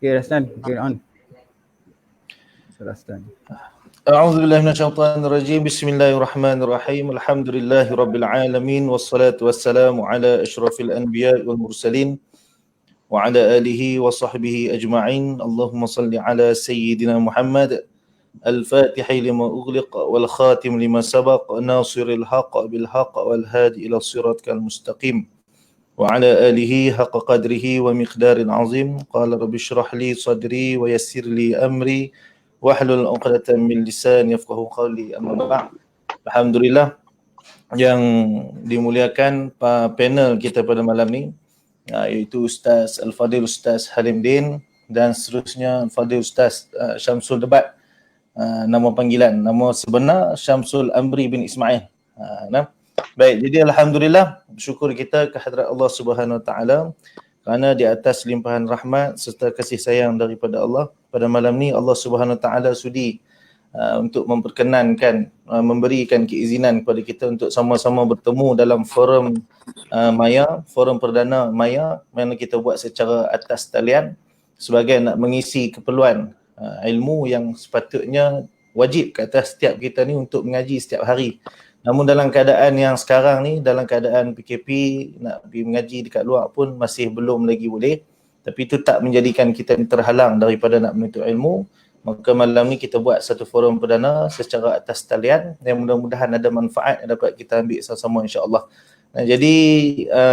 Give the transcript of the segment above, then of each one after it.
Okay, Rastan. Okay, on. Rastan. أعوذ بالله من الشيطان الرجيم بسم الله الرحمن الرحيم الحمد لله رب العالمين والصلاة والسلام على أشرف الأنبياء والمرسلين وعلى آله وصحبه أجمعين اللهم صل على سيدنا محمد الفاتح لما أغلق والخاتم لما سبق ناصر الحق بالحق والهادي إلى الصراط المستقيم وعلى آله حق قدره ومقدار عظيم قال رب اشرح لي صدري ويسر لي أمري wahlul 'uqdatam min lisani yafqahu qawli amma ba'd. Alhamdulillah yang dimuliakan panel kita pada malam ni iaitu Ustaz Al-Fadil Ustaz Halim Din dan seterusnya Al-Fadil Ustaz Syamsul Debat. Nama panggilan, nama sebenar Syamsul Amri bin Ismail. Baik, jadi alhamdulillah bersyukur kita kehadrat Allah Subhanahu Wa Taala kerana di atas limpahan rahmat serta kasih sayang daripada Allah, pada malam ni Allah Subhanahu Wa Taala sudi untuk memperkenankan, memberikan keizinan kepada kita untuk sama-sama bertemu dalam forum Maya, forum perdana Maya, mana kita buat secara atas talian sebagai nak mengisi keperluan ilmu yang sepatutnya wajib ke atas setiap kita ni untuk mengaji setiap hari. Namun dalam keadaan yang sekarang ni, dalam keadaan PKP, nak pergi mengaji dekat luar pun masih belum lagi boleh. Tapi itu tak menjadikan kita terhalang daripada nak menuntut ilmu. Maka malam ni kita buat satu forum perdana secara atas talian yang mudah-mudahan ada manfaat yang dapat kita ambil sama-sama insya-Allah. Jadi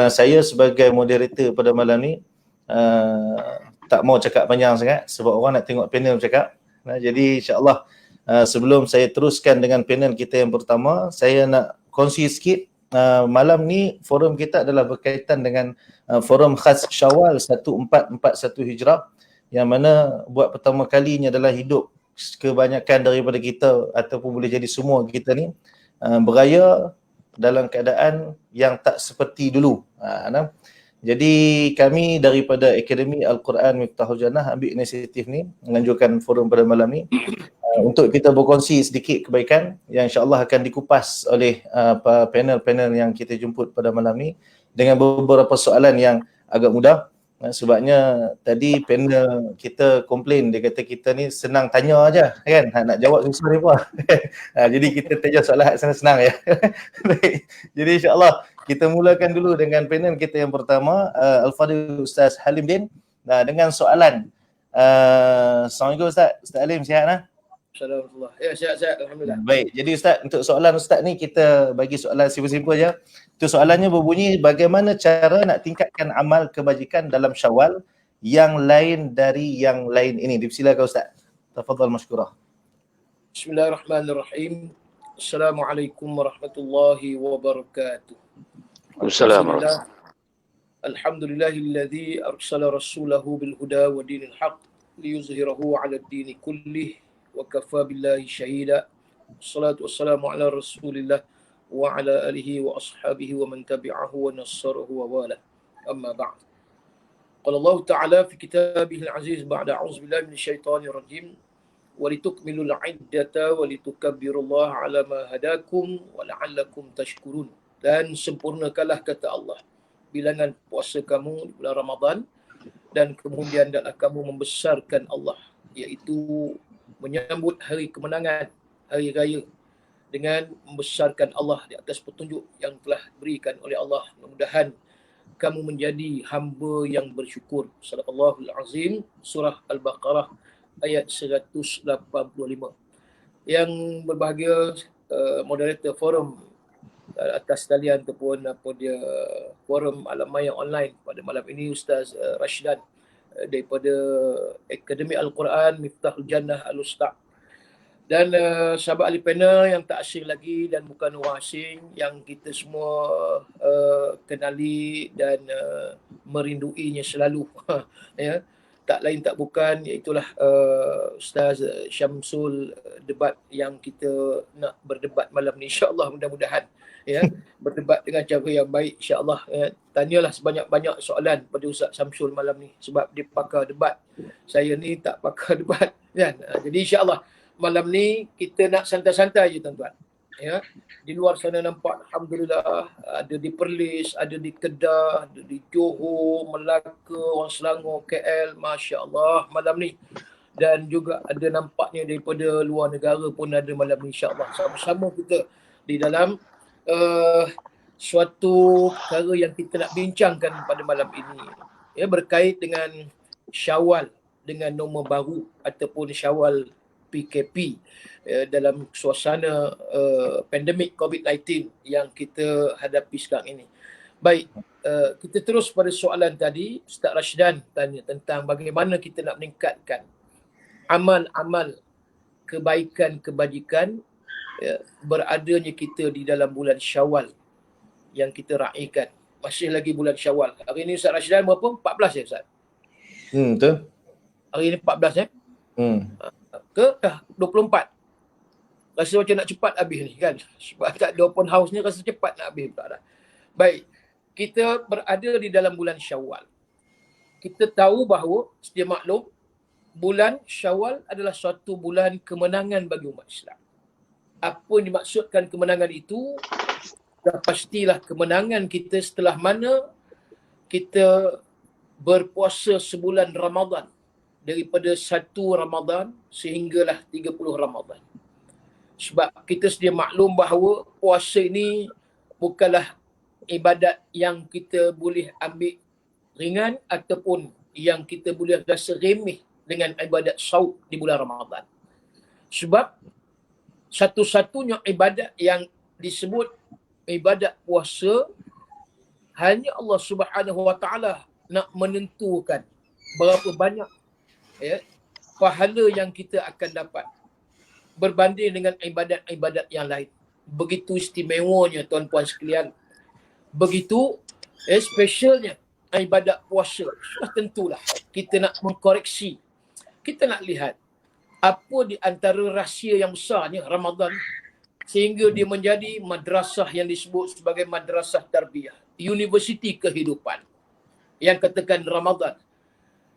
saya sebagai moderator pada malam ni tak mau cakap panjang sangat sebab orang nak tengok panel bercakap. Jadi insya-Allah sebelum saya teruskan dengan panel kita yang pertama, saya nak kongsi sikit. Malam ni forum kita adalah berkaitan dengan forum khas Syawal 1441 Hijrah, yang mana buat pertama kalinya adalah hidup kebanyakan daripada kita ataupun boleh jadi semua kita ni beraya dalam keadaan yang tak seperti dulu. Jadi kami daripada Akademi Al-Quran Miftahul Jannah ambil inisiatif ni, menganjurkan forum pada malam ni untuk kita berkongsi sedikit kebaikan yang insya-Allah akan dikupas oleh panel-panel yang kita jemput pada malam ni dengan beberapa soalan yang agak mudah. Sebabnya tadi panel kita komplain, dia kata kita ni senang tanya aja kan, nak jawab susah ni pun. Jadi kita tanya soalan senang-senang ya. Baik. Jadi insya-Allah kita mulakan dulu dengan panel kita yang pertama, Al-Fadil Ustaz Halim Din dengan soalan. Assalamualaikum Ustaz. Ustaz Halim, sihat lah? Assalamualaikum. Ya, sihat-sihat alhamdulillah. Baik. Jadi Ustaz, untuk soalan Ustaz ni kita bagi soalan simple-simple aja. Itu soalannya berbunyi, bagaimana cara nak tingkatkan amal kebajikan dalam Syawal yang lain dari yang lain ini? Dipersilakan Ustaz. Tafadhal mashkurah. Bismillahirrahmanirrahim. Assalamualaikum warahmatullahi wabarakatuh. Assalamualaikum. Alhamdulillahilladzi arsala rasulahu bil huda wa dinil haqq liyuzhirahu 'ala ad-dini kullih wa kafa billahi syahida. Wassalatu wassalamu ala Rasulillah wa ala alihi wa ashabihi wa man tabi'ahu wa nassarahu wa wala. Amma ba'd. Qala Allah Ta'ala fi kitabihil aziz ba'da a'udzu billahi minasyaitonir rajim wa litukmilul 'iddata wa litukabbirullaha 'ala ma hadakum wa la'allakum tashkurun. Dan sempurnakanlah kata Allah bilangan puasa kamu di bulan Ramadan dan kemudian hendaklah kamu membesarkan Allah, iaitu menyambut hari kemenangan, hari raya dengan membesarkan Allah di atas petunjuk yang telah berikan oleh Allah. Mudah-mudahan kamu menjadi hamba yang bersyukur. Sadaqallahul Azim, surah Al-Baqarah ayat 185. Yang berbahagia moderator forum atas talian ataupun forum Alam Maya online pada malam ini, Ustaz Rashdan daripada Akademi Al-Quran Miftahul Jannah Al-Ustaz, dan sahabat ahli panel yang tak asing lagi dan bukan orang asing yang kita semua kenali dan merinduinya selalu. Ya, tak lain tak bukan iaitulah Ustaz Syamsul Debat, yang kita nak berdebat malam ni insya-Allah, mudah-mudahan ya berdebat dengan cara yang baik insya-Allah. Tanyalah sebanyak-banyak soalan pada Ustaz Syamsul malam ni sebab dia pakar debat. Saya ni tak pakar debat kan. Jadi insya-Allah malam ni kita nak santai-santai je tuan-tuan. Ya, di luar sana nampak alhamdulillah ada di Perlis, ada di Kedah, ada di Johor, Melaka, orang Selangor, KL, masya-Allah malam ni. Dan juga ada nampaknya daripada luar negara pun ada malam ni, insya-Allah. Sama-sama kita di dalam suatu perkara yang kita nak bincangkan pada malam ini, ya, berkait dengan Syawal dengan norma baru ataupun Syawal PKP dalam suasana pandemik COVID-19 yang kita hadapi sekarang ini. Baik, kita terus pada soalan tadi. Ustaz Rashdan tanya tentang bagaimana kita nak meningkatkan amal-amal kebaikan-kebajikan beradanya kita di dalam bulan Syawal yang kita raikan. Masih lagi bulan Syawal. Hari ini Ustaz Rashdan berapa? 14 ya Ustaz? Betul. Hari ini 14 ke dah 24. Rasa macam nak cepat habis ni kan. Sebab tak ada open house ni rasa cepat nak habis pula dah. Baik, kita berada di dalam bulan Syawal. Kita tahu bahawa sedia maklum bulan Syawal adalah suatu bulan kemenangan bagi umat Islam. Apa yang dimaksudkan kemenangan itu? Dah pastilah kemenangan kita setelah mana kita berpuasa sebulan Ramadan. Daripada 1 Ramadan sehinggalah 30 Ramadan. Sebab kita sedia maklum bahawa puasa ini bukanlah ibadat yang kita boleh ambil ringan ataupun yang kita boleh rasa remeh dengan ibadat saum di bulan Ramadan. Sebab satu-satunya ibadat yang disebut ibadat puasa, hanya Allah Subhanahu Wa Taala nak menentukan berapa banyak pahala yang kita akan dapat berbanding dengan ibadat-ibadat yang lain. Begitu istimewanya tuan-puan sekalian. Begitu specialnya ibadat puasa. Sudah tentulah kita nak mengkoreksi. Kita nak lihat apa di antara rahsia yang besarnya Ramadan sehingga dia menjadi madrasah yang disebut sebagai madrasah tarbiyah, universiti kehidupan yang katakan Ramadan.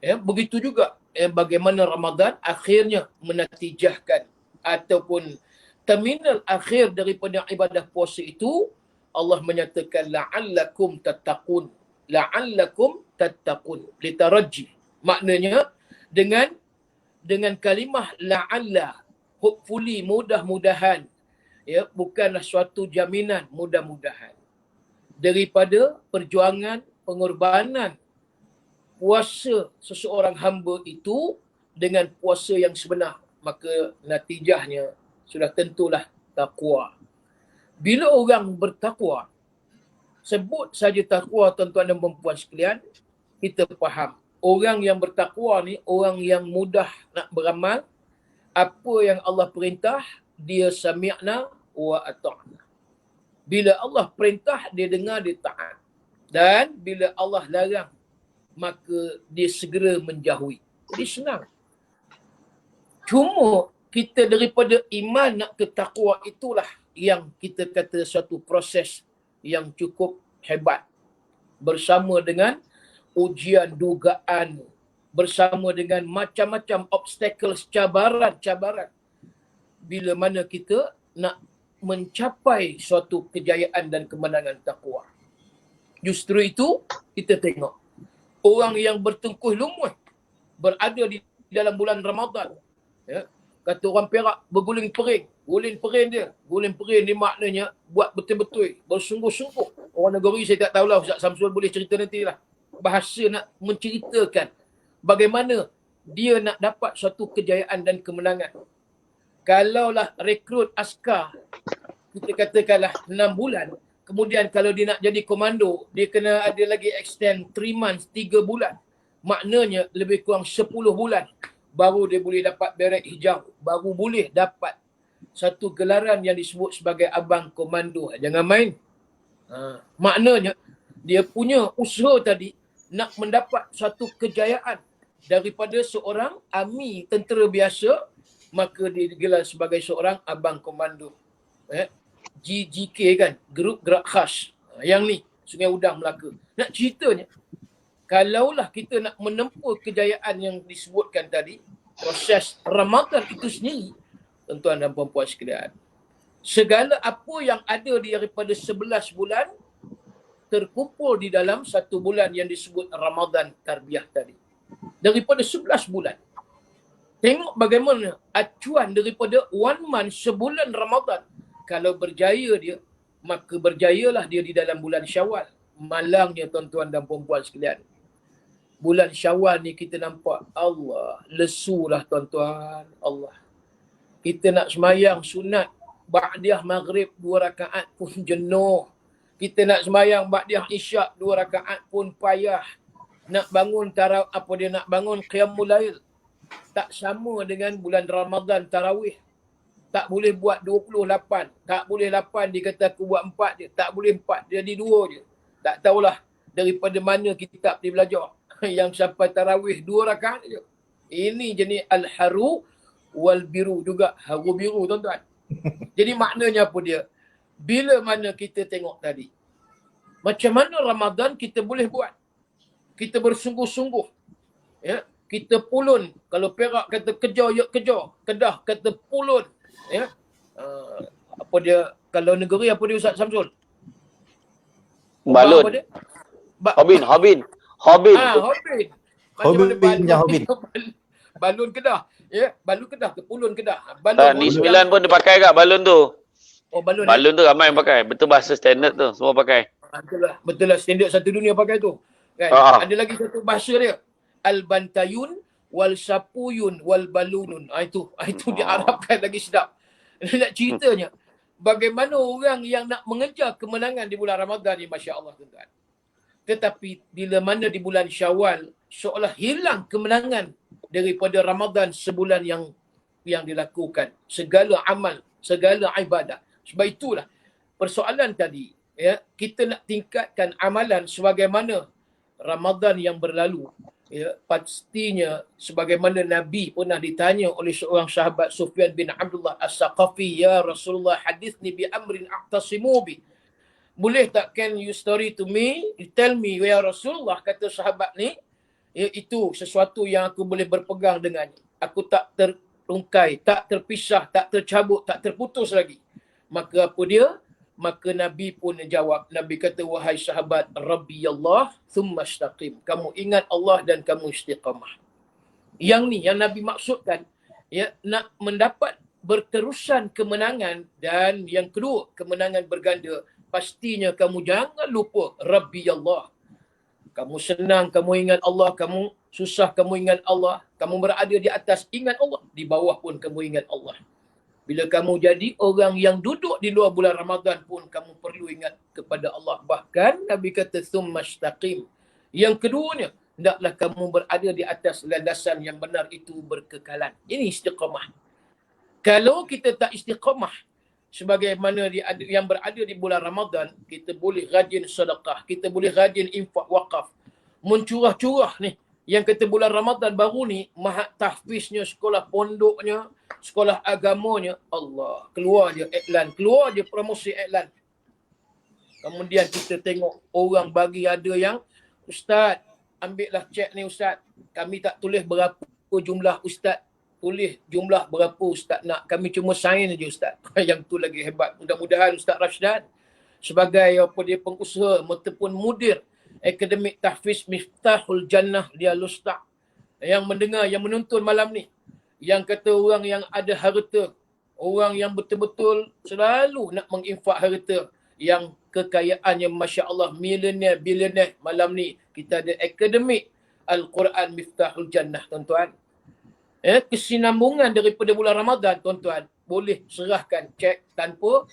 Begitu juga bagaimana Ramadan akhirnya menatijahkan ataupun terminal akhir daripada ibadah puasa itu, Allah menyatakan la'allakum tattaqun. La'allakum tattaqun. Litaraji. Maknanya dengan kalimah la'alla, hopefully, mudah-mudahan, bukanlah suatu jaminan mudah-mudahan. Daripada perjuangan, pengorbanan puasa seseorang hamba itu dengan puasa yang sebenar, maka natijahnya sudah tentulah takwa. Bila orang bertakwa, sebut saja takwa tuan-tuan dan puan sekalian, kita faham. Orang yang bertakwa ni orang yang mudah nak beramal. Apa yang Allah perintah, dia sami'na wa ata'na. Bila Allah perintah, dia dengar, dia taat. Dan bila Allah larang, maka dia segera menjauhi. Jadi senang. Cuma kita daripada iman nak ke takwa itulah yang kita kata suatu proses yang cukup hebat. Bersama dengan ujian dugaan, bersama dengan macam-macam obstacles, cabaran-cabaran. Bila mana kita nak mencapai suatu kejayaan dan kemenangan takwa. Justru itu kita tengok orang yang bertengkuh lumuh berada di dalam bulan Ramadan. Kata orang Perak, berguling pering. Guling pering dia maknanya buat betul-betul, bersungguh-sungguh. Orang negeri saya tak tahulah, Ustaz Samsul boleh cerita nantilah. Bahasa nak menceritakan bagaimana dia nak dapat suatu kejayaan dan kemenangan. Kalaulah rekrut askar, kita katakanlah 6 bulan, kemudian kalau dia nak jadi komando, dia kena ada lagi extend 3 months, 3 bulan. Maknanya lebih kurang 10 bulan baru dia boleh dapat beret hijau, baru boleh dapat satu gelaran yang disebut sebagai abang komando. Jangan main. Maknanya dia punya usaha tadi nak mendapat satu kejayaan daripada seorang army tentera biasa, maka dia digelar sebagai seorang abang komando. GGK kan, Grup Gerak Khas. Yang ni, Sungai Udang, Melaka. Nak ceritanya, kalaulah kita nak menempuh kejayaan yang disebutkan tadi, proses Ramadan itu sendiri, tuan-tuan dan puan-puan sekalian, Segala apa yang ada daripada 11 bulan terkumpul di dalam satu bulan yang disebut Ramadan Tarbiyah tadi. Daripada 11 bulan. Tengok bagaimana acuan daripada one month, sebulan Ramadan. Kalau berjaya dia, maka berjayalah dia di dalam bulan Syawal. Malangnya tuan-tuan dan puan-puan sekalian. Bulan Syawal ni kita nampak Allah, lesulah tuan-tuan, Allah. Kita nak semayang sunat, ba'diyah maghrib 2 rakaat pun jenuh. Kita nak semayang ba'diyah isyak 2 rakaat pun payah. Nak bangun nak bangun qiyamul lail. Tak sama dengan bulan Ramadan tarawih. Tak boleh buat 28. Tak boleh 8, dia kata aku buat 4 je. Tak boleh 4, jadi 2 je. Tak tahulah daripada mana kitab dia belajar. Yang sampai tarawih 2 rakaat je. Ini jenis al-haru wal biru juga. Haru biru tuan-tuan. Jadi maknanya apa dia? Bila mana kita tengok tadi, macam mana Ramadan kita boleh buat? Kita bersungguh-sungguh. Ya, kita pulun. Kalau Perak kata kejar, ya kejar. Kedah kata pulun. Ya. Apa dia, kalau negeri apa dia Ustaz Samsul? Balun. Hobin. Hobin. Hobin. Balun Kedah. Ya, balun Kedah ke pulun Kedah. Ni 9 pun dia pakai kat balun tu. Oh, balun. Balun tu ramai yang pakai. Betul bahasa standard tu. Semua pakai. Betul lah. Standard satu dunia pakai tu. Kan? Ada lagi satu bahasa dia. Al-bantayun wal sapuyun wal balunun. Itu diarabkan lagi sedap. Nak ceritanya, bagaimana orang yang nak mengejar kemenangan di bulan Ramadan ni, Masya Allah tuan-tuan. Tetapi bila mana di bulan Syawal, seolah hilang kemenangan daripada Ramadan sebulan yang dilakukan. Segala amal, segala ibadah. Sebab itulah persoalan tadi, ya, kita nak tingkatkan amalan sebagaimana Ramadan yang berlalu. Ya, pastinya sebagaimana Nabi pernah ditanya oleh seorang sahabat Sufyan bin Abdullah As-Saqafi, ya Rasulullah, hadithni bi amrin aqtasimu bi. Boleh tak, can you story to me? You tell me, ya Rasulullah, kata sahabat ni, ya, itu sesuatu yang aku boleh berpegang dengannya. Aku tak tertungkai, tak terpisah, tak tercabut, tak terputus lagi. Maka apa dia? Maka Nabi pun jawab. Nabi kata, wahai sahabat, Rabbi Allah, thumma istaqim. Kamu ingat Allah dan kamu istiqamah. Yang ni, yang Nabi maksudkan, ya, nak mendapat berterusan kemenangan, dan yang kedua, kemenangan berganda. Pastinya kamu jangan lupa Rabbi Allah. Kamu senang, kamu ingat Allah. Kamu susah, kamu ingat Allah. Kamu berada di atas, ingat Allah. Di bawah pun kamu ingat Allah. Bila kamu jadi orang yang duduk di luar bulan Ramadan pun, kamu perlu ingat kepada Allah. Bahkan Nabi kata, thumma istaqim. Yang keduanya, hendaklah kamu berada di atas landasan yang benar, itu berkekalan. Ini istiqamah. Kalau kita tak istiqamah, sebagaimana yang berada di bulan Ramadan, kita boleh rajin sedekah, kita boleh rajin infak wakaf, mencurah-curah ni. Yang kata bulan Ramadan baru ni, mahat tahfiznya, sekolah pondoknya, sekolah agamanya, Allah, keluar je iklan, keluar je promosi iklan. Kemudian kita tengok orang bagi, ada yang, Ustaz, ambillah cek ni Ustaz, kami tak tulis berapa jumlah Ustaz, tulis jumlah berapa Ustaz nak, kami cuma sign je Ustaz. Yang tu lagi hebat. Mudah-mudahan Ustaz Rashdan sebagai pengusaha ataupun mudir Akademik Tahfiz Miftahul Jannah dia Lustak, yang mendengar, yang menonton malam ni, yang kata orang yang ada harta, orang yang betul-betul selalu nak menginfak harta, yang kekayaannya Masya Allah milioner, bilioner, malam ni kita ada Akademik Al-Quran Miftahul Jannah tuan-tuan. Kesinambungan daripada bulan Ramadan tuan-tuan, boleh serahkan cek tanpa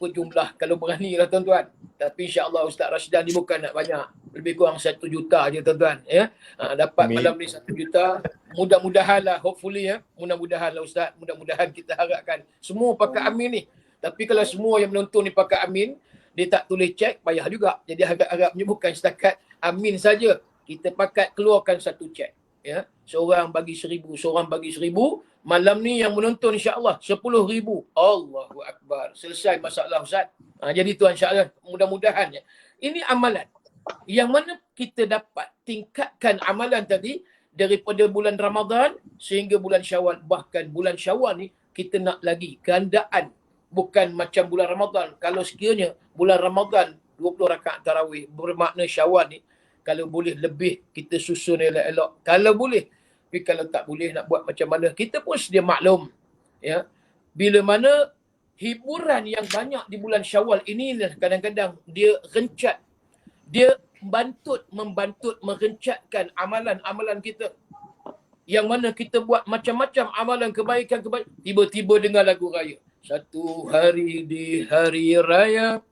jumlah kalau berani lah tuan-tuan. Tapi insya-Allah Ustaz Rashdan ni bukan nak banyak, lebih kurang 1 juta je tuan-tuan, ya. Dapat malam ni 1 juta. Mudah-mudahan lah, hopefully, ya. Mudah-mudahan lah Ustaz, mudah-mudahan kita harapkan semua pakai amin ni. Tapi kalau semua yang menonton ni pakai amin, dia tak tulis cek, payah juga. Jadi harap-harapnya bukan setakat amin saja. Kita pakat keluarkan 1 cek, ya. Seorang bagi 1,000, seorang bagi 1,000. Malam ni yang menonton insya-Allah 10,000. Allahu Akbar. Selesai masalah Ustaz. Jadi tuan insya-Allah, mudah-mudahan ya. Ini amalan yang mana kita dapat tingkatkan amalan tadi daripada bulan Ramadan sehingga bulan Syawal. Bahkan bulan Syawal ni kita nak lagi gandaan. bukan macam bulan Ramadan. Kalau sekiranya bulan Ramadan 20 rakaat tarawih, bermakna Syawal ni kalau boleh lebih kita susun elok-elok. Kalau boleh. Tapi kalau tak boleh nak buat macam mana, kita pun sedia maklum. Ya. Bila mana hiburan yang banyak di bulan Syawal ini kadang-kadang dia rencat. Dia membantut merencatkan amalan-amalan kita. Yang mana kita buat macam-macam amalan kebaikan, tiba-tiba dengar lagu raya. Satu hari di hari raya,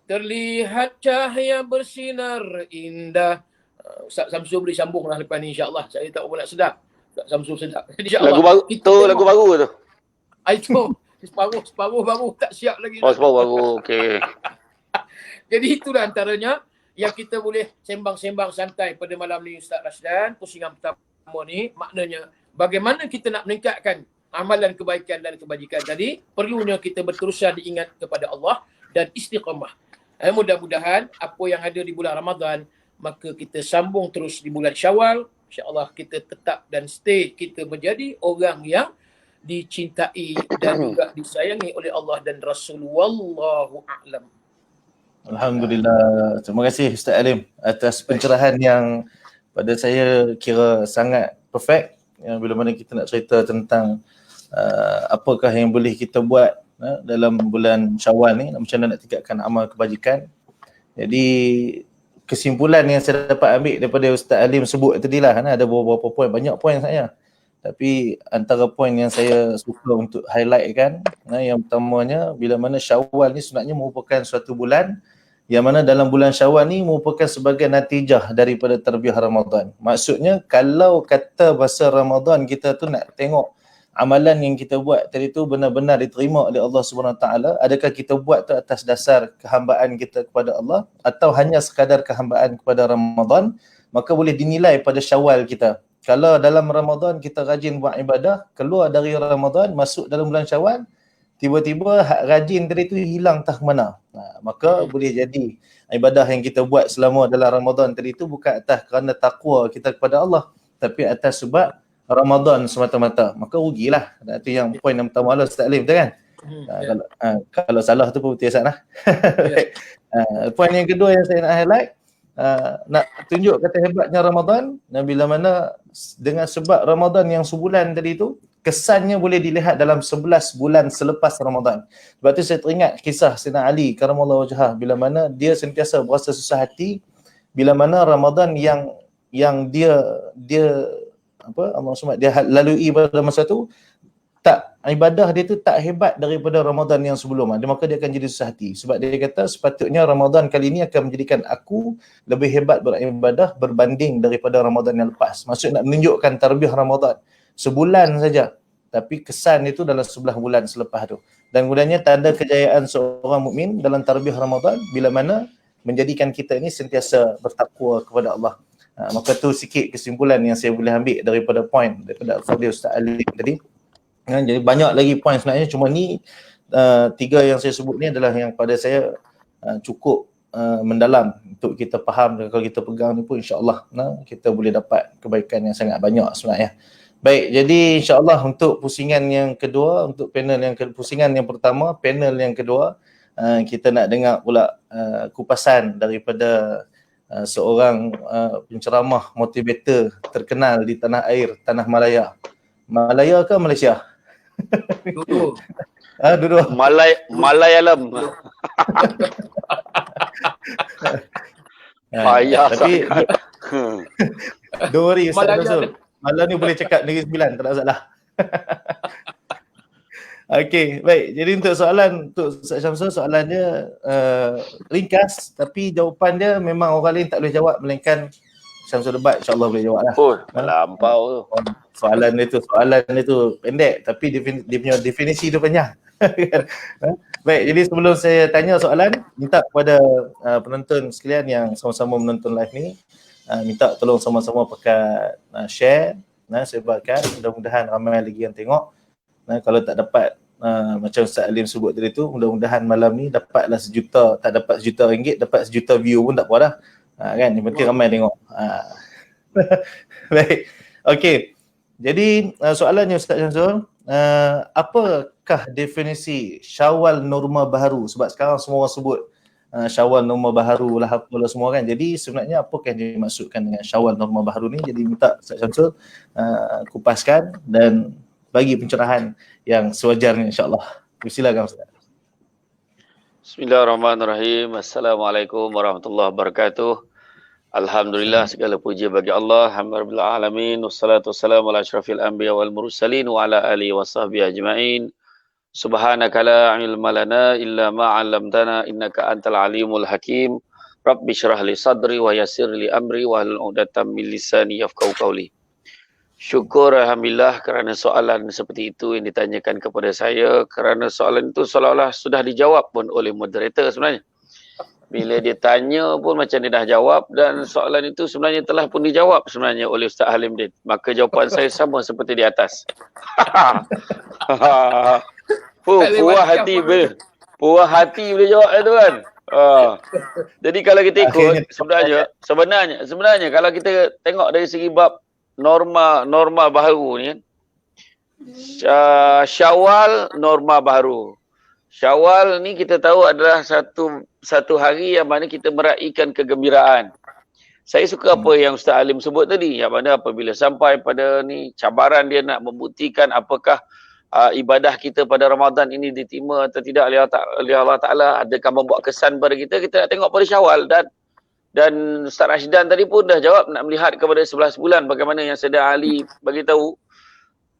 terlihat cahaya bersinar indah. Ustaz Samsul boleh sambung lah lepas ni insyaAllah. Saya tak nak sedap. Ustaz Samsul sedap. Lagu baru tu, lagu baru tu. Itu separuh baru tak siap lagi. Oh, separuh baru. Okey. Jadi itulah antaranya yang kita boleh sembang-sembang santai pada malam ni Ustaz Rashdan. Pusingan pertama ni maknanya bagaimana kita nak meningkatkan amalan kebaikan dan kebajikan tadi. Perlunya kita berterusan diingat kepada Allah dan istiqamah. Mudah-mudahan apa yang ada di bulan Ramadan maka kita sambung terus di bulan Syawal. InsyaAllah kita tetap dan stay kita menjadi orang yang dicintai dan juga disayangi oleh Allah dan Rasul. Wallahu a'lam. Alhamdulillah. Terima kasih Ustaz Alim atas pencerahan yang pada saya kira sangat perfect. Bila mana kita nak cerita tentang apakah yang boleh kita buat dalam bulan Syawal ni, macam mana nak tingkatkan amal kebajikan. Jadi kesimpulan yang saya dapat ambil daripada Ustaz Alim sebut tadi lah, ada beberapa poin, banyak poin saya. Tapi antara poin yang saya suka untuk highlight kan, yang pertamanya bila mana Syawal ni sebenarnya merupakan suatu bulan yang mana dalam bulan Syawal ni merupakan sebagai natijah daripada tarbiyah Ramadan. Maksudnya kalau kata masa Ramadan kita tu nak tengok amalan yang kita buat tadi tu benar-benar diterima oleh Allah Subhanahu Taala, adakah kita buat tu atas dasar kehambaan kita kepada Allah atau hanya sekadar kehambaan kepada Ramadan, maka boleh dinilai pada Syawal kita. Kalau dalam Ramadan kita rajin buat ibadah, keluar dari Ramadan masuk dalam bulan Syawal, tiba-tiba hak rajin tadi tu hilang tak mana. Maka boleh jadi ibadah yang kita buat selama dalam Ramadan tadi tu bukan atas kerana takwa kita kepada Allah, tapi atas sebab Ramadan semata-mata. Maka rugilah. Itu yang poin yang pertama lah Ustaz Alim tu kan. Kalau salah tu pun bertiasat lah. Poin yang kedua yang saya nak highlight, nak tunjuk kata hebatnya Ramadan, bila mana dengan sebab Ramadan yang sebulan tadi tu, kesannya boleh dilihat dalam 11 bulan selepas Ramadan. Sebab tu saya teringat kisah Sayyidina Ali karamallahu wajhah, bila mana dia sentiasa berasa susah hati bila mana Ramadan yang dia Allah SWT dia lalui pada masa tu, tak, ibadah dia tu tak hebat daripada Ramadan yang sebelum. Maka dia akan jadi susah hati. Sebab dia kata sepatutnya Ramadan kali ini akan menjadikan aku lebih hebat beribadah berbanding daripada Ramadan yang lepas. Maksud nak menunjukkan tarbiyah Ramadan sebulan saja, tapi kesan itu dalam 11 bulan selepas tu. Dan kemudiannya tanda kejayaan seorang mukmin dalam tarbiyah Ramadan bila mana menjadikan kita ini sentiasa bertakwa kepada Allah. Maka tu sikit kesimpulan yang saya boleh ambil daripada poin daripada Ustaz Ali tadi. Jadi banyak lagi poin sebenarnya, cuma ni tiga yang saya sebut ni adalah yang pada saya cukup mendalam untuk kita faham, dan kalau kita pegang ni pun insya-Allah kita boleh dapat kebaikan yang sangat banyak sebenarnya. Baik, jadi insya-Allah untuk pusingan yang kedua, untuk panel yang pusingan yang pertama, panel yang kedua, kita nak dengar pula kupasan daripada seorang penceramah motivator terkenal di tanah air, tanah Malaya. Malaya ke Malaysia? Dua. Dua. Malayalam. Payah. Tapi don't worry Ustaz Rasul. Malam ni boleh cakap Negeri Sembilan, tak ada masalah. Okey, baik. Jadi untuk Ustaz Syamsul, soalannya ringkas tapi jawapan dia memang orang lain tak boleh jawab melainkan Syamsul Debat, insya-Allah boleh jawab lah. Oh, melampau tu. Soalan itu pendek tapi dia punya definisi dia panjang. Baik, jadi sebelum saya tanya soalan, minta kepada penonton sekalian yang sama-sama menonton live ni, minta tolong sama-sama pakai share, sebarkan, mudah-mudahan ramai lagi yang tengok. Kalau tak dapat macam Ustaz Alim sebut tadi tu, mudah-mudahan malam ni dapatlah 1 juta, tak dapat 1 juta ringgit, dapat 1 juta view pun tak apa dah. Kan, yang penting ramai tengok. Baik. Okey. Jadi soalannya Ustaz Syamsul, apakah definisi Syawal norma baharu? Sebab sekarang semua orang sebut Syawal norma baharu lah apalah semua kan. Jadi sebenarnya apakah yang dimaksudkan dengan Syawal norma baharu ni? Jadi minta Ustaz Syamsul kupaskan dan bagi pencerahan yang sewajarnya insya-Allah. Silakan Ustaz. Bismillahirrahmanirrahim. Assalamualaikum warahmatullahi wabarakatuh. Alhamdulillah, segala puji bagi Allah. Alhamdulillah alamin. Wassalatu wassalamu ala asyrafil anbiya wal mursalin wa ala alihi wasahbihi ajma'in. Subhanaka la ilma lana illa ma 'allamtana innaka antal alimul hakim. Rabbi shrah li sadri wa yassir li amri wa hlul 'uqdatam min lisani yafqahu qawli. Syukur Alhamdulillah kerana soalan seperti itu yang ditanyakan kepada saya, kerana soalan itu seolah-olah sudah dijawab pun oleh moderator sebenarnya. Bila dia tanya pun macam dia dah jawab, dan soalan itu sebenarnya telah pun dijawab sebenarnya oleh Ustaz Halimdin. Maka jawapan saya sama seperti di atas. Puas hati boleh. Puas hati boleh jawab itu kan. Jadi kalau kita ikut sebenarnya kalau kita tengok dari segi bab norma baharu ni kan, Syawal norma baharu. Syawal ni kita tahu adalah satu hari yang mana kita meraihkan kegembiraan. Saya suka apa yang Ustaz Alim sebut tadi, yang mana apabila sampai pada ni cabaran dia nak membuktikan apakah ibadah kita pada Ramadan ini diterima atau tidak oleh Allah Ta'ala, adakah membuat kesan pada kita nak tengok pada Syawal. Dan Ustaz Rashidan tadi pun dah jawab, nak melihat kepada 11 bulan, bagaimana yang Sayyidina Ali bagi tahu.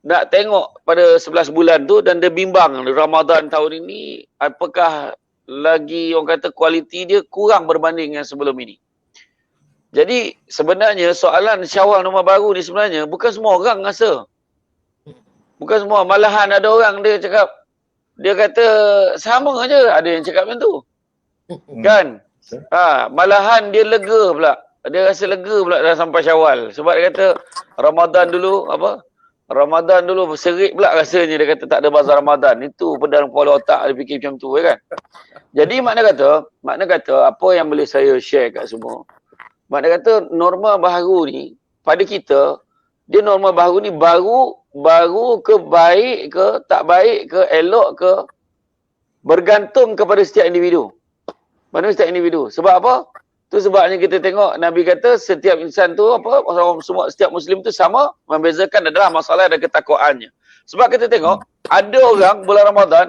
Nak tengok pada 11 bulan tu dan dia bimbang Ramadan tahun ini apakah lagi orang kata kualiti dia kurang berbanding yang sebelum ini. Jadi sebenarnya soalan Syawal norma baru ni sebenarnya bukan semua orang rasa. Bukan semua, malahan ada orang dia cakap, dia kata sama aja, ada yang cakap macam tu. Kan? Malahan dia lega pula. Dia rasa lega pula dah sampai Syawal. Sebab dia kata Ramadan dulu serik pula rasanya, dia kata tak ada bazar Ramadan. Itu dalam kepala otak dia fikir macam tu kan. Jadi makna kata apa yang boleh saya share kat semua. Makna kata norma baharu ni pada kita, dia norma baharu ni baru ke baik ke tak baik ke elok ke bergantung kepada setiap individu. Mana setiap individu. Sebab apa? Tu sebabnya kita tengok Nabi kata setiap insan tu setiap Muslim tu sama, membezakan adalah masalah dan ketakwaannya. Sebab kita tengok ada orang bulan Ramadan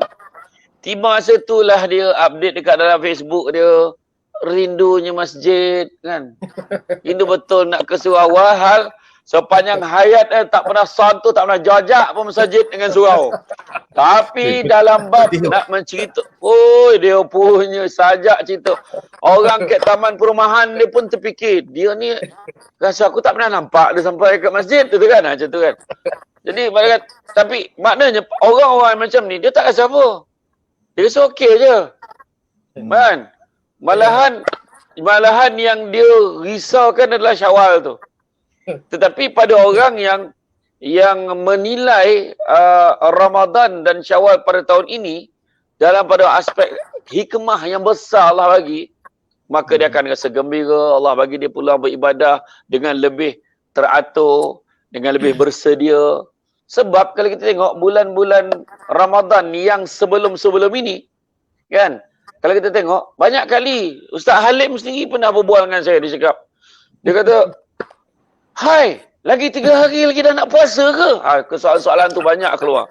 tiba masa itulah dia update dekat dalam Facebook dia rindunya masjid kan. Rindu betul nak ke surau, hal sepanjang hayat tak pernah santu, tak pernah jajak pun masjid dengan surau. Tapi dalam bab nak mencerita, dia punya sajak cerita. Orang kat taman perumahan dia pun terfikir, dia ni rasa aku tak pernah nampak dia sampai ke masjid tu kan, macam tu kan. Jadi tapi maknanya orang-orang macam ni dia tak rasa apa. Dia rasa okey je. Kan? Malahan yang dia risaukan adalah Syawal tu. Tetapi pada orang yang menilai Ramadan dan Syawal pada tahun ini dalam pada aspek hikmah yang besar Allah bagi, maka dia akan rasa gembira. Allah bagi dia peluang beribadah dengan lebih teratur, dengan lebih bersedia. Sebab kalau kita tengok bulan-bulan Ramadan yang sebelum-sebelum ini kan, kalau kita tengok banyak kali Ustaz Halim sendiri pernah berbual dengan saya. Dia cakap, dia kata, hai, lagi 3 hari lagi dah nak puasa ke? Soalan-soalan tu banyak keluar.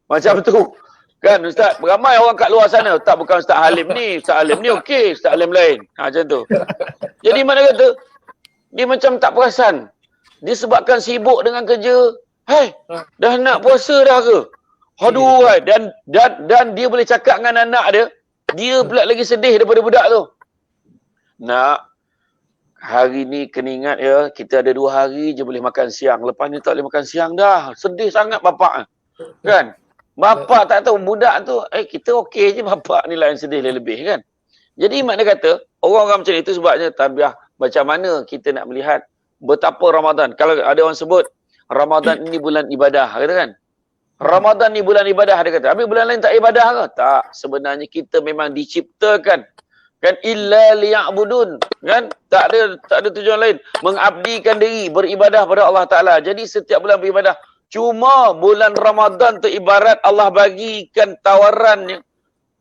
Macam tu. Kan Ustaz, ramai orang kat luar sana. Tak, bukan Ustaz Halim ni. Ustaz Halim ni okey, Ustaz Halim lain. Macam tu. Jadi mana kata, dia macam tak perasan. Disebabkan sibuk dengan kerja. Hai, dah nak puasa dah ke? Aduh, hai. Dan dia boleh cakap dengan anak dia, dia pula lagi sedih daripada budak tu. Nak, hari ni kena ingat ya, kita ada 2 hari je boleh makan siang. Lepas ni tak boleh makan siang dah. Sedih sangat bapak. Kan? Bapak tak tahu budak tu, kita okey je, bapak ni lah yang sedih lebih kan. Jadi makna kata, orang-orang macam itu sebabnya tabiah macam mana kita nak melihat betapa Ramadan. Kalau ada orang sebut, Ramadan ini bulan ibadah, kata kan. Ramadan ni bulan ibadah, dia kata. Habis bulan lain tak ibadah ke? Tak. Sebenarnya kita memang diciptakan kan, illa liya'budun kan, tak ada tujuan lain, mengabdikan diri, beribadah pada Allah Taala. Jadi setiap bulan beribadah, Cuma bulan Ramadan tu ibarat Allah bagikan tawarannya.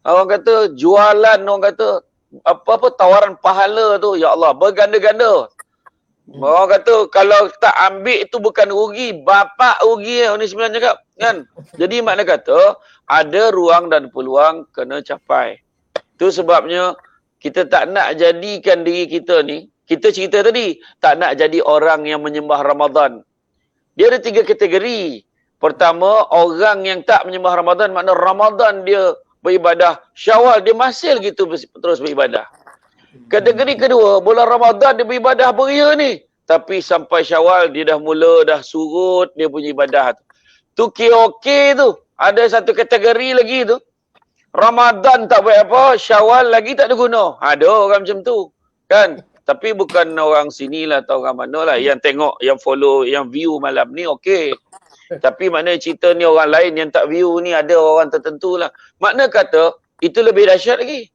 Orang kata jualan, orang kata apa tawaran pahala tu, ya Allah, berganda-ganda. Orang kata kalau tak ambil itu bukan rugi, bapak rugi ni sebenarnya cakap kan. Jadi makna kata ada ruang dan peluang kena capai. Itu sebabnya kita tak nak jadikan diri kita ni, kita cerita tadi, tak nak jadi orang yang menyembah Ramadan. Dia ada 3 kategori. Pertama, orang yang tak menyembah Ramadan, makna Ramadan dia beribadah, Syawal dia masih gitu terus beribadah. Kategori kedua, bulan Ramadan dia beribadah beria ni, tapi sampai Syawal dia dah mula dah surut dia punya ibadah tu. Tu okey tu. Ada satu kategori lagi tu. Ramadan tak buat apa, Syawal lagi tak ada guna. Ada orang macam tu. Kan? Tapi bukan orang sinilah atau orang mana lah yang tengok, yang follow, yang view malam ni okey. Tapi makna cerita ni orang lain yang tak view ni ada orang tertentu lah. Makna kata itu lebih dahsyat lagi.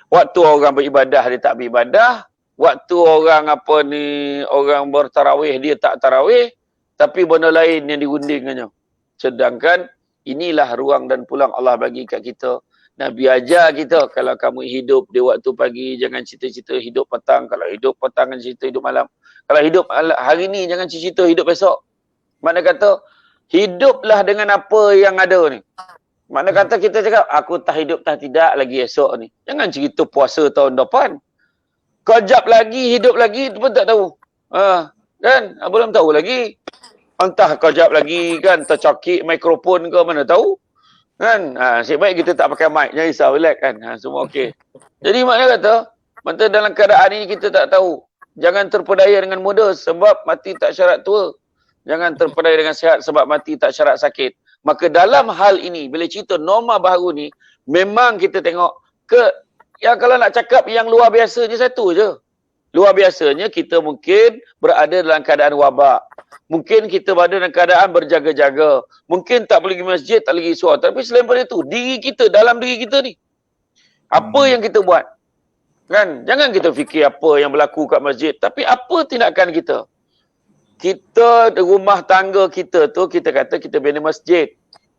Waktu orang beribadah dia tak beribadah, waktu orang apa ni, orang bertarawih dia tak tarawih, tapi benda lain yang dirundingkannya. Sedangkan inilah ruang dan pulang Allah bagi kat kita. Nabi ajar kita, kalau kamu hidup di waktu pagi, jangan cerita-cerita hidup petang. Kalau hidup petang, jangan cerita hidup malam. Kalau hidup hari ni, jangan cerita hidup besok. Makna kata, hiduplah dengan apa yang ada ni. Makna kata kita cakap, aku tak hidup tak tidak lagi esok ni. Jangan cerita puasa tahun depan. Kejap lagi, hidup lagi, tu pun tak tahu. Kan? Belum tahu lagi. Entah kejap lagi kan, tercakik mikrofon ke mana tahu. Kan? Nasib baik kita tak pakai mic. Jangan risau, relax kan. Semua okey. Jadi makna kata, dalam keadaan ini kita tak tahu. Jangan terpedaya dengan muda sebab mati tak syarat tua. Jangan terpedaya dengan sihat sebab mati tak syarat sakit. Maka dalam hal ini, bila cerita norma baru ni, memang kita tengok yang kalau nak cakap yang luar biasanya satu je. Luar biasanya kita mungkin berada dalam keadaan wabak. Mungkin kita berada dalam keadaan berjaga-jaga. Mungkin tak boleh pergi masjid, tak boleh pergi suar. Tapi selain daripada itu, diri kita, dalam diri kita ni. Apa yang kita buat? Kan? Jangan kita fikir apa yang berlaku kat masjid. Tapi apa tindakan kita? Kita, rumah tangga kita tu, kita kata kita bina masjid.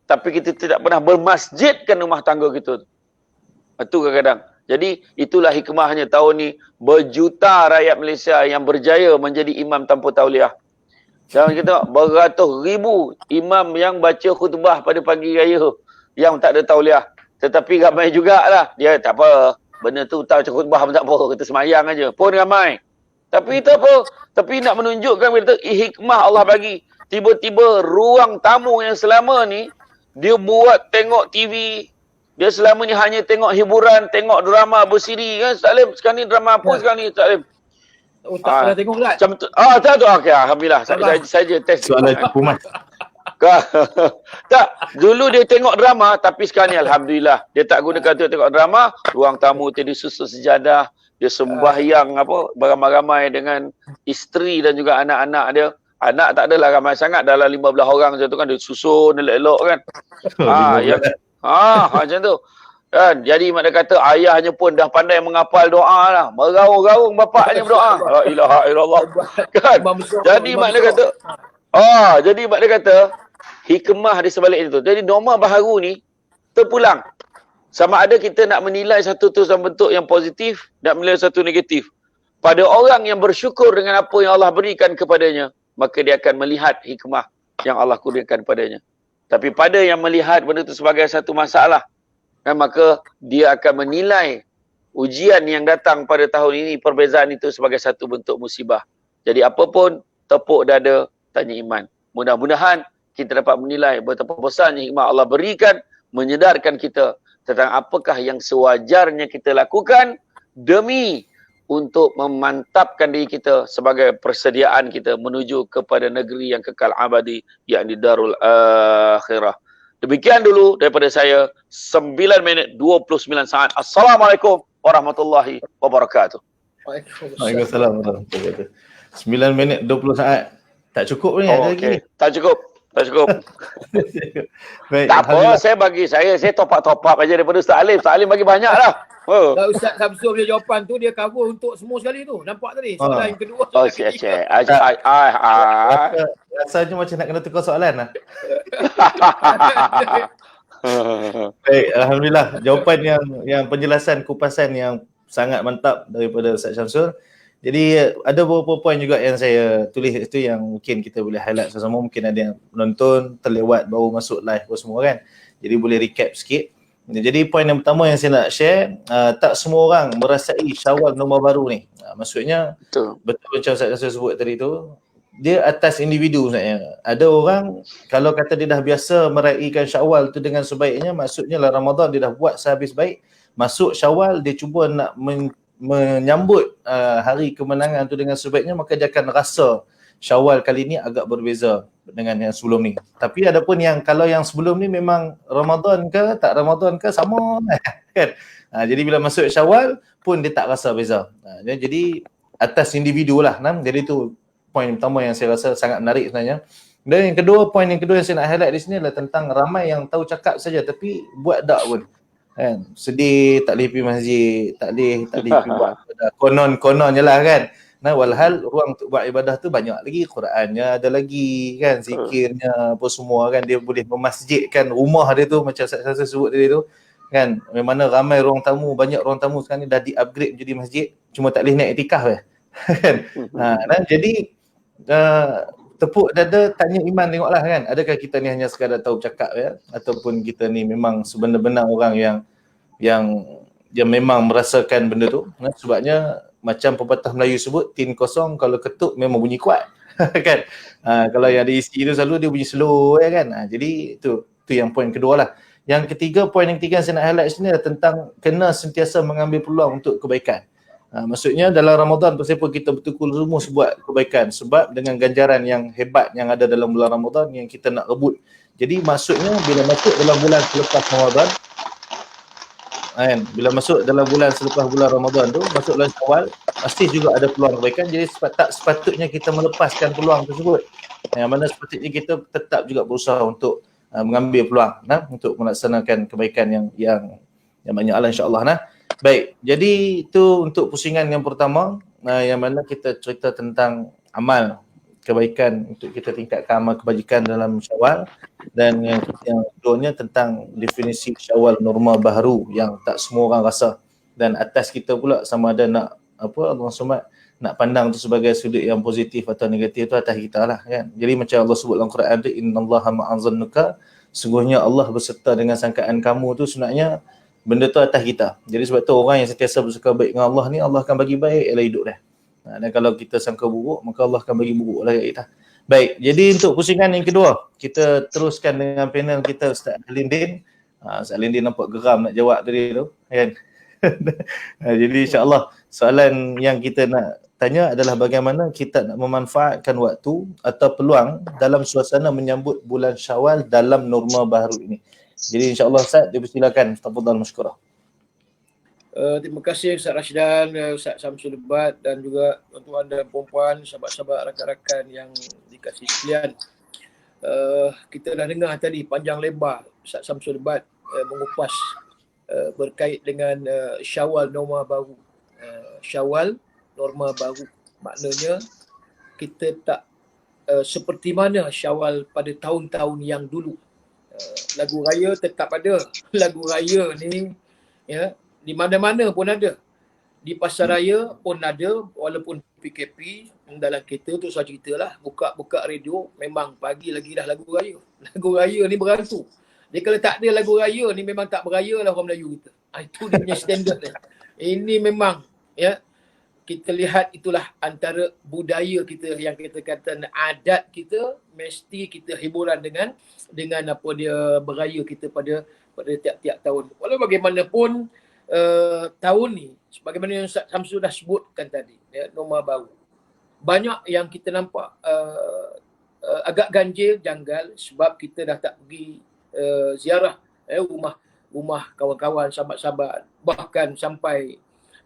Tapi kita tidak pernah bermasjidkan rumah tangga kita tu. Itu kadang-kadang. Jadi itulah hikmahnya tahun ni berjuta rakyat Malaysia yang berjaya menjadi imam tanpa tauliah. Dan kita beratus ribu imam yang baca khutbah pada pagi raya yang tak ada tauliah. Tetapi ramai jugalah. Dia tak apa. Benda tu tak baca khutbah pun tak apa. Kita semayang aja. Pun ramai. Tapi tak apa. Tapi nak menunjukkan kita hikmah Allah bagi. Tiba-tiba ruang tamu yang selama ni dia buat tengok TV. Dia selama ni hanya tengok hiburan, tengok drama bersiri kan. Salim, sekarang ni drama apa sekarang ni Salim? Oh, tak pernah tengok pula. Macam tu. Tak tu. Okey, alhamdulillah. Saya test. Soalan pumas. Tak, dulu dia tengok drama tapi sekarang ni alhamdulillah dia tak gunakan tu tengok drama, ruang tamu dia susun sejadah, dia sembahyang apa beramai-ramai dengan isteri dan juga anak-anak dia. Anak tak adalah ramai sangat, dalam 15 orang macam tu kan, dia susun elok-elok kan. Macam tu. Kan? Jadi makna kata ayahnya pun dah pandai menghafal doa lah. Meraung-raung bapaknya berdoa. La ilaha illallah. Kan? Jadi makna kata jadi makna kata hikmah di sebalik itu. Jadi norma baharu ni terpulang. Sama ada kita nak menilai satu tu dalam bentuk yang positif, nak menilai satu negatif. Pada orang yang bersyukur dengan apa yang Allah berikan kepadanya, maka dia akan melihat hikmah yang Allah kurniakan padanya. Tapi pada yang melihat benda itu sebagai satu masalah, maka dia akan menilai ujian yang datang pada tahun ini, perbezaan itu sebagai satu bentuk musibah. Jadi apapun, tepuk dada, tanya iman. Mudah-mudahan kita dapat menilai betapa besarnya hikmah Allah berikan, menyedarkan kita tentang apakah yang sewajarnya kita lakukan demi untuk memantapkan diri kita sebagai persediaan kita menuju kepada negeri yang kekal abadi, yakni Darul Akhirah. Demikian dulu daripada saya, 9 minit 29 saat. Assalamualaikum warahmatullahi wabarakatuh. Waalaikumsalam warahmatullahi wabarakatuh. 9 minit 20 saat. Tak cukup ni, ada lagi. Tak cukup. Tak cukup. Baik, Tak apa, saya top up aja daripada Ustaz Alim. Ustaz Alim bagi banyak lah. Oh. Kalau Ustaz Samsul punya jawapan tu dia cover untuk semua sekali tu. Nampak tadi? Soalan yang kedua, Oh, soalan ketiga. Rasanya macam nak kena tukar soalan lah. Baik, alhamdulillah jawapan yang penjelasan kupasan yang sangat mantap daripada Ustaz Syamsul. Jadi ada beberapa poin juga yang saya tulis itu yang mungkin kita boleh highlight sama-sama. Mungkin ada yang menonton terlewat baru masuk live apa semua kan. Jadi boleh recap sikit. Jadi poin yang pertama yang saya nak share, tak semua orang merasai Syawal norma baru ni. Maksudnya betul macam Ustaz Syamsul sebut tadi tu, dia atas individu sebenarnya. Ada orang kalau kata dia dah biasa meraihkan Syawal tu dengan sebaiknya, maksudnya lah Ramadan dia dah buat sehabis baik, masuk Syawal dia cuba nak menyambut hari kemenangan tu dengan sebaiknya, maka dia akan rasa Syawal kali ni agak berbeza dengan yang sebelum ni. Tapi adapun yang kalau yang sebelum ni memang Ramadan ke tak Ramadan ke sama kan. Jadi bila masuk Syawal pun dia tak rasa beza. Jadi atas individu lah. Jadi tu poin pertama yang saya rasa sangat menarik sebenarnya. Dan yang kedua, poin yang kedua yang saya nak highlight di sini adalah tentang ramai yang tahu cakap saja tapi buat tak pun. Kan? Sedih, tak boleh pergi masjid, tak boleh pergi buat ibadah. Konon je lah kan. Nah, walhal ruang untuk buat ibadah tu banyak lagi, Qurannya ada lagi kan, zikirnya apa semua kan, dia boleh memasjidkan rumah dia tu macam saya sebut tadi tu kan. Memang ramai ruang tamu, banyak ruang tamu sekarang ni dah di-upgrade menjadi masjid, cuma tak boleh naik iktikaf kan. Jadi tepuk dada, tanya iman, tengoklah kan, adakah kita ni hanya sekadar tahu cakap ataupun kita ni memang sebenar-benar orang yang memang merasakan benda tu. Sebabnya macam pepatah Melayu sebut, tin kosong kalau ketuk memang bunyi kuat kan. Kalau yang ada isi tu selalu dia bunyi slow kan. Jadi tu yang poin kedua lah. Yang ketiga, poin yang ketiga yang saya nak highlight sini adalah tentang kena sentiasa mengambil peluang untuk kebaikan. Maksudnya dalam Ramadan pasal apa kita betul-betul rumus buat kebaikan, sebab dengan ganjaran yang hebat yang ada dalam bulan Ramadan yang kita nak rebut. Jadi maksudnya bila masuk dalam bulan selepas Ramadan bila masuk dalam bulan selepas bulan Ramadan tu, masuk bulan Syawal, pasti juga ada peluang kebaikan. Jadi tak sepatutnya kita melepaskan peluang tersebut. Yang mana sepatutnya kita tetap juga berusaha untuk mengambil peluang untuk melaksanakan kebaikan yang banyak lah insya-Allah. Baik, jadi itu untuk pusingan yang pertama, yang mana kita cerita tentang amal kebaikan untuk kita tingkatkan amal kebajikan dalam Syawal. Dan yang keduanya tentang definisi Syawal norma baru yang tak semua orang rasa, dan atas kita pula sama ada nak Allah SWT nak pandang tu sebagai sudut yang positif atau negatif, tu atas kita lah kan. Jadi macam Allah sebut dalam Quran tu, innallaha ma'azannuka, sungguhnya Allah berserta dengan sangkaan kamu tu, sebenarnya benda tu atas kita. Jadi sebab tu orang yang sentiasa bersuka baik dengan Allah ni, Allah akan bagi baik ialah hidup dah. Dan kalau kita sangka buruk, maka Allah akan bagi buruk lah kat kita. Baik, jadi untuk pusingan yang kedua, kita teruskan dengan panel kita Ustaz Alindin. Ustaz Alindin nampak geram nak jawab tadi tu kan. Jadi insya-Allah soalan yang kita nak tanya adalah bagaimana kita nak memanfaatkan waktu atau peluang dalam suasana menyambut bulan Syawal dalam norma baru ini. Jadi insya-Allah Ustaz, dipersilakan, tafadhal masykurah. Terima kasih Ustaz Rashidan, Ustaz Samsul Debat dan juga tuan-tuan dan puan-puan, sahabat-sahabat, rakan-rakan yang dikasihi sekalian. Kita dah dengar tadi panjang lebar Ustaz Samsul Debat mengupas berkait dengan Syawal norma baru. Syawal norma baru maknanya kita tak seperti mana Syawal pada tahun-tahun yang dulu. Lagu raya tetap ada. Lagu raya ni di mana-mana pun ada. Di pasar raya pun ada, walaupun PKP, dalam kereta tu saya ceritalah, buka radio, memang pagi lagi dah lagu raya. Lagu raya ni berantu. Dia kalau tak ada lagu raya ni memang tak beraya lah orang Melayu kita. Itu dia punya standard dia. Ini memang kita lihat itulah antara budaya kita yang kita kata adat kita, mesti kita hiburan dengan apa dia beraya kita pada tiap-tiap tahun. Walau bagaimanapun tahun ni, sebagaimana yang Ustaz Samsul dah sebutkan tadi, norma baru. Banyak yang kita nampak agak ganjil, janggal sebab kita dah tak pergi ziarah rumah kawan-kawan, sahabat-sahabat, bahkan sampai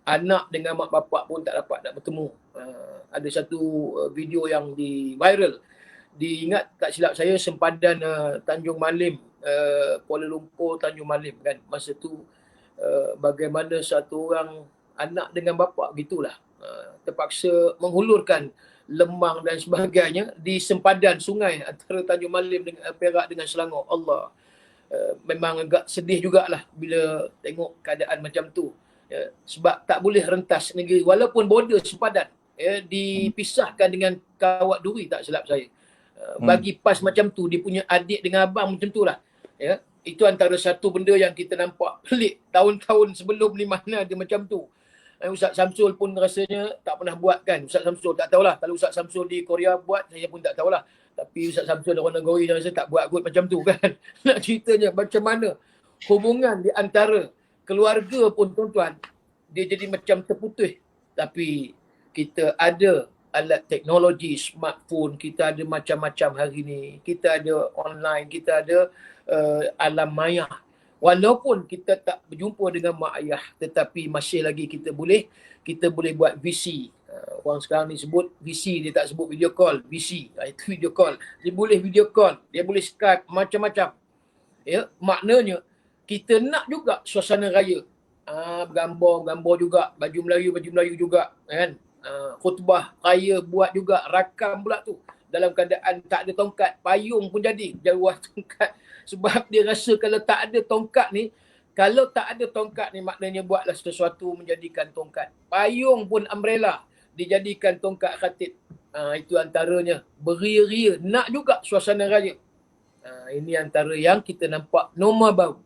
anak dengan mak bapak pun tak dapat nak bertemu. Ada satu video yang viral diingat tak silap saya sempadan Tanjung Malim, Kuala Lumpur, Tanjung Malim kan. Masa tu bagaimana satu orang anak dengan bapa gitulah terpaksa menghulurkan lemang dan sebagainya di sempadan sungai antara Tanjung Malim dengan Perak dengan Selangor. Allah, memang agak sedih jugalah bila tengok keadaan macam tu. Sebab tak boleh rentas negeri walaupun border sempadan, dipisahkan dengan Kawat Duri tak silap saya. Bagi pas macam tu, dia punya adik dengan abang macam tu lah. Itu antara satu benda yang kita nampak pelik. Tahun-tahun sebelum ni mana ada macam tu. Ustaz Samsul pun rasanya tak pernah buat kan. Ustaz Samsul tak tahulah. Kalau Ustaz Samsul di Korea buat, saya pun tak tahulah. Tapi Ustaz Samsul orang negeri rasa tak buat kot macam tu kan. Nak ceritanya macam mana hubungan di antara keluarga pun tuan-tuan, dia jadi macam terputus. Tapi kita ada alat teknologi, smartphone, kita ada macam-macam hari ni. Kita ada online, kita ada alam maya. Walaupun kita tak berjumpa dengan mak ayah, tetapi masih lagi kita boleh buat VC. Orang sekarang ni sebut VC, dia tak sebut video call, VC. Itu video call. Dia boleh video call, dia boleh Skype, macam-macam. Maknanya kita nak juga suasana raya. Gambar juga, baju Melayu juga kan. Khutbah raya buat juga, rakam pula tu. Dalam keadaan tak ada tongkat, payung pun jadi jaruah tongkat. Sebab dia rasa kalau tak ada tongkat ni, maknanya buatlah sesuatu menjadikan tongkat. Payung pun umbrella, dijadikan tongkat khatib. Itu antaranya. Beria-ria, nak juga suasana raya. Ini antara yang kita nampak norma baru.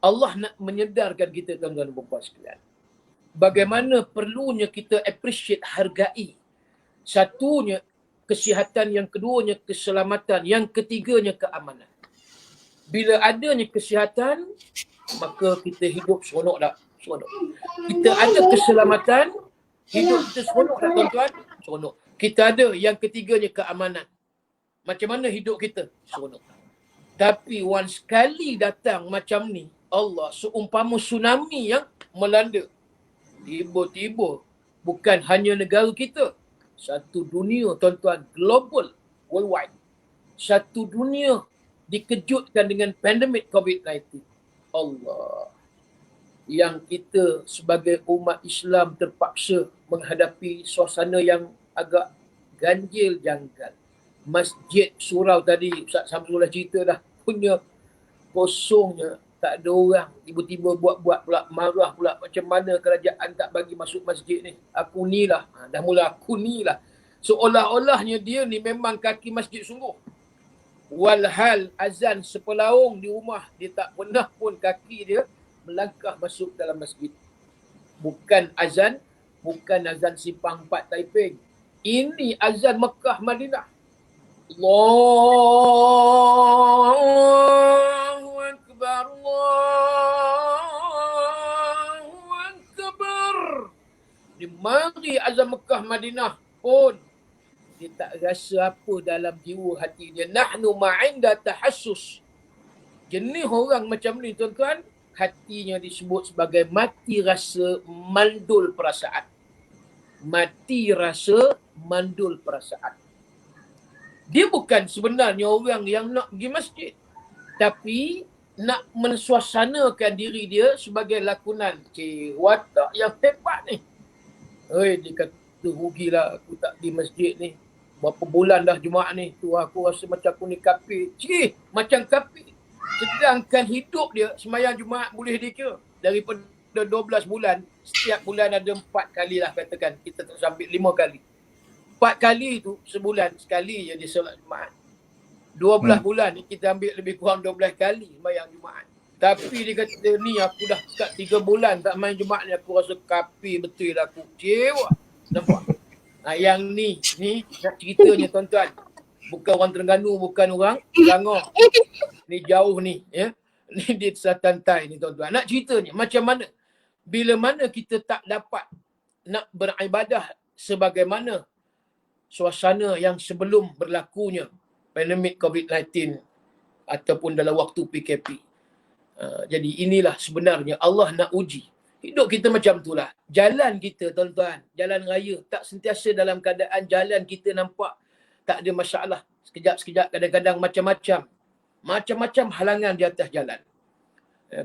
Allah nak menyedarkan kita, tuan-tuan dan puan sekalian. Bagaimana perlunya kita appreciate, hargai. Satunya kesihatan, yang keduanya keselamatan, yang ketiganya keamanan. Bila adanya kesihatan, maka kita hidup seronok tak? Seronok. Kita ada keselamatan, hidup kita seronok tak tuan-tuan? Seronok. Kita ada yang ketiganya keamanan. Macam mana hidup kita? Seronok. Tapi once sekali datang macam ni, Allah, seumpama tsunami yang melanda. Tiba-tiba, bukan hanya negara kita. Satu dunia tuan-tuan, global, worldwide. Satu dunia dikejutkan dengan pandemik COVID-19. Allah. Yang kita sebagai umat Islam terpaksa menghadapi suasana yang agak ganjil janggal. Masjid surau tadi, Ustaz Samsul dah cerita dah, punya kosongnya, tak ada orang. Tiba-tiba buat-buat pula, marah pula. Macam mana kerajaan tak bagi masuk masjid ni? Aku ni lah. Dah mula aku ni lah. Seolah-olahnya dia ni memang kaki masjid sungguh. Walhal azan sepelaung di rumah, dia tak pernah pun kaki dia melangkah masuk dalam masjid. Bukan azan Simpang 4 Taiping. Ini azan Mekah Madinah. Allahu Akbar, Allahu Akbar. Di mari azan Mekah Madinah pun dia tak rasa apa dalam jiwa hati dia. Nahnu ma'inda tahassus. Jenis orang macam ni tuan-tuan, hatinya disebut sebagai mati rasa mandul perasaan. Mati rasa mandul perasaan. Dia bukan sebenarnya orang yang nak pergi masjid, tapi nak mensuasanakan diri dia sebagai lakonan. Watak yang hebat ni. Dia kata, rugilah aku tak pergi masjid ni. Berapa bulan dah Jumaat ni, tu aku rasa macam aku ni kafir. Macam kafir. Sedangkan hidup dia, sembahyang Jumaat boleh dikira. Daripada 12 bulan, setiap bulan ada 4 kali lah katakan. Kita tak sampai 5 kali. 4 kali tu sebulan, sekali je dia solat Jumaat. 12 bulan ni kita ambil lebih kurang 12 kali sembahyang Jumaat. Tapi dia kata, ni aku dah start 3 bulan tak main Jumaat ni, aku rasa kafir betul aku. Cewa. Nampak? Yang ni nak ceritanya tuan-tuan. Bukan orang Terengganu, bukan orang Selangor. Ni jauh ni. Ni di Selatan Tai ni tuan-tuan. Nak ceritanya macam mana? Bila mana kita tak dapat nak beribadah sebagaimana suasana yang sebelum berlakunya pandemik COVID-19 ataupun dalam waktu PKP. Jadi inilah sebenarnya Allah nak uji. Hidup kita macam itulah. Jalan kita tuan-tuan, jalan raya tak sentiasa dalam keadaan jalan kita nampak tak ada masalah. Sekejap-sekejap, kadang-kadang macam-macam halangan di atas jalan.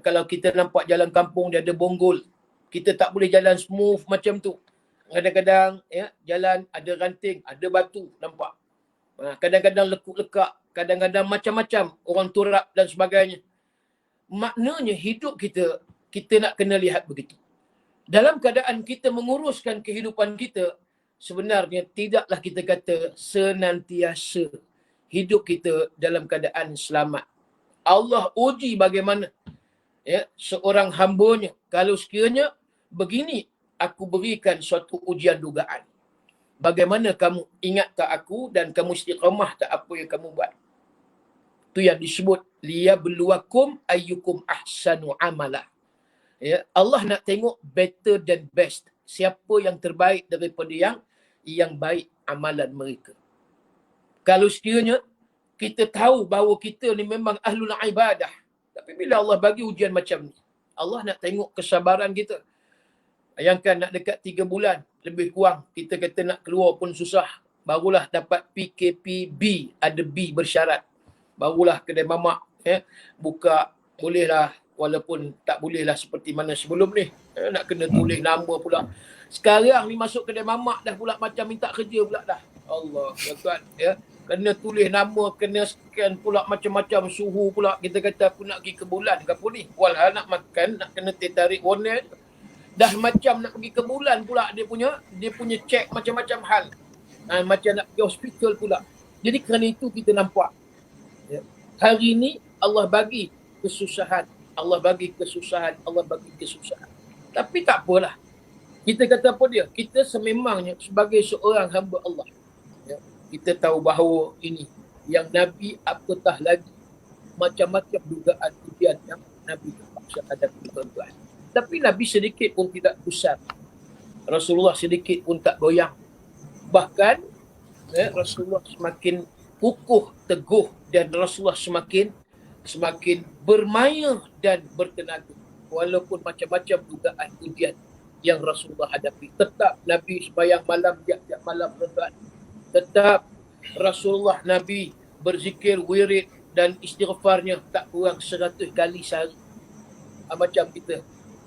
Kalau kita nampak jalan kampung dia ada bonggol, kita tak boleh jalan smooth macam tu. Kadang-kadang jalan ada ranting, ada batu, nampak. Kadang-kadang lekuk-lekak, kadang-kadang macam-macam, orang turap dan sebagainya. Maknanya hidup kita nak kena lihat begitu. Dalam keadaan kita menguruskan kehidupan kita, sebenarnya tidaklah kita kata senantiasa hidup kita dalam keadaan selamat. Allah uji bagaimana seorang hambanya. Kalau sekiranya begini, aku berikan suatu ujian dugaan. Bagaimana kamu ingat tak aku dan kamu istiqamah tak apa yang kamu buat. Itu yang disebut liyabluwakum ayyukum ahsanu amala. Allah nak tengok better than best. Siapa yang terbaik daripada yang baik amalan mereka. Kalau sekiranya kita tahu bahawa kita ni memang ahlul ibadah, tapi bila Allah bagi ujian macam ni, Allah nak tengok kesabaran kita. Bayangkan nak dekat 3 bulan, lebih kurang, kita kata nak keluar pun susah. Barulah dapat PKPB, ada B bersyarat. Barulah kedai mamak buka, bolehlah, walaupun tak bolehlah seperti mana sebelum ni. Nak kena tulis nama pula. Sekarang ni masuk kedai mamak dah pula macam minta kerja pula dah. Allah, tuan, kena tulis nama, kena scan pula macam-macam, suhu pula. Kita kata aku nak pergi ke bulan ke apa ni. Walhal nak makan, nak kena tarik warna. Dah macam nak pergi ke bulan pula dia punya check macam-macam hal. Macam nak pergi hospital pula. Jadi kerana itu kita nampak. Hari ni Allah bagi kesusahan. Allah bagi kesusahan. Tapi tak apalah. Kita kata apa dia? Kita sememangnya sebagai seorang hamba Allah. Kita tahu bahawa ini yang Nabi apatah lagi macam-macam dugaan ujian yang Nabi terpaksa hadapi tuan-tuan. Tapi Nabi sedikit pun tidak gusar. Rasulullah sedikit pun tak goyang. Bahkan Rasulullah semakin kukuh, teguh, dan Rasulullah semakin bermaya dan bertenaga. Walaupun macam-macam dugaan ujian yang Rasulullah hadapi. Tetap Nabi sembahyang malam tiap-tiap malam, tuan-tuan. Tetap Rasulullah Nabi berzikir, wirid dan istighfarnya tak kurang 100 kali sehari. Macam kita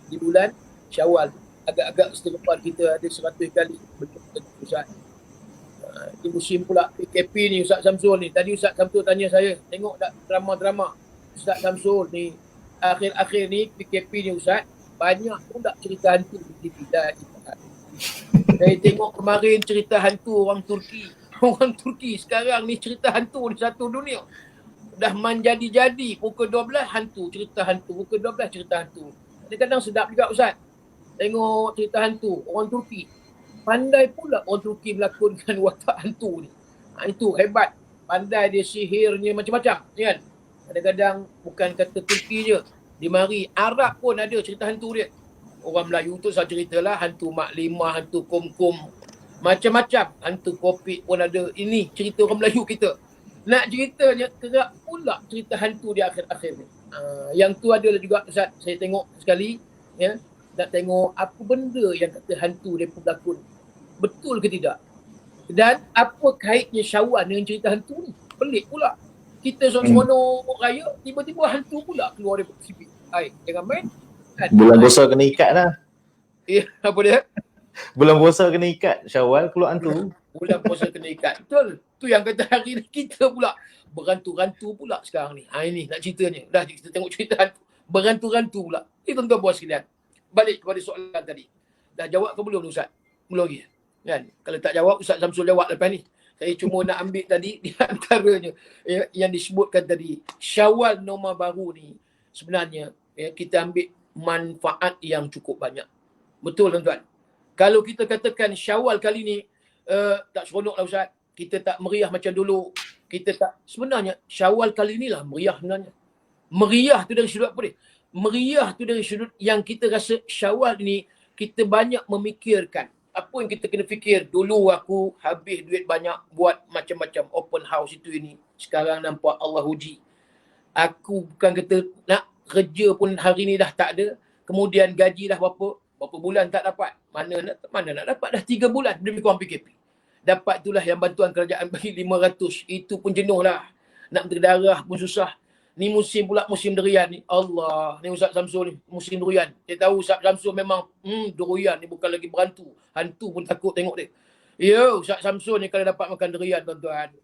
di bulan Syawal, agak-agak istighfar kita ada 100 kali. Betul-betul Ustaz. Di musim pula PKP ni Ustaz Samsul ni. Tadi Ustaz Samsul tanya saya, tengok tak drama-drama Ustaz Samsul ni akhir-akhir ni PKP ni Ustaz, banyak pun tak cerita hantu di TV dah. Saya tengok kemarin cerita hantu orang Turki. Orang Turki sekarang ni cerita hantu di satu dunia. Dah menjadi-jadi pukul 12 hantu, cerita hantu. Pukul 12 cerita hantu. Kadang-kadang sedap juga Ustaz. Tengok cerita hantu orang Turki. Pandai pula orang Turki melakonkan watak hantu ni. Itu hebat. Pandai dia, sihirnya macam-macam. Kan? Kadang-kadang bukan kata Turki je. Di mari Arab pun ada cerita hantu dia. Orang Melayu tu saya ceritalah hantu Mak Limah, hantu Kum-Kum. Macam-macam. Hantu Kopik pun ada. Ini cerita orang Melayu kita. Nak ceritanya kerap pula cerita hantu di akhir-akhir ni. Yang tu adalah juga Ustaz, saya tengok sekali. Nak tengok apa benda yang kata hantu dia pun berlakon. Betul ke tidak? Dan apa kaitnya Syawal dengan cerita hantu ni? Pelik pula. Kita seronok raya, tiba-tiba hantu pula keluar daripada TV. Jangan main. Kan? Bulan puasa kena ikat dah. Apa dia? Bulan puasa kena ikat. Syawal keluar hantu. Bulan puasa kena ikat. Betul. Tu yang kata hari ni kita pula berantu-rantu pula sekarang ni. Ini nak ceritanya. Dah kita tengok cerita hantu. Berantu-rantu pula. Tuan-tuan puas sekalian. Balik kepada soalan tadi. Dah jawab ke belum Ustaz? Belum lagi. Kan? Kalau tak jawab, Ustaz Samsul jawab lepas ni. Saya cuma nak ambil tadi di antaranya yang disebutkan tadi. Syawal norma baru ni sebenarnya kita ambil manfaat yang cukup banyak. Betul tuan-tuan? Kalau kita katakan Syawal kali ni tak seronok lah Ustaz. Kita tak meriah macam dulu. Kita tak, sebenarnya Syawal kali ni lah meriah sebenarnya. Meriah tu dari sudut apa dia? Meriah tu dari sudut yang kita rasa Syawal ni kita banyak memikirkan. Apa yang kita kena fikir? Dulu aku habis duit banyak buat macam-macam open house itu ini. Sekarang nampak Allah uji. Aku bukan kata nak kerja pun hari ni dah tak ada. Kemudian gaji dah berapa bulan tak dapat. Mana nak dapat dah 3 bulan demi kurang PKP. Dapat itulah yang bantuan kerajaan bagi 500. Itu pun jenuh lah. Nak berdarah pun susah. Ni musim pula musim durian ni. Allah, ni Ustaz Samsul ni musim durian. Dia tahu Ustaz Samsul memang durian ni bukan lagi berantu. Hantu pun takut tengok dia. Ya, Ustaz Samsul ni kalau dapat makan durian tuan-tuan.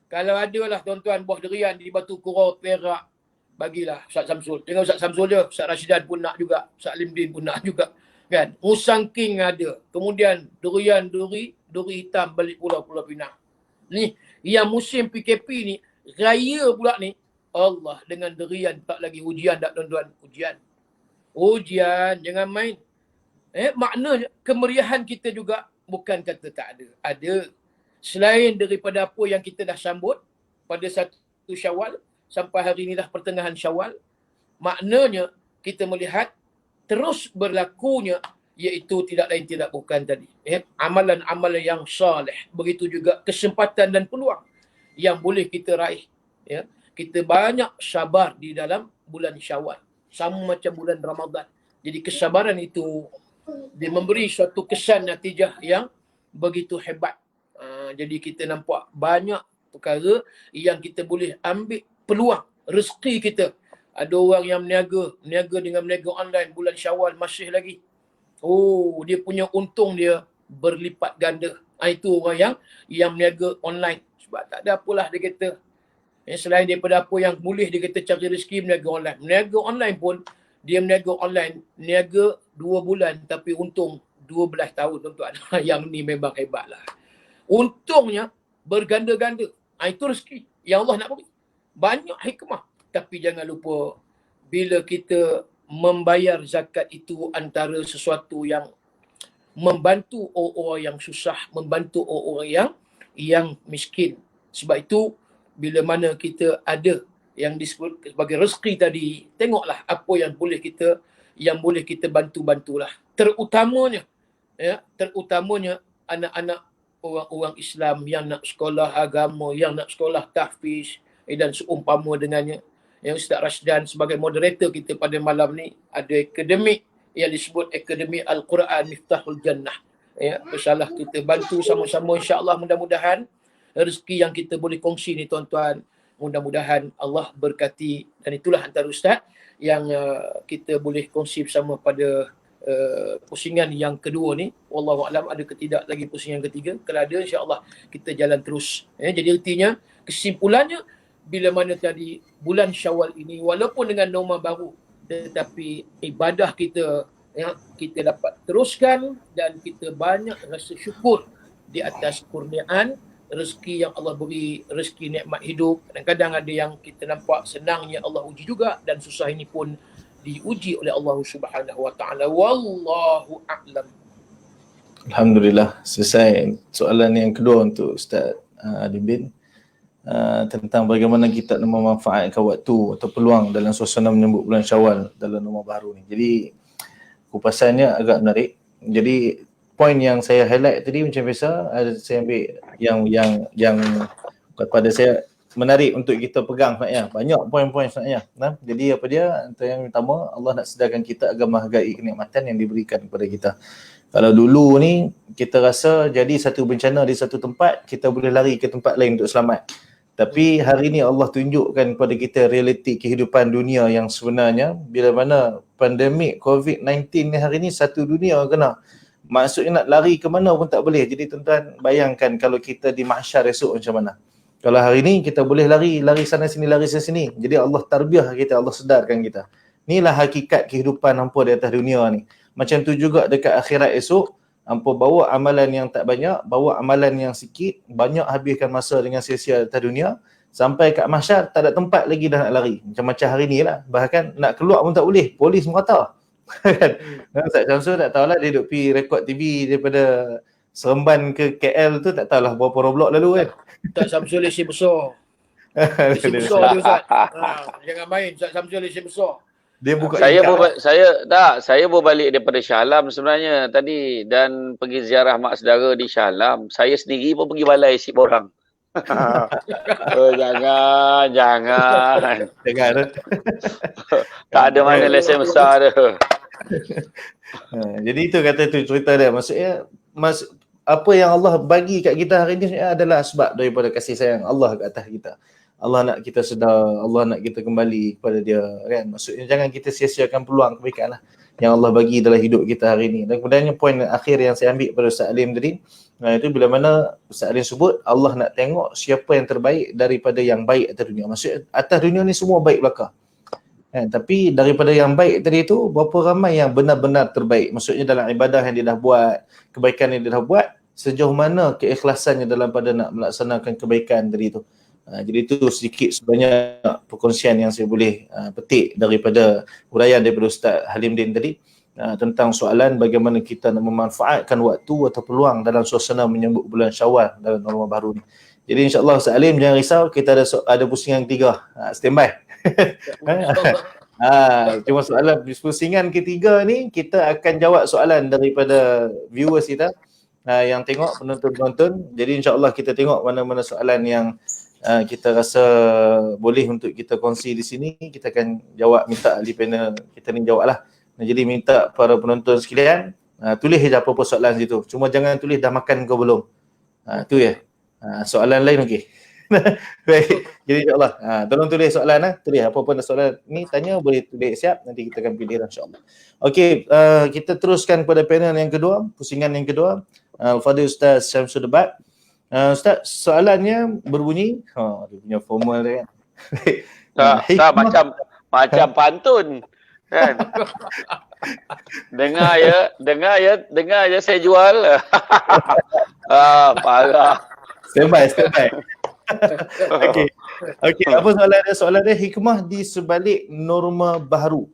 Kalau ada lah tuan-tuan buah durian di Batu Kurau, Perak, bagilah Ustaz Samsul. Tengok Ustaz Samsul je, Ustaz Rashidan pun nak juga, Ustaz Limdin pun nak juga. Kan? Musang King ada. Kemudian durian duri hitam balik Pulau Pinang. Ni yang musim PKP ni, raya pula ni, Allah, dengan durian tak lagi ujian tak tuan-tuan? Ujian, jangan main. Maknanya kemeriahan kita juga bukan kata tak ada. Ada. Selain daripada apa yang kita dah sambut pada 1 Syawal sampai hari ini dah pertengahan Syawal, maknanya kita melihat terus berlakunya iaitu tidak lain tidak bukan tadi. Amalan-amalan yang salih. Begitu juga kesempatan dan peluang yang boleh kita raih. Ya. Kita banyak sabar di dalam bulan Syawal. Sama macam bulan Ramadan. Jadi kesabaran itu dia memberi suatu kesan natijah yang begitu hebat. Jadi kita nampak banyak perkara yang kita boleh ambil peluang rezeki kita. Ada orang yang meniaga dengan meniaga online bulan Syawal masih lagi. Oh, dia punya untung dia berlipat ganda. Itu orang yang meniaga online. Sebab tak ada apalah dia kata. Selain daripada apa yang boleh dia kata cari rezeki meniaga online. Meniaga online pun dia meniaga online, niaga 2 bulan tapi untung 12 tahun tuan-tuan. Yang ni memang hebat lah. Untungnya berganda-ganda. Itu rezeki yang Allah nak beri. Banyak hikmah. Tapi jangan lupa, bila kita membayar zakat itu antara sesuatu yang membantu orang-orang yang susah, membantu orang-orang yang miskin. Sebab itu, bila mana kita ada yang disebut sebagai rezeki tadi, tengoklah apa yang boleh kita bantu-bantulah. Terutamanya anak-anak orang-orang Islam yang nak sekolah agama, yang nak sekolah tahfiz dan seumpama dengannya. Yang Ustaz Rashidan sebagai moderator kita pada malam ni ada akademik yang disebut Akademi Al-Quran Miftahul Jannah. Ya, insya-Allah kita bantu sama-sama, insya-Allah mudah-mudahan rezeki yang kita boleh kongsi ni tuan-tuan, mudah-mudahan Allah berkati. Dan itulah antara ustaz yang kita boleh kongsi bersama pada pusingan yang kedua ni. Wallahu a'lam, ada ke tidak lagi pusingan ketiga? Kalau ada, insya-Allah kita jalan terus. Jadi artinya kesimpulannya, bila mana tadi bulan Syawal ini walaupun dengan norma baru, tetapi ibadah kita kita dapat teruskan dan kita banyak rasa syukur di atas kurniaan rezeki yang Allah beri, rezeki nikmat hidup. Kadang-kadang ada yang kita nampak senangnya Allah uji juga, dan susah ini pun diuji oleh Allah Subhanahu wa taala. Wallahu a'lam. Alhamdulillah, selesai soalan yang kedua untuk Ustaz Adibin. Tentang bagaimana kita nak memanfaatkan waktu atau peluang dalam suasana menyambut bulan Syawal dalam norma baru ni. Jadi kupasannya agak menarik. Jadi poin yang saya highlight tadi macam biasa, saya ambil yang kepada saya menarik untuk kita pegang sebenarnya. Banyak poin-poin sebenarnya. Jadi apa dia? Antara yang pertama, Allah nak sedarkan kita agar menghargai kenikmatan yang diberikan kepada kita. Kalau dulu ni kita rasa jadi satu bencana di satu tempat, kita boleh lari ke tempat lain untuk selamat. Tapi hari ni Allah tunjukkan kepada kita realiti kehidupan dunia yang sebenarnya. Bila mana pandemik COVID-19 ni hari ni satu dunia kena. Maksudnya nak lari ke mana pun tak boleh. Jadi tuan-tuan bayangkan kalau kita di mahsyar esok macam mana. Kalau hari ni kita boleh lari sana sini, lari sana sini. Jadi Allah tarbiyah kita, Allah sedarkan kita. Inilah hakikat kehidupan hampa di atas dunia ni. Macam tu juga dekat akhirat esok. Hampa bawa amalan yang tak banyak, bawa amalan yang sikit, banyak habiskan masa dengan sia-sia atas dunia, sampai kat mahsyar tak ada tempat lagi dah nak lari. Macam hari ni lah, bahkan nak keluar pun tak boleh, polis merata. Ustaz Syamsul tak tahulah, dia duduk pergi rekod TV daripada Seremban ke KL tu, tak tahulah berapa roblok lalu kan. Ustaz Syamsul lesen besar. Lesen besar dia Ustaz. Jangan main, Ustaz Syamsul lesen besar. Dia buka saya berbalik daripada Shah Alam sebenarnya tadi, dan pergi ziarah mak saudara di Shah Alam. Saya sendiri pun pergi balai sip orang. Jangan. Tak ada mana lesen besar tu. Jadi itu kata tu cerita dia. Maksudnya apa yang Allah bagi kat kita hari ni adalah sebab daripada kasih sayang Allah kat atas kita. Allah nak kita sedar, Allah nak kita kembali kepada dia, kan? Maksudnya jangan kita sia-siakan peluang kebaikan lah yang Allah bagi dalam hidup kita hari ni. Dan kemudiannya poin akhir yang saya ambil pada Ustaz Alim tadi, itu bila mana Ustaz Alim sebut Allah nak tengok siapa yang terbaik daripada yang baik atas dunia. Maksudnya atas dunia ni semua baik belaka. Tapi daripada yang baik tadi tu, berapa ramai yang benar-benar terbaik? Maksudnya dalam ibadah yang dia dah buat, kebaikan yang dia dah buat, sejauh mana keikhlasannya dalam pada nak melaksanakan kebaikan tadi tu. Jadi itu sedikit sebanyak perkongsian yang saya boleh petik daripada huraian daripada Ustaz Halimdin tadi tentang soalan bagaimana kita nak memanfaatkan waktu atau peluang dalam suasana menyambut bulan Syawal dalam norma baru ni. Jadi insya-Allah Ustaz Halim jangan risau, kita ada pusingan ketiga. Standby. Cuma soalan pusingan ketiga ni kita akan jawab soalan daripada viewers kita yang tengok, penonton-penonton. Jadi insya-Allah kita tengok mana-mana soalan yang kita rasa boleh untuk kita kongsi di sini, kita akan jawab, minta ahli panel kita ni jawab lah. Jadi minta para penonton sekalian tulis je apa-apa soalan situ. Cuma jangan tulis dah makan ke belum. Tu ya. Soalan lain okey. Baik. Jadi insya-Allah tolong tulis soalan tulis apa-apa soalan ni tanya boleh tulis siap, nanti kita akan pilih insya-Allah. Okey, kita teruskan kepada panel yang kedua, pusingan yang kedua. Al-Fadhil Ustaz Syamsul Debat. Ustaz, soalannya berbunyi, dia punya formal dia kan. Tak macam pantun kan. dengar ya saya jual. Parah. Standby. Okey, apa soalan dia? Soalan dia hikmah di sebalik norma baharu.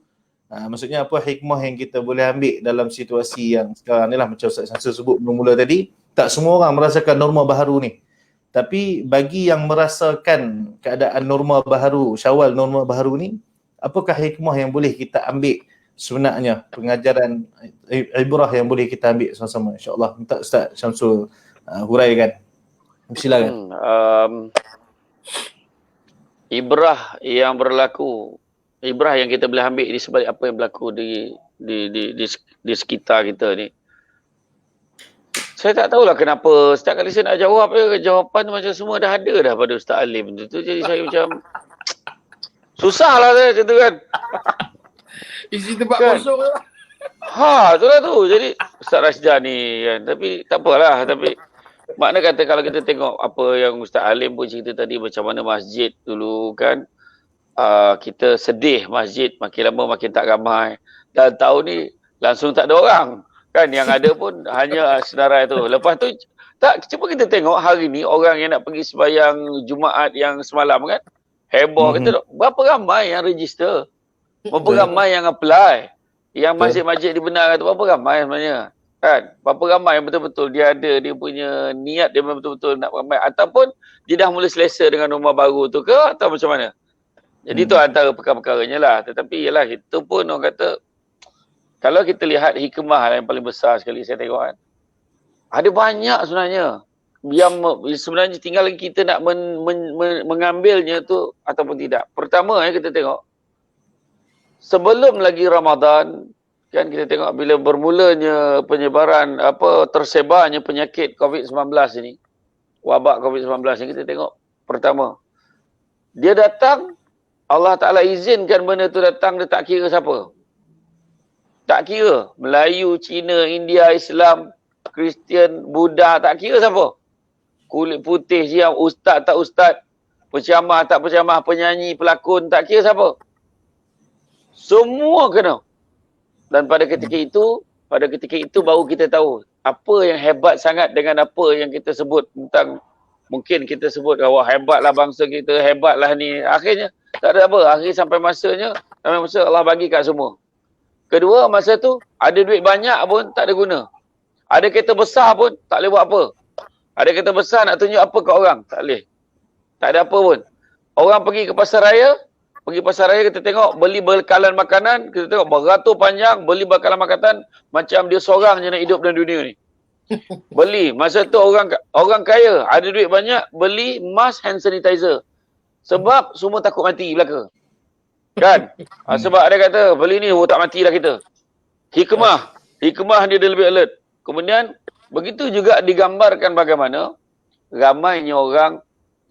Maksudnya apa hikmah yang kita boleh ambil dalam situasi yang sekarang ni lah, macam Ustaz Syamsul sebut mula tadi. Tak semua orang merasakan norma baharu ni. Tapi bagi yang merasakan keadaan norma baharu, Syawal norma baharu ni, apakah hikmah yang boleh kita ambil sebenarnya, pengajaran ibrah yang boleh kita ambil sama-sama, insya-Allah. Minta Ustaz Syamsul huraikan. Silakan. Ibrah yang berlaku, ibrah yang kita boleh ambil di sebalik apa yang berlaku di sekitar kita ni. Saya tak tahulah kenapa setiap kali saya nak jawab jawapan macam semua dah ada dah pada Ustaz Alim tu. Jadi saya macam susah lah saya macam tu kan. Isi tempat kan? kosong lah. Itulah tu. Jadi Ustaz Rasjah ni kan. Tapi tak apalah. Tapi makna kata kalau kita tengok apa yang Ustaz Alim pun cerita tadi macam mana masjid dulu kan. Kita sedih masjid makin lama makin tak ramai. Dan tahun ni langsung tak ada orang. Kan yang ada pun hanya senarai tu. Lepas tu cuba kita tengok hari ni orang yang nak pergi sembahyang Jumaat yang semalam kan. Heboh kita berapa ramai yang register. Berapa ramai yang apply. Yang masjid-masjid dibenarkan tu berapa ramai sebenarnya. Kan? Berapa ramai yang betul-betul dia ada dia punya niat dia betul-betul nak ramai ataupun dia dah mula selesa dengan rumah baru tu ke atau macam mana. Jadi tu antara perkara-perkaranya lah. Tetapi yalah itu pun orang kata kalau kita lihat hikmah yang paling besar sekali saya tengok kan. Ada banyak sebenarnya. Yang sebenarnya tinggal kita nak mengambilnya tu ataupun tidak. Pertama kita tengok. Sebelum lagi Ramadan, kan kita tengok bila bermulanya penyebaran, tersebarnya penyakit COVID-19 ini. Wabak COVID-19 ni kita tengok. Pertama. Dia datang, Allah Ta'ala izinkan benda tu datang, dia tak kira siapa. Tak kira Melayu, Cina, India, Islam, Kristian, Buddha, tak kira siapa. Kulit putih siam, ustaz tak ustaz, penceramah tak penceramah, penyanyi, pelakon, tak kira siapa. Semua kena. Dan pada ketika itu baru kita tahu apa yang hebat sangat dengan apa yang kita sebut tentang, mungkin kita sebut wah hebatlah bangsa kita, hebatlah ni. Akhirnya tak ada apa. Akhir sampai masanya Allah bagi kat semua. Kedua, masa tu ada duit banyak pun tak ada guna. Ada kereta besar pun tak boleh buat apa. Ada kereta besar nak tunjuk apa kat orang, tak boleh. Tak ada apa pun. Orang pergi ke pasar raya kita tengok beli bekalan makanan, kita tengok beratur panjang beli bekalan makanan macam dia seorang je nak hidup dalam dunia ni. Beli. Masa tu orang kaya ada duit banyak beli mask hand sanitizer. Sebab semua takut mati belaka. Kan? Sebab ada kata beli ni tak mati dah kita. Hikmah dia lebih alert. Kemudian begitu juga digambarkan bagaimana ramainya orang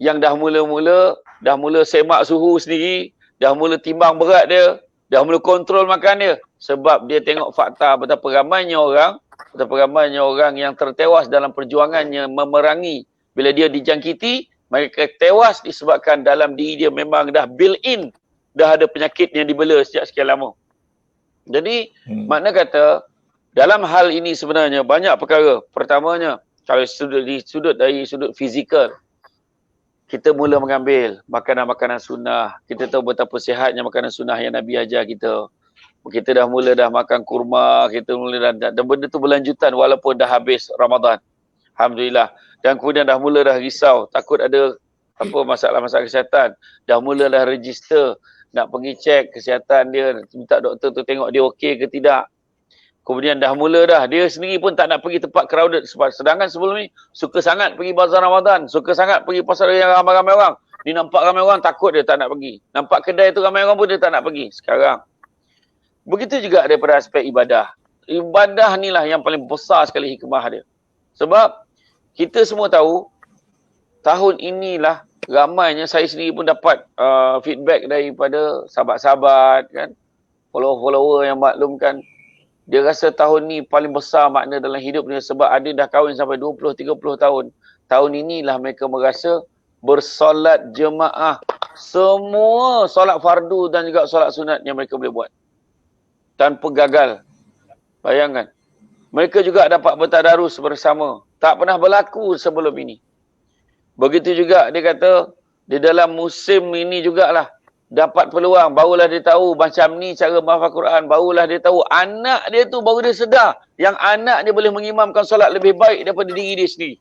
yang dah mula semak suhu sendiri, dah mula timbang berat dia, dah mula kontrol makan dia. Sebab dia tengok fakta betapa ramainya orang yang tertewas dalam perjuangannya memerangi. Bila dia dijangkiti, mereka tewas disebabkan dalam diri dia memang dah built in, dah ada penyakit yang dibela sejak sekian lama. Jadi, makna kata, dalam hal ini sebenarnya banyak perkara. Pertamanya, kalau dari sudut fizikal, kita mula mengambil makanan-makanan sunnah. Kita tahu betapa sihatnya makanan sunnah yang Nabi ajar kita. Kita dah makan kurma, kita mula dan benda tu berlanjutan walaupun dah habis Ramadan. Alhamdulillah. Dan kemudian dah risau, takut ada masalah-masalah kesihatan. Dah register, nak pergi cek kesihatan dia, minta doktor tu tengok dia okey ke tidak. Kemudian dah dia sendiri pun tak nak pergi tempat crowded. Sedangkan sebelum ni, suka sangat pergi bazar Ramadan, suka sangat pergi pasar yang ramai-ramai orang. Dia nampak ramai orang, takut dia tak nak pergi. Nampak kedai tu ramai orang pun dia tak nak pergi. Sekarang, begitu juga daripada aspek ibadah. Ibadah ni lah yang paling besar sekali hikmah dia. Sebab, kita semua tahu, tahun inilah ramainya, saya sendiri pun dapat feedback daripada sahabat-sahabat, kan, follower-follower yang maklumkan, dia rasa tahun ni paling besar makna dalam hidup dia sebab ada dah kahwin sampai 20-30 tahun. Tahun inilah mereka merasa bersolat jemaah. Semua solat fardu dan juga solat sunat yang mereka boleh buat. Tanpa gagal. Bayangkan. Mereka juga dapat bertadarus bersama. Tak pernah berlaku sebelum ini. Begitu juga dia kata, di dalam musim ini jugalah dapat peluang, barulah dia tahu macam ni cara menghafal Quran, barulah dia tahu anak dia tu baru dia sedar yang anak dia boleh mengimamkan solat lebih baik daripada diri dia sendiri.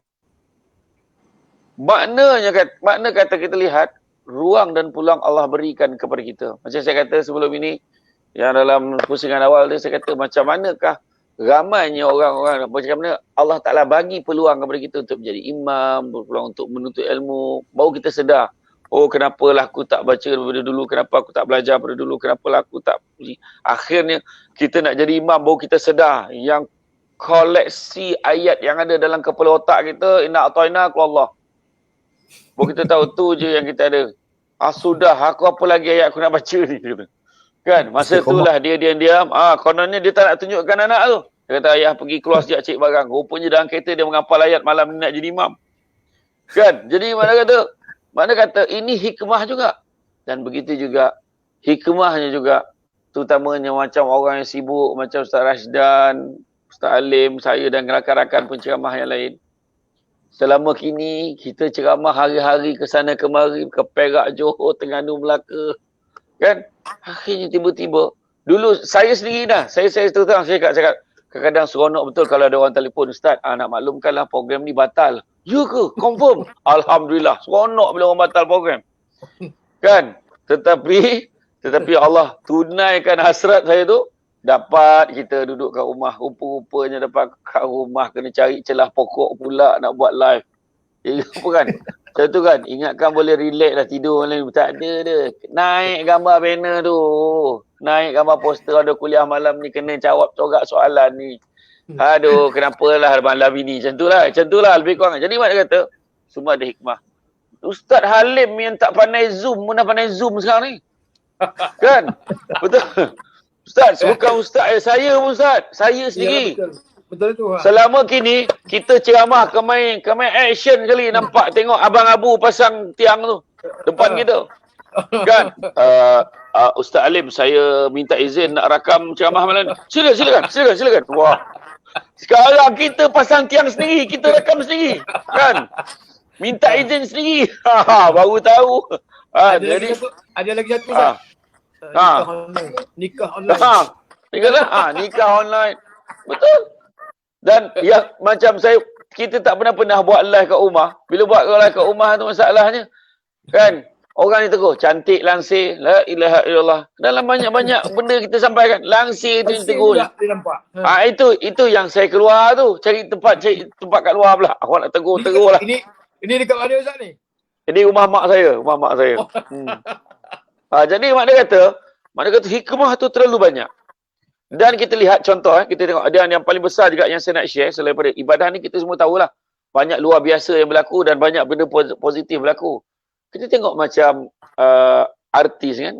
Makna kata kita lihat ruang dan peluang Allah berikan kepada kita. Macam saya kata sebelum ini, yang dalam pusingan awal dia saya kata macam manakah ramainya orang-orang, macam mana Allah Ta'ala bagi peluang kepada kita untuk menjadi imam, berpeluang untuk menuntut ilmu, baru kita sedar. Oh, kenapalah aku tak baca daripada dulu, kenapa aku tak belajar daripada dulu, kenapalah aku tak... Akhirnya, kita nak jadi imam, baru kita sedar yang koleksi ayat yang ada dalam kepala otak kita, inna a'tayna ku Allah. Baru kita tahu, tu je yang kita ada. Sudah, aku apa lagi ayat aku nak baca ni? Kan, masa itulah dia diam-diam, kononnya dia tak nak tunjukkan anak tu. Dia kata, ayah pergi keluar sejak cek barang. Rupanya dalam kereta dia menghafal ayat malam ni nak jadi imam. Kan, jadi mana kata ini hikmah juga. Dan begitu juga hikmahnya juga. Terutamanya macam orang yang sibuk, macam Ustaz Rashdan, Ustaz Alim, saya dan rakan-rakan penceramah yang lain. Selama kini kita ceramah hari-hari ke sana kemari, ke Perak, Johor, Terengganu, Melaka. Kan? Akhirnya tiba-tiba. Dulu saya sendiri dah. Saya terus terang saya cakap. Kadang-kadang seronok betul kalau ada orang telefon, Ustaz, nak maklumkanlah program ni batal. Ya ke? Confirm? Alhamdulillah. Seronok bila orang batal program. Kan? Tetapi Allah tunaikan hasrat saya tu. Dapat kita duduk kat rumah. Rupa-rupanya dapat kat rumah kena cari celah pokok pula nak buat live. Apa kan? Macam tu kan? Ingatkan boleh relax lah tidur malam. Tak ada dia. Naik gambar banner tu. Naik gambar poster ada kuliah malam ni kena jawab corak soalan ni. Aduh, kenapalah malam ini. Macam tu lah lebih kurang. Jadi mak kata, semua ada hikmah. Ustaz Halim yang tak pandai Zoom pun dah pandai Zoom sekarang ni. Kan? Betul. Ustaz, bukan Ustaz. Saya pun Ustaz. Saya sendiri. Ya, betul tu. Selama kini, kita ceramah kemai action kali. Nampak tengok Abang Abu pasang tiang tu. Depan kita. Kan? Ustaz Alim, saya minta izin nak rakam ceramah malam ni. Silakan. Wah. Sekarang kita pasang tiang sendiri, kita rakam sendiri. Kan? Minta izin sendiri. Baru tahu. Ada lagi satu Ustaz. Nikah online. Nikah online. Betul. Dan yang macam kita tak pernah buat live kat rumah. Bila buat live kat rumah tu masalahnya. Kan? Orang ni tegur, cantik, langsir, la ilaha illallah. Dalam banyak-banyak benda kita sampaikan, langsir tu yang tegur ni. Itu yang saya keluar tu, cari tempat kat luar pula. Awak nak tegur lah. Ini dekat mana Ustaz ni? Ini rumah mak saya. Jadi mak dia kata hikmah tu terlalu banyak. Dan kita lihat contoh, kita tengok ada yang paling besar juga yang saya nak share selain daripada ibadah ni, kita semua tahulah banyak luar biasa yang berlaku dan banyak benda positif berlaku. Kita tengok macam artis kan,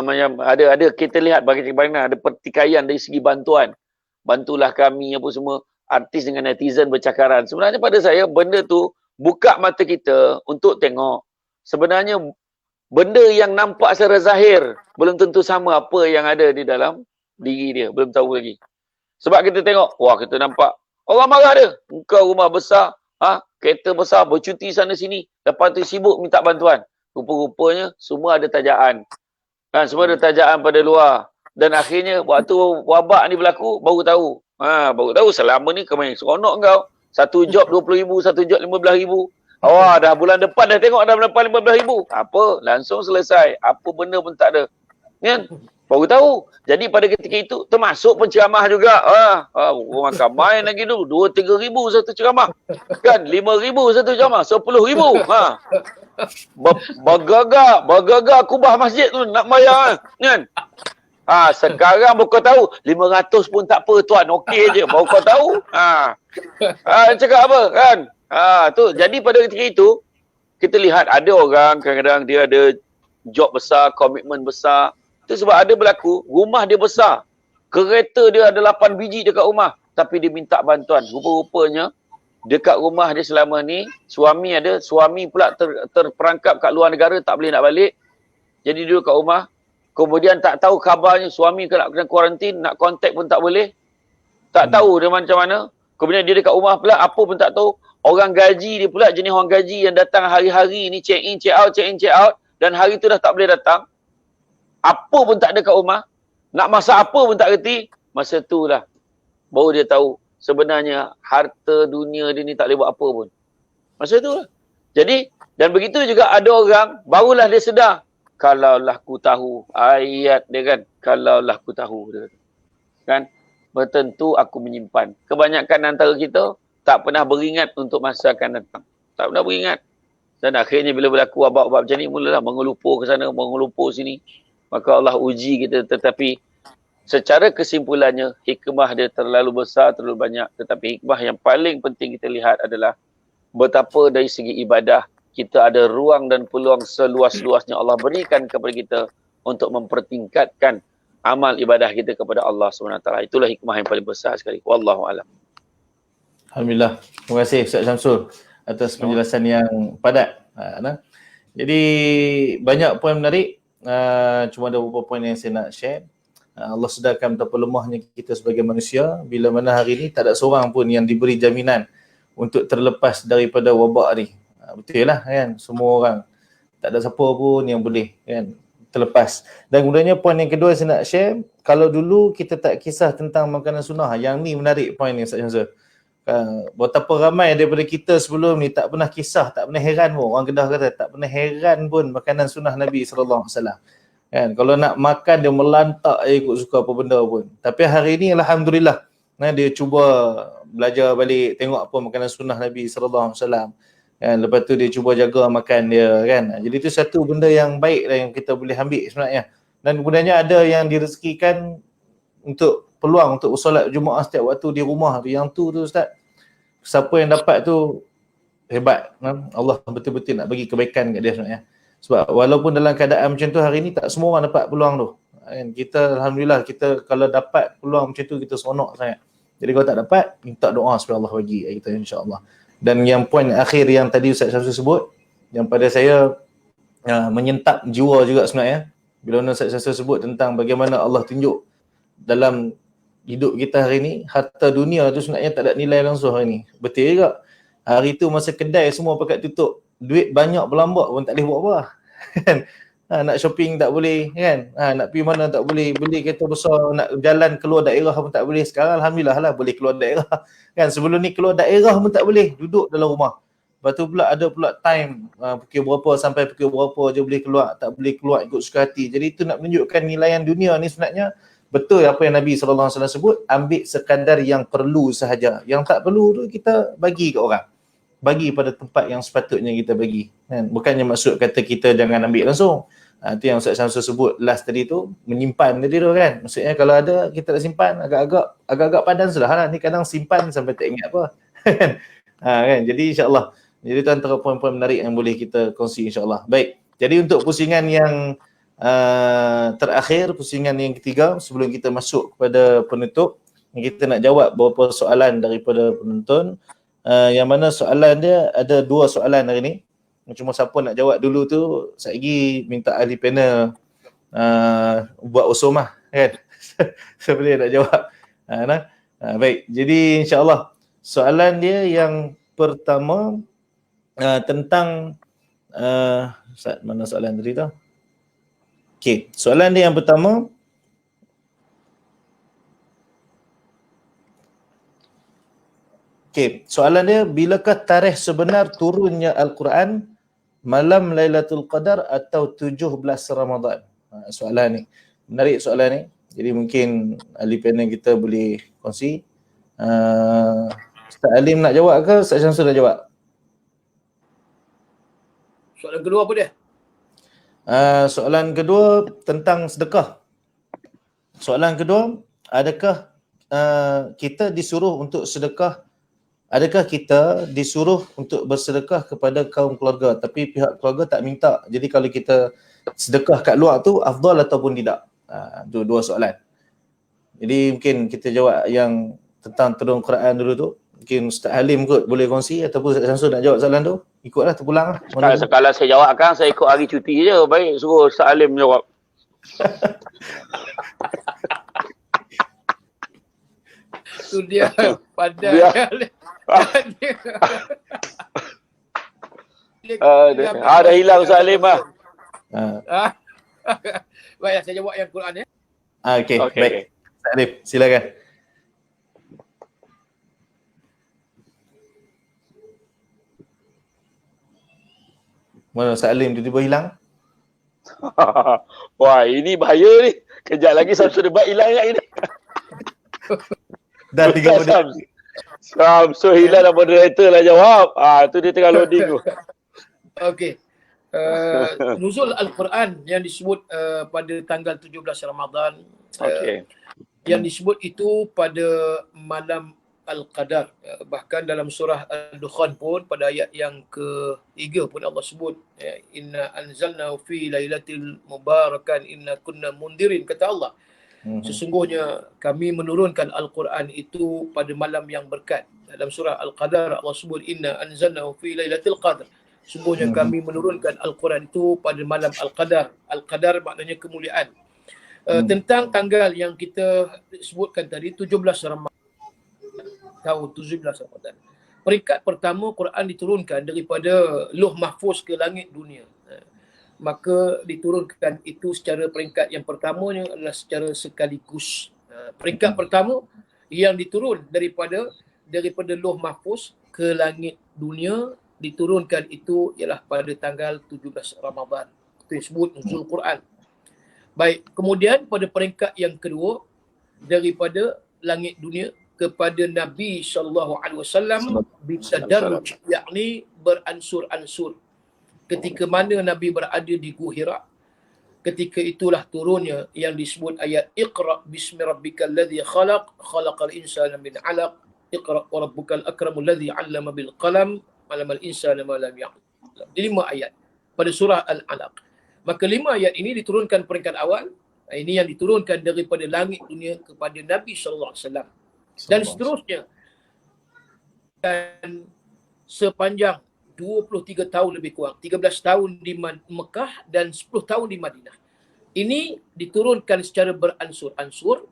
macam ada kita lihat bagaimana ada pertikaian dari segi bantuan. Bantulah kami apa semua, artis dengan netizen bercakaran. Sebenarnya pada saya benda tu buka mata kita untuk tengok sebenarnya benda yang nampak secara zahir belum tentu sama apa yang ada di dalam diri dia. Belum tahu lagi. Sebab kita tengok, wah kita nampak orang marah dia. Engkau rumah besar, kereta besar, bercuti sana sini. Lepas tu sibuk minta bantuan. Rupa-rupanya semua ada tajaan. Kan, semua ada tajaan pada luar. Dan akhirnya waktu wabak ni berlaku, baru tahu. Baru tahu selama ni kau main seronok kau. Satu job 20,000, satu job 15,000. Wah, dah bulan depan dah tengok dah dapat 15,000. Apa? Langsung selesai. Apa benda pun tak ada. Kan? Baru tahu. Jadi pada ketika itu termasuk penceramah juga. Orang makan main lagi dulu. 2-3 ribu satu ceramah. Kan? 5,000 satu ceramah. 10,000. Bergagak kubah masjid tu nak bayar. Kan? Sekarang baru kau tahu 500 pun tak apa tuan. Okey je. Baru kau tahu. Cakap apa? Kan? Tu. Jadi pada ketika itu kita lihat ada orang kadang-kadang dia ada job besar, komitmen besar. Itu sebab ada berlaku, rumah dia besar. Kereta dia ada 8 biji dekat rumah. Tapi dia minta bantuan. Rupa-rupanya dekat rumah dia selama ni, suami pula terperangkap kat luar negara, tak boleh nak balik. Jadi dia duduk kat rumah. Kemudian tak tahu khabarnya, suami nak kena kuarantin, nak kontak pun tak boleh. Tak tahu dia macam mana. Kemudian dia dekat rumah pula, apa pun tak tahu. Orang gaji dia pula jenis orang gaji yang datang hari-hari ni check in, check out. Dan hari tu dah tak boleh datang. Apa pun tak ada kat rumah. Nak masak apa pun tak reti. Masa tu lah baru dia tahu sebenarnya harta dunia dia ni tak boleh buat apa pun. Masa tu lah. Jadi, dan begitu juga ada orang, barulah dia sedar. Kalaulah ku tahu. Ayat dia kan. Kalaulah ku tahu. Dia. Kan? Bertentu aku menyimpan. Kebanyakan antara kita tak pernah beringat untuk masa akan datang. Tak pernah beringat. Dan akhirnya bila berlaku wabak-wabak macam ni, mulalah mengelumpur ke sana, mengelumpur sini. Maka Allah uji kita. Tetapi secara kesimpulannya, hikmah dia terlalu besar, terlalu banyak. Tetapi hikmah yang paling penting kita lihat adalah betapa dari segi ibadah, kita ada ruang dan peluang seluas-luasnya Allah berikan kepada kita untuk mempertingkatkan amal ibadah kita kepada Allah SWT. Itulah hikmah yang paling besar sekali. Wallahualam. Alhamdulillah. Terima kasih Ustaz Syamsul atas penjelasan yang padat. Jadi banyak poin menarik. Cuma ada beberapa poin yang saya nak share. Allah sedarkan betapa lemahnya kita sebagai manusia bila mana hari ni tak ada seorang pun yang diberi jaminan untuk terlepas daripada wabak ni. Betul lah kan, semua orang. Tak ada siapa pun yang boleh kan terlepas. Dan kemudiannya poin yang kedua saya nak share, kalau dulu kita tak kisah tentang makanan sunnah, yang ni menarik poin ni Ustaz Syamsul. Betapa ramai daripada kita sebelum ni tak pernah kisah, tak pernah heran pun. Orang Kedah kata tak pernah heran pun makanan sunnah Nabi SAW. Kan? Kalau nak makan dia melantak ikut suka apa benda pun. Tapi hari ni alhamdulillah dia cuba belajar balik, tengok apa makanan sunnah Nabi SAW. Kan? Lepas tu dia cuba jaga makan dia kan. Jadi itu satu benda yang baik lah yang kita boleh ambil sebenarnya. Dan kemudiannya ada yang direzekikan untuk peluang untuk solat Jumaat setiap waktu di rumah tu. Yang tu Ustaz, siapa yang dapat tu hebat. Allah betul-betul nak bagi kebaikan kat dia sebenarnya. Sebab walaupun dalam keadaan macam tu hari ni tak semua orang dapat peluang tu. Kita alhamdulillah, kita kalau dapat peluang macam tu kita seronok sangat. Jadi kalau tak dapat, minta doa supaya Allah bagi kita insya-Allah. Dan yang poin akhir yang tadi Ustaz Syamsul sebut, yang pada saya menyentap jiwa juga sebenarnya. Bila Ustaz Syamsul sebut tentang bagaimana Allah tunjuk dalam hidup kita hari ni, harta dunia tu sebenarnya tak ada nilai langsung hari ni. Betul juga. Hari tu masa kedai semua pakat tutup, duit banyak berlambak pun tak boleh buat apa. Kan? Nak shopping tak boleh kan. Nak pergi mana tak boleh, beli kereta besar, nak jalan keluar daerah pun tak boleh. Sekarang alhamdulillah lah boleh keluar daerah. Kan sebelum ni keluar daerah pun tak boleh, duduk dalam rumah. Lepas tu pula ada pula time pukul berapa sampai pukul berapa je boleh keluar, tak boleh keluar ikut suka hati. Jadi itu nak menunjukkan nilaian dunia ni sebenarnya betul apa yang Nabi SAW sebut, ambil sekadar yang perlu sahaja. Yang tak perlu tu kita bagi ke orang. Bagi pada tempat yang sepatutnya kita bagi. Kan? Bukannya maksud kata kita jangan ambil langsung. Itu yang Ustaz Syamsul sebut last tadi tu, menyimpan tadi tu kan. Maksudnya kalau ada kita nak simpan agak-agak padan sudah lah. Ni kadang simpan sampai tak ingat apa. Kan. Jadi insya-Allah. Jadi itu antara poin-poin menarik yang boleh kita kongsi insya-Allah. Baik. Jadi untuk pusingan yang terakhir, pusingan yang ketiga sebelum kita masuk kepada penutup, kita nak jawab beberapa soalan daripada penonton. Yang mana soalan dia ada 2 soalan hari ni. Cuma siapa nak jawab dulu tu, saya lagi minta ahli panel buat usumah kan. Siapa dia nak jawab. Baik, jadi insya-Allah soalan dia yang pertama tentang mana soalan tadi tu? Okey, soalan dia yang pertama, soalan dia, bilakah tarikh sebenar turunnya Al-Quran, malam Lailatul Qadar atau 17 Ramadan? Soalan ni. Menarik soalan ni. Jadi mungkin ahli panel kita boleh kongsi. Ustaz Alim nak jawab ke Ustaz Syamsul nak jawab? Soalan kedua apa dia? Soalan kedua tentang sedekah. Soalan kedua, adakah kita disuruh untuk sedekah? Adakah kita disuruh untuk bersedekah kepada kaum keluarga tapi pihak keluarga tak minta? Jadi kalau kita sedekah kat luar tu afdal ataupun tidak? Itu 2 soalan. Jadi mungkin kita jawab yang tentang turun Quran dulu tu. Mungkin Ustaz Halim kot boleh kongsi ataupun Ustaz Syamsul nak jawab soalan tu. Ikutlah terpulang lah. Kalau saya jawab kan, saya ikut hari cuti je. Baik, suruh Ustaz Alim jawab. Tu dia pandai. Dah hilang Ustaz Alim lah. Baik, saya jawab yang Quran ya. Okey, baik. Ustaz Alim, silakan. Mana Ustaz Alim tiba-tiba hilang? Wah, ini bahaya ni. Kejap lagi Samsul debat hilang ayat ini. Dah 30 minit. Samsul hilang dan moderator lah jawab. Tu dia tengah loading tu. Okey. Nuzul Al-Quran yang disebut pada tanggal 17 Ramadan. Yang disebut itu pada malam Al-Qadar. Bahkan dalam surah Al-Dukhan pun pada ayat yang ke-3 pun Allah sebut, inna anzalnahu fi lailatul mubarakan inna kunna mundirin, kata Allah. Sesungguhnya kami menurunkan Al-Quran itu pada malam yang berkat. Dalam surah Al-Qadar Allah sebut inna anzalnahu fi lailatul qadar. Sesungguhnya kami menurunkan Al-Quran itu pada malam Al-Qadar. Al-Qadar maknanya kemuliaan. Tentang tanggal yang kita sebutkan tadi, 17 Ramadan. Tahun 17 Ramadan. Peringkat pertama Quran diturunkan daripada Lauh Mahfuz ke langit dunia. Maka diturunkan itu secara peringkat yang pertamanya adalah secara sekaligus. Peringkat pertama yang diturun daripada Lauh Mahfuz ke langit dunia diturunkan itu ialah pada tanggal 17 Ramadan. Itu disebut nuzul Quran. Baik, kemudian pada peringkat yang kedua daripada langit dunia kepada Nabi SAW bitadarruj, yakni beransur-ansur. Ketika mana Nabi berada di Gua Hira, ketika itulah turunnya yang disebut ayat Iqra bismi rabbikal ladzi khalaq, khalaqal insana min 'alaq, Iqra wa rabbukal akramul ladzi 'allama bil qalam, 'allamal insana ma lam ya'lam. 5 ayat pada surah Al-Alaq. Maka 5 ayat ini diturunkan peringkat awal. Ini yang diturunkan daripada langit dunia kepada Nabi SAW. Dan seterusnya, dan sepanjang 23 tahun lebih kurang, 13 tahun di Mekah dan 10 tahun di Madinah. Ini diturunkan secara beransur-ansur,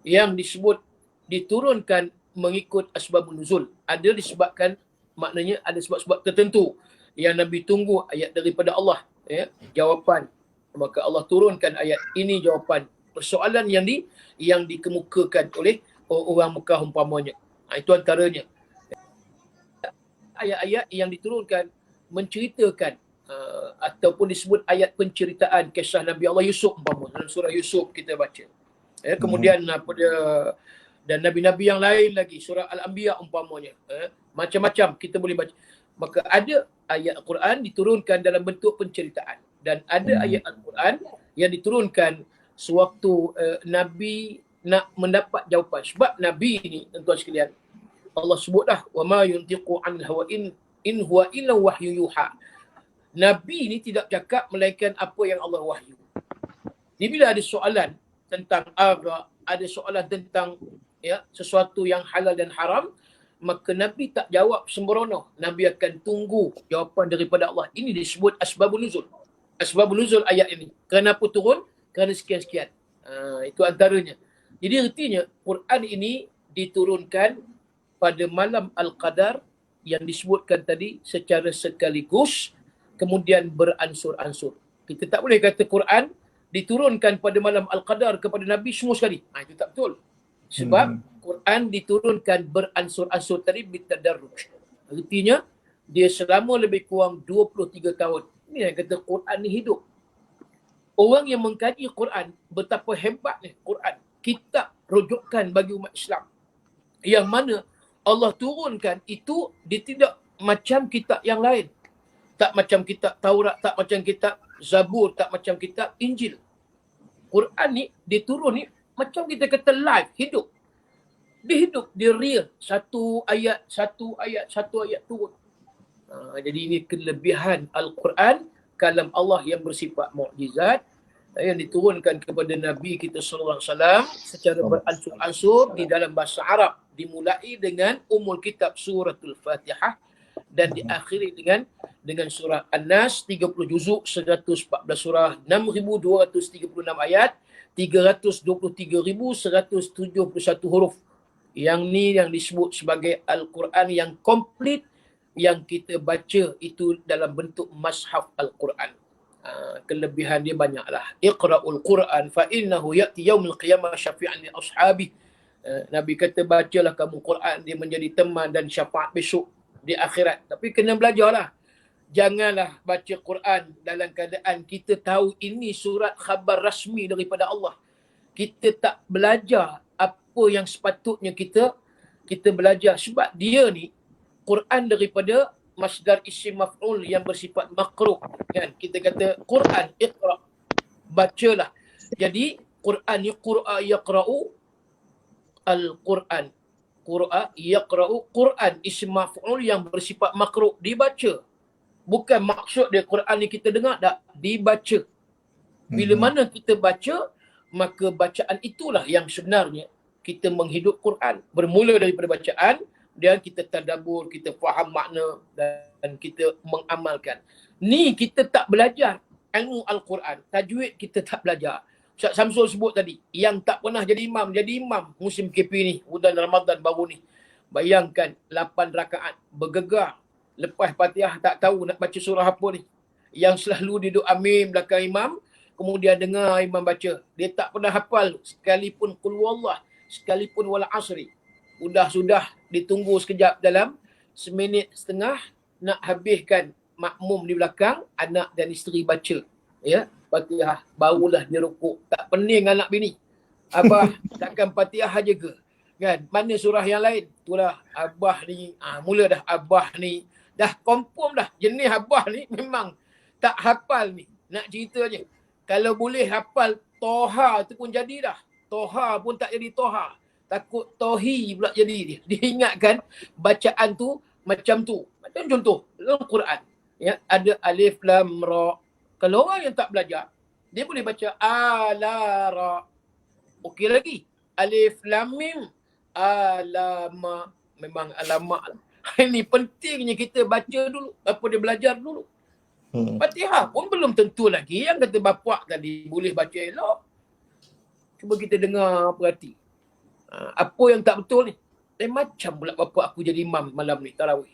yang disebut diturunkan mengikut asbabun nuzul. Ada disebabkan, maknanya ada sebab-sebab tertentu yang Nabi tunggu ayat daripada Allah, jawapan. Maka Allah turunkan ayat ini, jawapan persoalan yang dikemukakan oleh orang Mekah umpamanya. Itu antaranya. Ayat-ayat yang diturunkan menceritakan ataupun disebut ayat penceritaan kisah Nabi Allah Yusuf umpamanya. Dalam surah Yusuf kita baca. Kemudian dan Nabi-Nabi yang lain lagi, surah Al-Anbiya umpamanya. Macam-macam kita boleh baca. Maka ada ayat Al-Quran diturunkan dalam bentuk penceritaan. Dan ada ayat Al-Quran yang diturunkan sewaktu Nabi nak mendapat jawapan. Sebab Nabi ni, tuan-tuan sekalian, Allah sebut dah, wa ma yuntiqu anil hawa in huwa illa wahyu yuha. Nabi ni tidak cakap melainkan apa yang Allah wahyu. Jadi bila ada soalan tentang agak, ada soalan tentang sesuatu yang halal dan haram, maka Nabi tak jawab sembrono. Nabi akan tunggu jawapan daripada Allah. Ini disebut asbabun nuzul. Asbabun nuzul ayat ini. Kenapa turun? Kerana sekian-sekian. Itu antaranya. Jadi artinya Quran ini diturunkan pada malam Al-Qadar yang disebutkan tadi secara sekaligus, kemudian beransur-ansur. Kita tak boleh kata Quran diturunkan pada malam Al-Qadar kepada Nabi semua sekali. Itu tak betul. Sebab Quran diturunkan beransur-ansur tadi bitadarruj. Artinya dia selama lebih kurang 23 tahun. Ini yang kata Quran ni hidup. Orang yang mengkaji Quran, betapa hebatnya Quran, kitab rujukan bagi umat Islam. Yang mana Allah turunkan itu dia tidak macam kitab yang lain. Tak macam kitab Taurat, tak macam kitab Zabur, tak macam kitab Injil. Quran ni diturun ni macam kita kata live, hidup. Dia hidup, dia real. Satu ayat turun. Jadi ini kelebihan Al-Quran, kalam Allah yang bersifat mukjizat, yang diturunkan kepada Nabi kita sallallahu alaihi wasallam secara beransur-ansur di dalam bahasa Arab. Dimulai dengan umul kitab suratul Fatihah dan diakhiri dengan surah An-Nas 30 juzuk, 114 surah, 6,236 ayat, 323,171 huruf. Yang ni yang disebut sebagai Al-Quran yang komplit, yang kita baca itu dalam bentuk mashaf Al-Quran. Kelebihan dia banyaklah. Iqra'ul Quran fa innahu ya'ti yaumil qiyamah syafi'an li ashabi. Nabi kata bacalah kamu Quran, dia menjadi teman dan syafaat besok di akhirat. Tapi kena belajarlah. Janganlah baca Quran dalam keadaan kita tahu ini surat khabar rasmi daripada Allah. Kita tak belajar apa yang sepatutnya kita belajar. Sebab dia ni Quran daripada masdar isim maf'ul yang bersifat makruh. Kan? Kita kata Quran, iqra. Bacalah. Jadi Quran ni qur'a yaqra'u al-Quran. Qur'a yaqra'u Quran, isim maf'ul yang bersifat makruh, dibaca. Bukan maksud dia Quran ni kita dengar, tak, dibaca. Bila mana kita baca, maka bacaan itulah yang sebenarnya kita menghidup Quran. Bermula daripada bacaan, dan kita tadabbur, kita faham makna dan kita mengamalkan. Ni kita tak belajar ilmu Al-Quran. Tajwid kita tak belajar. Ustaz Samsul sebut tadi, yang tak pernah jadi imam musim KP ni, bulan Ramadan baru ni. Bayangkan 8 rakaat bergegar. Lepas Fatihah tak tahu nak baca surah apa ni. Yang selalu duduk amin belakang imam, kemudian dengar imam baca. Dia tak pernah hafal sekalipun qul huwallah, sekalipun wal asri. Sudah ditunggu sekejap dalam seminit setengah nak habiskan makmum di belakang, anak dan isteri baca. Ya, Fatihah, barulah dia rukuk. Tak pening anak bini. Abah, takkan Fatihah aja ke? Kan? Mana surah yang lain? Itulah abah ni, mula dah abah ni. Dah confirm dah, jenis abah ni memang tak hafal ni. Nak cerita je. Kalau boleh hafal Toha tu pun jadi dah. Toha pun tak jadi Toha. Takut Tohi pula jadi dia. Dia ingatkan bacaan tu macam tu. Macam contoh, dalam Quran. Ya, ada alif, lam, ra. Kalau orang yang tak belajar, dia boleh baca alara. Okey lagi. Alif, lam, mim. Alama. Memang alamak lah. Ini pentingnya kita baca dulu. Apa dia belajar dulu. Fatihah pun belum tentu lagi. Yang kata bapak tadi boleh baca elok. Cuba kita dengar, perhati. Apa yang tak betul ni? Macam pula bapak aku jadi imam malam ni, tarawih.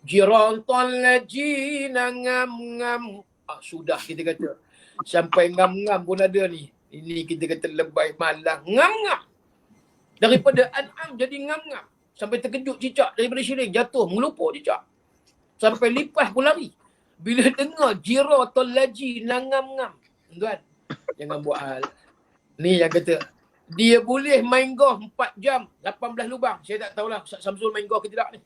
Jirantan lajina ngam-ngam. Sudah kita kata. Sampai ngam-ngam pun ada ni. Ini kita kata lebay malang. Ngam-ngam. Daripada an'am jadi ngam-ngam. Sampai terkejut cicak daripada syiring. Jatuh, melupuk cicak. Sampai lipas pun lari. Bila dengar jirantan lajina ngam-ngam. Tuan, jangan buat hal. Ni yang kata, dia boleh main golf 4 jam, 18 lubang. Saya tak tahulah Ustaz Samsul main golf ke tidak ni.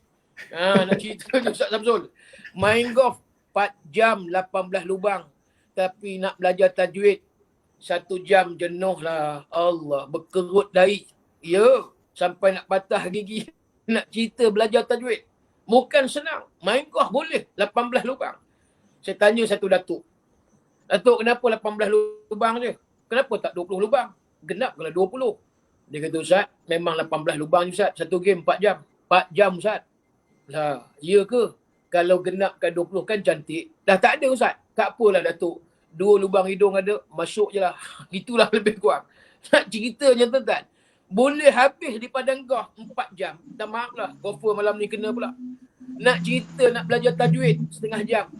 Nak cerita je Ustaz Samsul. Main golf 4 jam, 18 lubang. Tapi nak belajar tajwid 1 jam jenuh lah. Allah, berkerut dahi. Ya, sampai nak patah gigi. Nak cerita belajar tajwid. Bukan senang. Main kah boleh. 18 lubang. Saya tanya satu datuk. Datuk, kenapa 18 lubang je? Kenapa tak 20 lubang? Genap kalau 20. Dia kata, Ustaz, memang 18 lubang je Ustaz. Satu game 4 jam. 4 jam Ustaz. Lah, ya ke? Kalau genapkan 20 kan cantik. Dah tak ada Ustaz. Tak apalah Datuk. 2 lubang hidung ada, masuk je lah. Itulah lebih kurang. Nak ceritanya tuan-tuan. Boleh habis di Padang Gah 4 jam. Minta maaf lah. Gofur malam ni kena pula. Nak cerita, nak belajar tajwid setengah jam.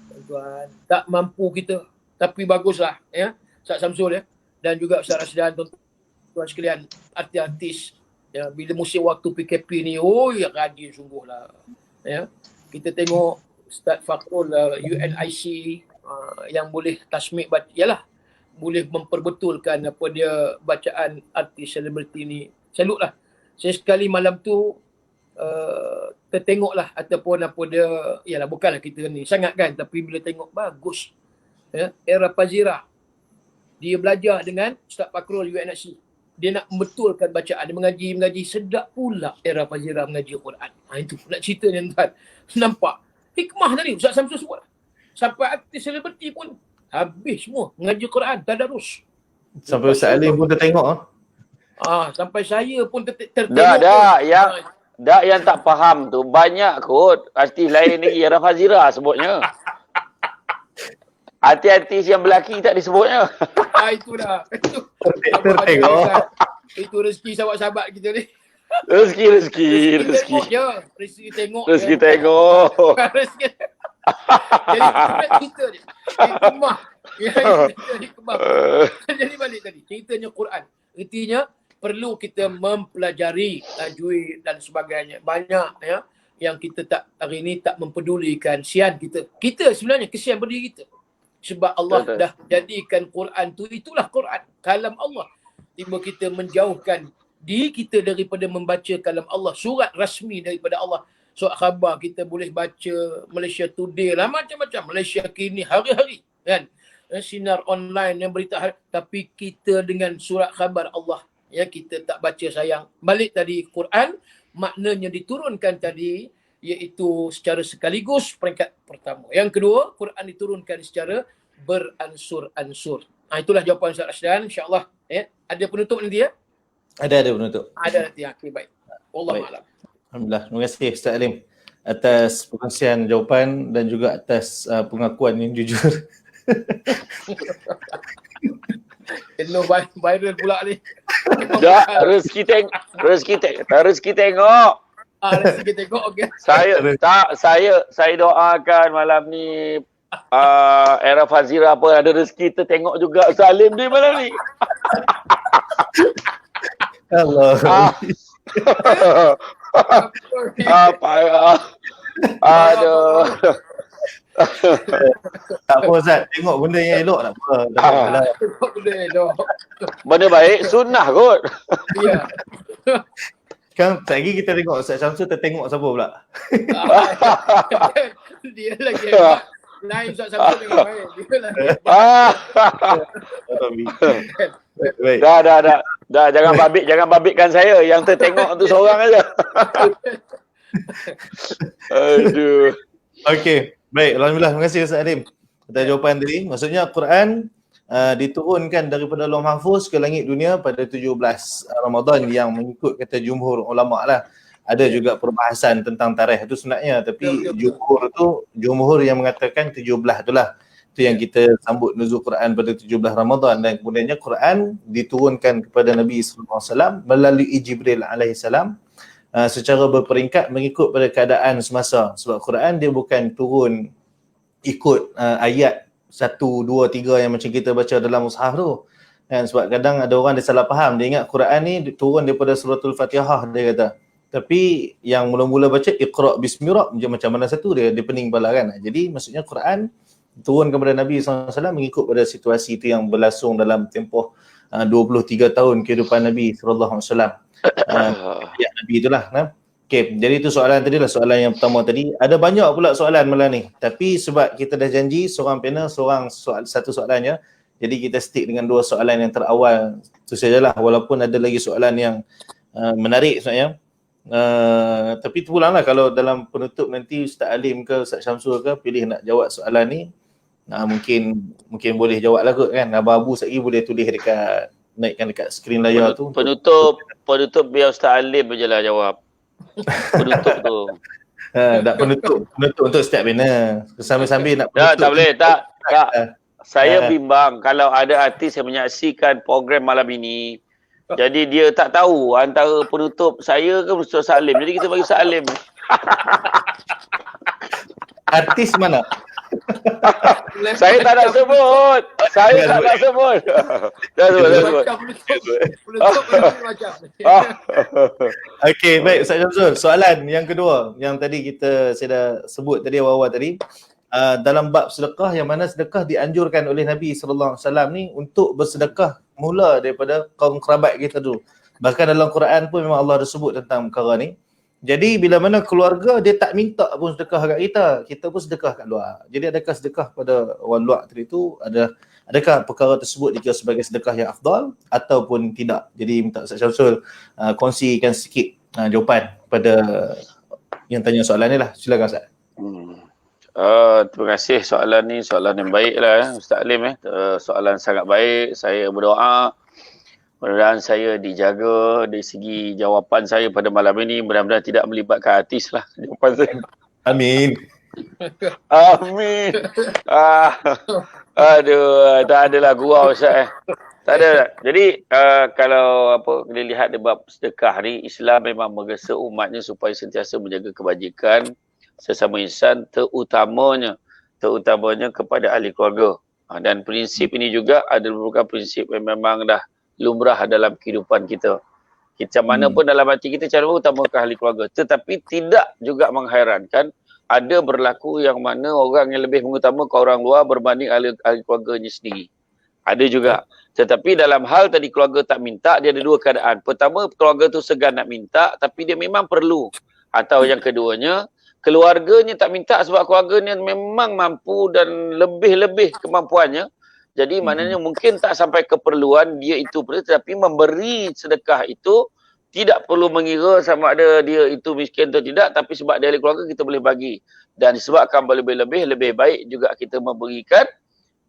Tuan-tuan, tak mampu kita. Tapi baguslah. Ya. Ustaz Samsul ya. Dan juga Ustaz Rasdan, tuan-tuan sekalian, artis-artis. Ya, bila musim waktu PKP ni, ya rajin sungguh lah. Ya. Kita tengok Ustaz Fakrul UNIC yang boleh tasmik yalah, boleh memperbetulkan apa dia bacaan artis selebriti ni. Salut lah. Saya sekali malam tu tertengok lah ataupun apa dia, yalah bukanlah kita ni sangat kan, tapi bila tengok bagus. Ya, Era Fazira. Dia belajar dengan Ustaz Fakrul UNIC. Dia nak membetulkan bacaan, dia mengaji sedap pula Era Fazira mengaji Quran. Itu nak ceritanya tuan. Nampak hikmah tadi Ustaz Samsul sebut. Sampai artis selebriti pun habis semua mengaji Quran, tadarus. Sampai Ustaz Alim pun tertengok. Sampai saya pun tertengok. Yang tak faham tu banyak kot artis lain ni Era Fazira sebutnya. Artis-artis yang belaki tak disebutnya. Itu dah. Tertengok. Itu rezeki sahabat-sahabat kita ni. Rezeki. Tengok je. Rezeki tengok. Rezeki tengok. Rezeki. Jadi kita ni. Hikmah. Hikmah. Jadi balik tadi. Ceritanya Quran. Artinya perlu kita mempelajari tajwid dan sebagainya. Banyak ya yang kita tak hari ni tak mempedulikan. Sian kita. Kita sebenarnya kesian berdiri kita. Sebab Allah dah jadikan Quran tu, itulah Quran. Kalam Allah. Tiba kita menjauhkan diri kita daripada membaca kalam Allah. Surat rasmi daripada Allah. Surat khabar kita boleh baca Malaysia Today lah, macam-macam. Malaysia Kini, hari-hari. Kan? Sinar online yang berita. Tapi kita dengan surat khabar Allah. Ya, kita tak baca sayang. Balik tadi Quran, maknanya diturunkan tadi, iaitu secara sekaligus peringkat pertama. Yang kedua, Quran diturunkan secara beransur-ansur. Itulah jawapan Ustaz Rasdan, insya-Allah. Ada penutup nanti ya? Ada penutup. Ada nanti. Okey, baik. Wallahu a'lam. Alhamdulillah. Terima kasih Ustaz Alim atas perkongsian jawapan dan juga atas pengakuan yang jujur. Penuh viral pula ni. Rezeki tengok. Rezeki tengok okey. Saya doakan malam ni Era Fazira apa ada rezeki tertengok juga Ustaz Alim ni malam ni. Allah. Aduh. Tak apa Ustaz, tengok benda yang elok tak apa. Tengok benda elok. Benda baik sunnah kot. Ya. Kan lagi kita tengok Ustaz Syamsul tertengok siapa pula? Dia lagi hebat. Lain Ustaz Samsul dengan baik. Dia lagi Baik. Dah jangan babitkan saya, yang tertengok tu seorang aja. Aduh. Okey, baik. Alhamdulillah, terima kasih Ustaz Alim atas jawapan tadi. Maksudnya Quran diturunkan daripada Lauh Mahfuz ke langit dunia pada 17 Ramadan yang mengikut kata jumhur ulama lah. Ada juga perbahasan tentang tarikh tu sebenarnya, tapi jumhur yang mengatakan 17 itulah. Itu yang kita sambut nuzul Quran pada 17 Ramadan, dan kemudiannya Quran diturunkan kepada Nabi sallallahu alaihi wasallam melalui Jibril alaihi salam secara berperingkat mengikut pada keadaan semasa. Sebab Quran dia bukan turun ikut ayat 1, 2, 3 yang macam kita baca dalam mushaf tu. Kan, sebab kadang ada orang dia salah faham, dia ingat Quran ni turun daripada suratul Fatihah dia kata. Tapi yang mula-mula baca Iqra bismi rabbika macam mana satu dia pening kepala kan. Jadi maksudnya Quran turun kepada Nabi SAW mengikut pada situasi itu yang berlangsung dalam tempoh 23 tahun kehidupan Nabi SAW. Ayat Nabi itulah. Okey, jadi itu soalan tadi lah, soalan yang pertama tadi. Ada banyak pula soalan malam ni. Tapi sebab kita dah janji seorang panel satu soalannya. Jadi kita stick dengan 2 soalan yang terawal. Itu sajalah, walaupun ada lagi soalan yang menarik sebenarnya. Tapi terpulanglah kalau dalam penutup nanti Ustaz Alim ke Ustaz Syamsul ke pilih nak jawab soalan ni. Mungkin boleh jawab lah kot kan. Abang Abu sekali boleh tulis naikkan dekat skrin layar tu. Penutup biar Ustaz Alim je lah jawab. Penutup tu. Tak penutup untuk setiap panel. Sambil-sambil nak penutup. Tak boleh, tak. Saya bimbang kalau ada artis yang menyaksikan program malam ini. Jadi dia tak tahu antara penutup saya ke Ustaz Salim. Jadi kita bagi Ustaz Salim. Artis mana? Saya tak nak sebut. Dah sebut. Okey, baik Ustaz Syamsul. Soalan yang kedua yang tadi saya dah sebut tadi awal-awal tadi. Dalam bab sedekah, yang mana sedekah dianjurkan oleh Nabi sallallahu alaihi wasallam ni untuk bersedekah mula daripada kaum kerabat kita dulu. Bahkan dalam Quran pun memang Allah ada sebut tentang perkara ni. Jadi bila mana keluarga dia tak minta pun sedekah kat kita pun sedekah kat luar. Jadi adakah sedekah pada orang luar tadi tu adakah perkara tersebut dikira sebagai sedekah yang afdal ataupun tidak? Jadi minta Ustaz Syamsul kongsikan sikit jawapan pada yang tanya soalan ni lah. Silakan Ustaz. Terima kasih soalan ni, soalan yang baik lah Ustaz Alim. Soalan sangat baik. Saya berdoa mudah-mudahan saya dijaga dari segi jawapan saya pada malam ini. Mudah-mudahan tidak melibatkan artis lah jawapan saya. Amin. Amin. Aduh, tak adalah gurau Ustaz. Tak ada. Jadi kalau kita lihat di bab sedekah ni, Islam memang menggesa umatnya supaya sentiasa menjaga kebajikan sesama insan, terutamanya kepada ahli keluarga. Dan prinsip ini juga merupakan prinsip yang memang dah lumrah dalam kehidupan kita. Macam mana pun dalam hati kita cara utamakan ahli keluarga. Tetapi tidak juga menghairankan ada berlaku yang mana orang yang lebih mengutamakan orang luar berbanding ahli keluarganya sendiri. Ada juga. Tetapi dalam hal tadi keluarga tak minta, dia ada 2 keadaan. Pertama, keluarga tu segan nak minta tapi dia memang perlu. Atau yang keduanya, keluarganya tak minta sebab keluarganya memang mampu dan lebih-lebih kemampuannya. Jadi maknanya mungkin tak sampai keperluan dia itu perlu, tetapi memberi sedekah itu tidak perlu mengira sama ada dia itu miskin atau tidak, tapi sebab dia ahli keluarga kita boleh bagi. Dan disebabkan lebih-lebih, lebih baik juga kita memberikan.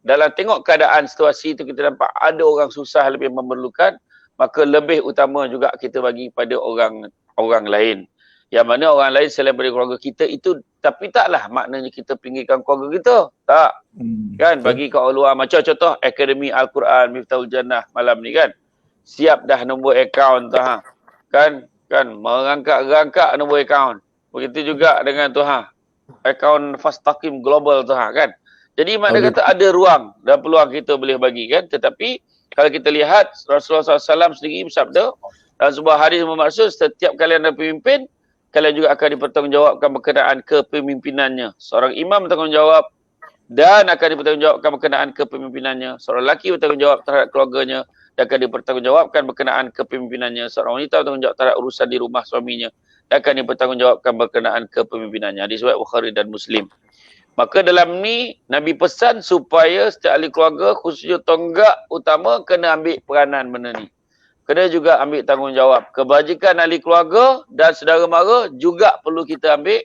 Dalam tengok keadaan situasi itu kita nampak ada orang susah lebih memerlukan, maka lebih utama juga kita bagi pada orang lain. Yang mana orang lain selain dari keluarga kita itu, tapi taklah maknanya kita pinggirkan keluarga kita. Tak. Kan bagi kat orang luar, macam contoh Akademi Al-Quran Miftahul Jannah malam ni kan. Siap dah nombor akaun tu Kan merangkak nombor akaun. Begitu juga dengan tu akaun Fastaqim Global tu kan. Jadi makna kata ada ruang dan peluang kita boleh bagi kan. Tetapi kalau kita lihat Rasulullah SAW sendiri bersabda dalam sebuah hadis bermaksud setiap kalian ada pemimpin, kalian juga akan dipertanggungjawabkan berkenaan kepemimpinannya. Seorang imam bertanggungjawab dan akan dipertanggungjawabkan berkenaan kepemimpinannya. Seorang lelaki bertanggungjawab terhadap keluarganya dan akan dipertanggungjawabkan berkenaan kepemimpinannya. Seorang wanita bertanggungjawab terhadap urusan di rumah suaminya dan akan dipertanggungjawabkan berkenaan kepemimpinannya. Hadis riwayat Bukhari dan Muslim. Maka dalam ni Nabi pesan supaya setiap ahli keluarga khususnya tonggak utama kena ambil peranan benda ni. Kena juga ambil tanggungjawab. Kebajikan ahli keluarga dan saudara mara juga perlu kita ambil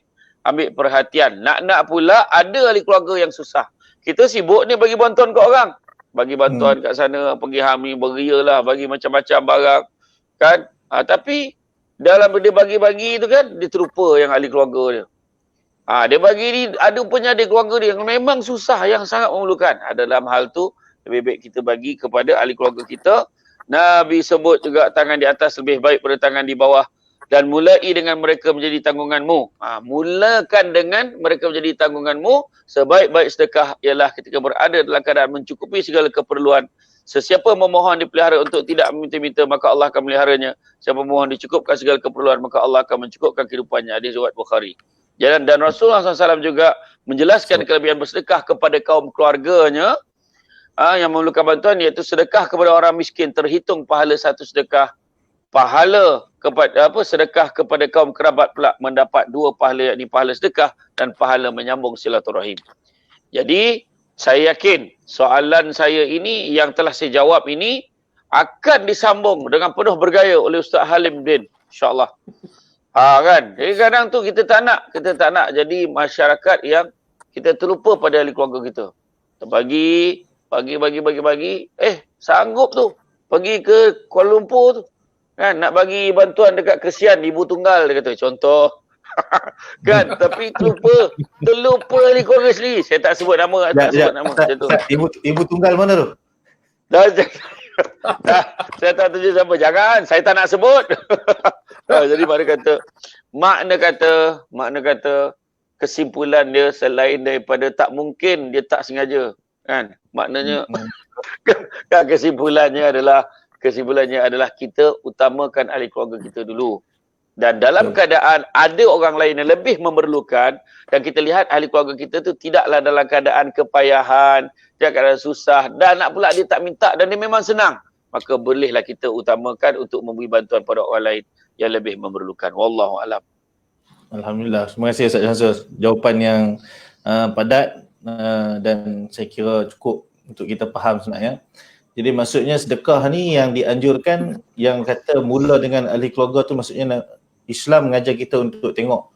perhatian. Nak pula ada ahli keluarga yang susah. Kita sibuk ni bagi bantuan kat orang. Bagi bantuan kat sana, pergi hamil, beria lah, bagi macam-macam barang. Kan? Tapi dalam dia bagi-bagi tu kan, dia terlupa yang ahli keluarga dia. Dia bagi ni, ada punya ahli keluarga dia yang memang susah, yang sangat memerlukan. Dalam hal tu, lebih baik kita bagi kepada ahli keluarga kita. Nabi sebut juga tangan di atas lebih baik pada tangan di bawah. Dan mulai dengan mereka menjadi tanggunganmu. Mulakan dengan mereka menjadi tanggunganmu. Sebaik-baik sedekah ialah ketika berada dalam keadaan mencukupi segala keperluan. Sesiapa memohon dipelihara untuk tidak meminta-minta, maka Allah akan meliharanya. Siapa memohon dicukupkan segala keperluan, maka Allah akan mencukupkan kehidupannya. Hadis riwayat Bukhari. Dan Rasulullah SAW juga menjelaskan kelebihan bersedekah kepada kaum keluarganya. Yang memerlukan bantuan, iaitu sedekah kepada orang miskin terhitung pahala satu sedekah pahala kepada sedekah kepada kaum kerabat pula mendapat 2 pahala, yakni pahala sedekah dan pahala menyambung silaturahim. Jadi saya yakin soalan saya ini yang telah saya jawab ini akan disambung dengan penuh bergaya oleh Ustaz Halim Din, insya-Allah. Kan? Jadi kadang tu kita tak nak jadi masyarakat yang kita terlupa pada ahli keluarga kita. Kita bagi, sanggup tu pergi ke Kuala Lumpur tu. Kan nak bagi bantuan dekat kesian ibu tunggal dia kata contoh. Kan tapi terlupa ahli keluarga sendiri. Saya tak sebut nama, sebut nama macam tu. Ibu tunggal mana tu? Saya tak tunjuk siapa. Jangan, saya tak nak sebut. Jadi makna kata kesimpulan dia selain daripada tak mungkin dia tak sengaja. Kan? Maknanya kan kesimpulannya adalah kita utamakan ahli keluarga kita dulu. Dan dalam keadaan ada orang lain yang lebih memerlukan dan kita lihat ahli keluarga kita tu tidaklah dalam keadaan kepayahan, tidak keadaan susah dan nak pula dia tak minta dan dia memang senang, maka bolehlah kita utamakan untuk memberi bantuan pada orang lain yang lebih memerlukan. Wallahu alam. Alhamdulillah. Terima kasih Ustaz Syamsul. Jawapan yang padat dan saya kira cukup untuk kita faham sebenarnya. Jadi maksudnya sedekah ni yang dianjurkan, yang kata mula dengan ahli keluarga tu maksudnya Islam mengajar kita untuk tengok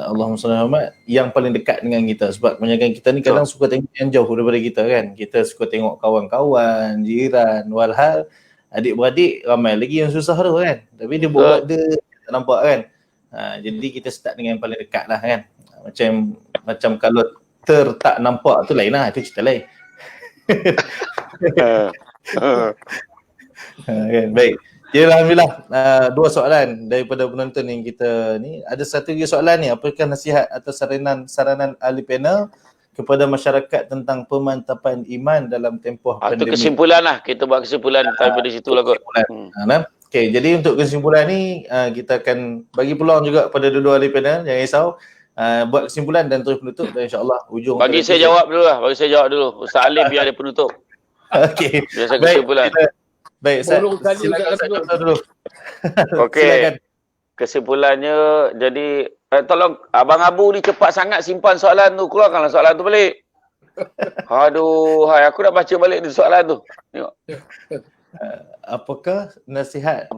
Allahumma salli ala Muhammad yang paling dekat dengan kita, sebab kebanyakan kita ni kadang suka tengok yang jauh daripada kita kan. Kita suka tengok kawan-kawan, jiran, walhal adik-beradik ramai lagi yang susah tu kan. Tapi dia buat dia tak nampak kan. Jadi kita start dengan yang paling dekat lah kan. Macam kalau tak nampak tu lain lah, itu cerita lain. Kan, baik. Jadi Alhamdulillah 2 soalan daripada penonton yang kita ni. Ada satu lagi soalan ni, apakah nasihat atau saranan ahli panel kepada masyarakat tentang pemantapan iman dalam tempoh pandemik? Itu kesimpulan lah, kita buat kesimpulan daripada situ lah kot. Okay, jadi untuk kesimpulan ni kita akan bagi peluang juga kepada dua-dua ahli panel, jangan risau. Buat kesimpulan dan terus penutup dan insya-Allah ujung. Bagi saya jawab dulu. Ustaz Alim biar dia penutup. Okey. Biasa kesimpulan. Baik, silakan dulu. Okey. Kesimpulannya jadi tolong Abang Abu ni cepat sangat simpan soalan tu, keluarkanlah soalan tu balik. Aduh, aku nak baca balik ni soalan tu. Tengok. Apakah nasihat?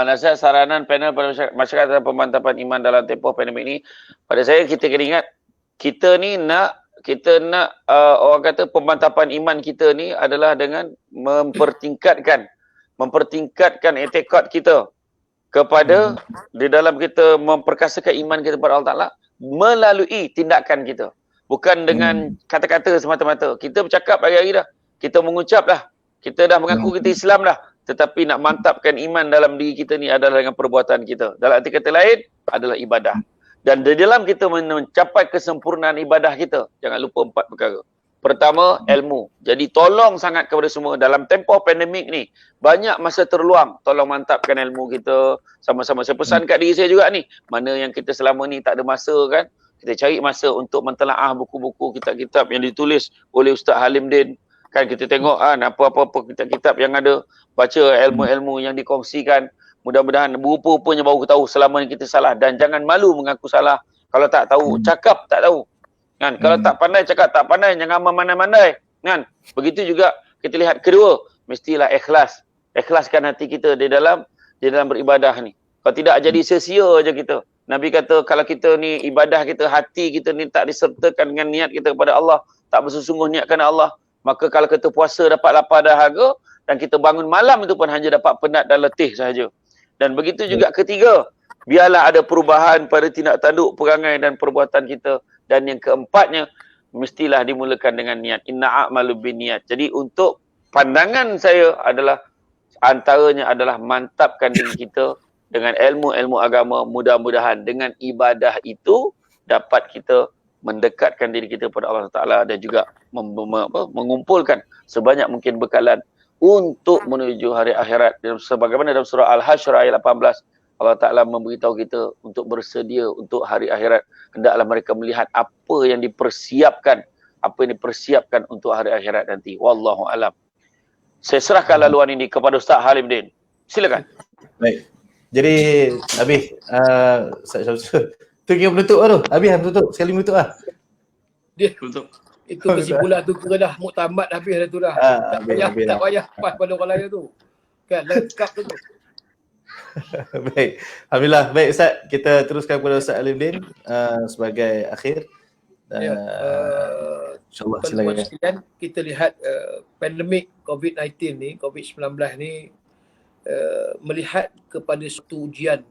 Nasihat saranan panel pada masyarakat dalam pemantapan iman dalam tempoh pandemik ni. Pada saya kita kena ingat kita nak orang kata pemantapan iman kita ni adalah dengan mempertingkatkan etikad kita kepada di dalam kita memperkasakan iman kita kepada Allah Taala melalui tindakan kita, bukan dengan kata-kata semata-mata. Kita bercakap hari-hari dah, kita mengucap dah, kita dah mengaku kita Islam dah, tetapi nak mantapkan iman dalam diri kita ni adalah dengan perbuatan kita. Dalam arti kata lain adalah ibadah. Dan di dalam kita mencapai kesempurnaan ibadah kita, jangan lupa 4 perkara. Pertama, ilmu. Jadi tolong sangat kepada semua dalam tempoh pandemik ni, banyak masa terluang, tolong mantapkan ilmu kita sama-sama. Saya pesan kat diri saya juga ni, mana yang kita selama ni tak ada masa kan, kita cari masa untuk mentelaah buku-buku, kitab-kitab yang ditulis oleh Ustaz Halim Din. Kan kita tengok apa-apa kitab-kitab yang ada, baca ilmu-ilmu yang dikongsikan. Mudah-mudahan rupa-rupanya baru tahu selama ni kita salah, dan jangan malu mengaku salah. Kalau tak tahu, cakap tak tahu. Kan? Kalau tak pandai, cakap tak pandai, jangan mandai-mandai. Kan? Begitu juga kita lihat kedua, mestilah ikhlas. Ikhlaskan hati kita di dalam beribadah ni. Kalau tidak jadi sia-sia aja kita. Nabi kata kalau kita ni ibadah kita, hati kita ni tak disertakan dengan niat kita kepada Allah, tak bersungguh niat kerana Allah, maka kalau kita puasa dapat lapar dahaga dan kita bangun malam itu pun hanya dapat penat dan letih sahaja. Dan begitu juga ketiga, biarlah ada perubahan pada tindak tanduk, perangai dan perbuatan kita. Dan yang keempatnya, mestilah dimulakan dengan niat. Inna a'malu binniat. Jadi untuk pandangan saya adalah, antaranya adalah mantapkan diri kita dengan ilmu-ilmu agama. Mudah-mudahan dengan ibadah itu dapat kita mendekatkan diri kita kepada Allah Ta'ala dan juga mengumpulkan sebanyak mungkin bekalan untuk menuju hari akhirat. Sebagaimana dalam surah Al-Hashr ayat 18, Allah Ta'ala memberitahu kita untuk bersedia untuk hari akhirat. Hendaklah mereka melihat apa yang dipersiapkan untuk hari akhirat nanti. Wallahu alam. Saya serahkan laluan ini kepada Ustaz Halim Din. Silakan. Baik. Jadi habis tu kira menutup lah tu. Habis menutup. Sekali menutup lah. Dia Betul. itu kesimpulan tu kira dah muktamad habis dah tu dah. Tak habis dah. payah pas pada orang lain tu. Kan lengkap tu. Baik. Alhamdulillah. Baik Ustaz, kita teruskan kepada Ustaz Alimuddin sebagai akhir. Ya. InsyaAllah Tuan-tuan silakan. sekalian, kita lihat pandemik COVID-19 ni, COVID-19 ni melihat kepada satu ujian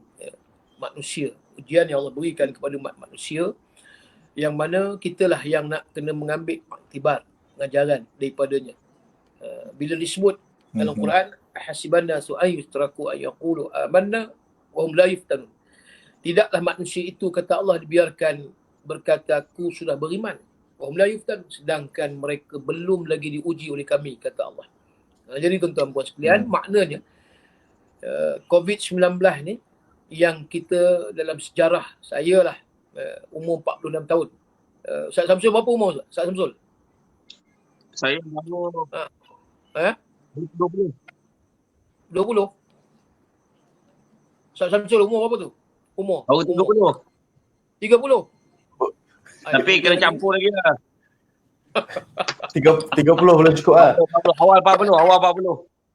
manusia. Ujian yang Allah berikan kepada umat manusia, yang mana kitalah yang nak kena mengambil iktibar, pengajaran daripadanya. Bila disebut dalam Quran, hasibanna su'ay yustraku ay yaqulu amanna wa hum la yuftanun. Tidaklah manusia itu, kata Allah, dibiarkan berkata aku sudah beriman, wa hum la yuftanun, sedangkan mereka belum lagi diuji oleh kami, kata Allah. Jadi tuan-tuan puan sekalian, maknanya COVID-19 ni yang kita dalam sejarah, saya lah umur 46 tahun. Ustaz Samsul berapa umur Ustaz? Ustaz Samsul? Saya baru 20. 20? Ustaz Samsul umur berapa tu? Umur? Baru 30. 30? Tapi kena campur lagi lah. 30 belum cukup lah. Awal 40.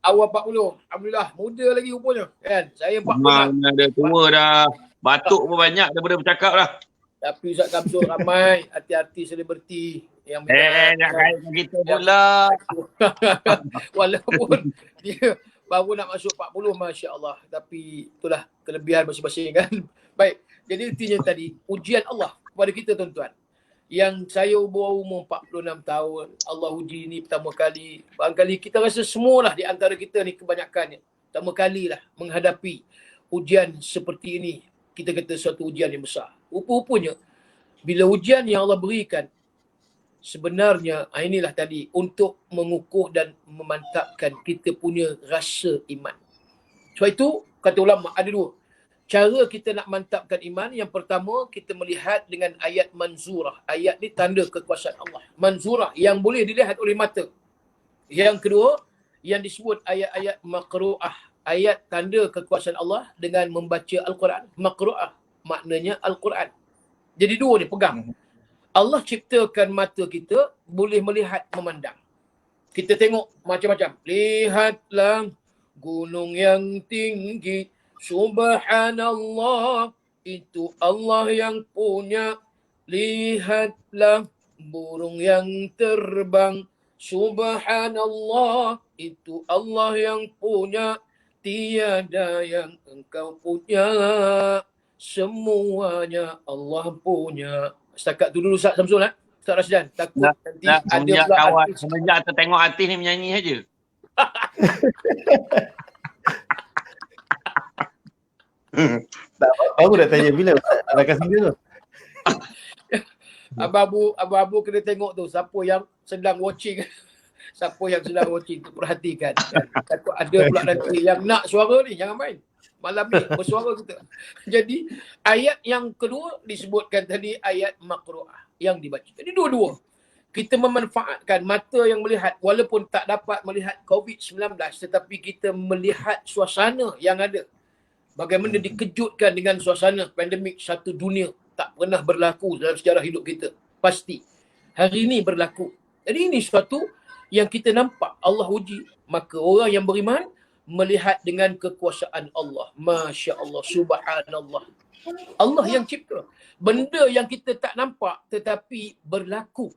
Awal 40. Alhamdulillah, muda lagi rupanya. Kan? Saya 40. Memang dah tua dah. Batuk pun banyak daripada bercakap lah. Tapi Ustaz Samsul ramai hati-hati selebriti yang Nak kaitkan kita pula. walaupun dia baru nak masuk 40, Masya Allah. Tapi itulah kelebihan masing-masing kan. Baik, jadi intinya tadi, ujian Allah kepada kita tuan-tuan. Yang saya baru umur 46 tahun, Allah uji ni pertama kali. Barangkali kita rasa semualah di antara kita ni kebanyakannya pertama kalilah menghadapi ujian seperti ini. Kita kata suatu ujian yang besar. Rupa-rupanya, bila ujian yang Allah berikan, sebenarnya inilah tadi untuk mengukuh dan memantapkan kita punya rasa iman. Sebab itu, kata ulama, ada dua cara kita nak mantapkan iman. Yang pertama, kita melihat dengan ayat manzurah. Ayat ni tanda kekuasaan Allah. Manzurah, yang boleh dilihat oleh mata. Yang kedua, yang disebut ayat-ayat maqru'ah. Ayat tanda kekuasaan Allah dengan membaca Al-Quran. Maqru'ah, maknanya Al-Quran. Jadi dua ni, pegang. Allah ciptakan mata kita boleh melihat, memandang. Kita tengok macam-macam. Lihatlah gunung yang tinggi. Subhanallah, itu Allah yang punya. Lihatlah burung yang terbang. Subhanallah, itu Allah yang punya. Tiada yang engkau punya. Semuanya Allah punya. Setakat tu dulu Ustaz Samsul. Ustaz Rasdan. Takut nanti ada pula kawan. artis. Semenjak tengok artis ni menyanyi saja. Baru nak tanya bila Ustaz nak kasi dia tu. Abu-abu kena tengok tu siapa yang sedang watching. Siapa yang sedang watching tu perhatikan. Takut ada pula nanti yang nak suara ni, jangan main. Malam ni bersuara kita. Jadi ayat yang kedua disebutkan tadi ayat maqru'ah yang dibaca. Jadi dua-dua kita memanfaatkan mata yang melihat, walaupun tak dapat melihat COVID-19, tetapi kita melihat suasana yang ada. Bagaimana dikejutkan dengan suasana pandemik satu dunia, tak pernah berlaku dalam sejarah hidup kita. Pasti hari ini berlaku. Jadi ini suatu yang kita nampak Allah uji. Maka orang yang beriman melihat dengan kekuasaan Allah. Masya Allah, subhanallah. Allah yang cipta. Benda yang kita tak nampak tetapi berlaku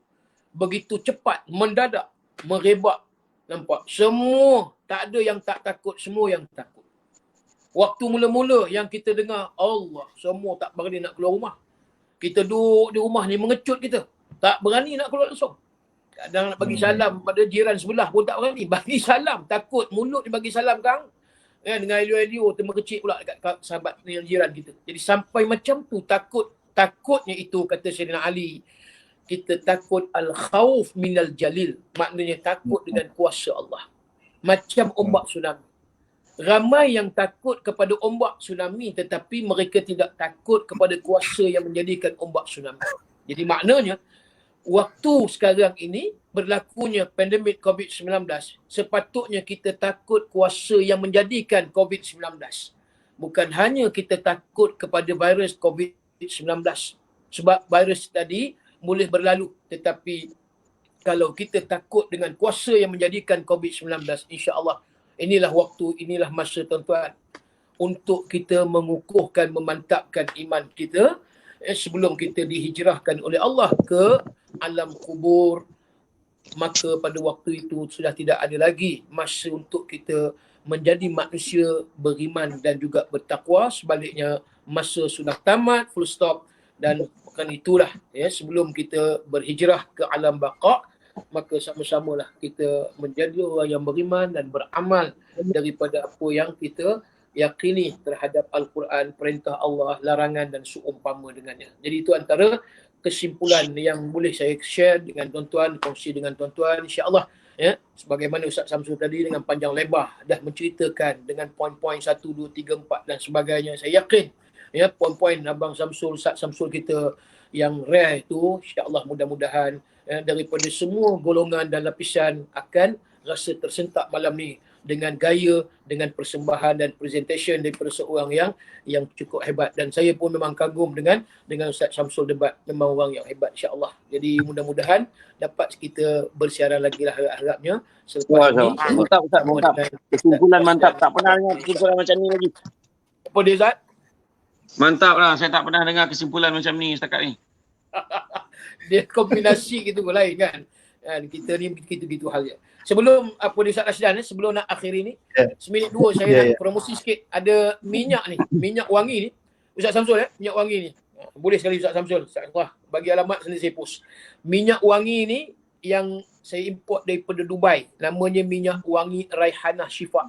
begitu cepat, mendadak, merebak. Nampak? Semua, tak ada yang tak takut, semua yang takut. Waktu mula-mula yang kita dengar Allah, semua tak berani nak keluar rumah. Kita duduk di rumah ni mengecut kita. Tak berani nak keluar langsung. Kadang nak bagi salam pada jiran sebelah pun tak berani. Bagi salam, takut mulut dia bagi salam kang. Kan, dengan elio-elio termekecik pula dekat sahabat yang jiran kita. Jadi sampai macam tu takutnya itu, kata Sayyidina Ali. Kita takut al-khawf minal jalil. Maknanya takut dengan kuasa Allah. Macam ombak tsunami. Ramai yang takut kepada ombak tsunami tetapi mereka tidak takut kepada kuasa yang menjadikan ombak tsunami. Jadi maknanya waktu sekarang ini berlakunya pandemik COVID-19, sepatutnya kita takut kuasa yang menjadikan COVID-19. Bukan hanya kita takut kepada virus COVID-19. Sebab virus tadi boleh berlalu. Tetapi kalau kita takut dengan kuasa yang menjadikan COVID-19, insya-Allah inilah waktu, inilah masa tuan-tuan untuk kita mengukuhkan, memantapkan iman kita sebelum kita dihijrahkan oleh Allah ke alam kubur. Maka pada waktu itu sudah tidak ada lagi masa untuk kita menjadi manusia beriman dan juga bertakwa. Sebaliknya masa sudah tamat, full stop. Dan bukan itulah sebelum kita berhijrah ke alam baqa', maka sama-samalah kita menjadi orang yang beriman dan beramal daripada apa yang kita yakini terhadap Al-Quran, perintah Allah, larangan dan seumpama dengannya. Jadi itu antara kesimpulan yang boleh saya share dengan tuan-tuan, kongsi dengan tuan-tuan, insya-Allah sebagaimana Ustaz Samsul tadi dengan panjang lebar dah menceritakan dengan poin-poin 1, 2, 3, 4 dan sebagainya. Saya yakin poin-poin Abang Samsul, Ustaz Samsul kita yang rare itu, insya-Allah mudah-mudahan daripada semua golongan dan lapisan akan rasa tersentak malam ni dengan gaya, dengan persembahan dan presentation daripada seorang yang cukup hebat. Dan saya pun memang kagum dengan Ustaz Samsul Debat, memang orang yang hebat, insya-Allah. Jadi mudah-mudahan dapat kita bersiaran lagi lah harap-harapnya selepas ini. Mantap Ustaz, mantap. Kesimpulan mantap. Tak pernah dengar kesimpulan macam ni lagi. Apa dia, Ustaz? Mantap lah, saya tak pernah dengar kesimpulan macam ni setakat ni. Dia kombinasi gitu lain kan. Dan kita ni gitu-gitu hal je. Sebelum apa dia Ustaz Rashdan sebelum nak akhiri ni, seminit dua saya nak promosi sikit. Ada minyak ni, minyak wangi ni. Ustaz Samsul minyak wangi ni. Boleh sekali Ustaz Samsul. Wah, bagi alamat nanti saya post. Minyak wangi ni yang saya import daripada Dubai. Namanya minyak wangi Raihanah Syifa.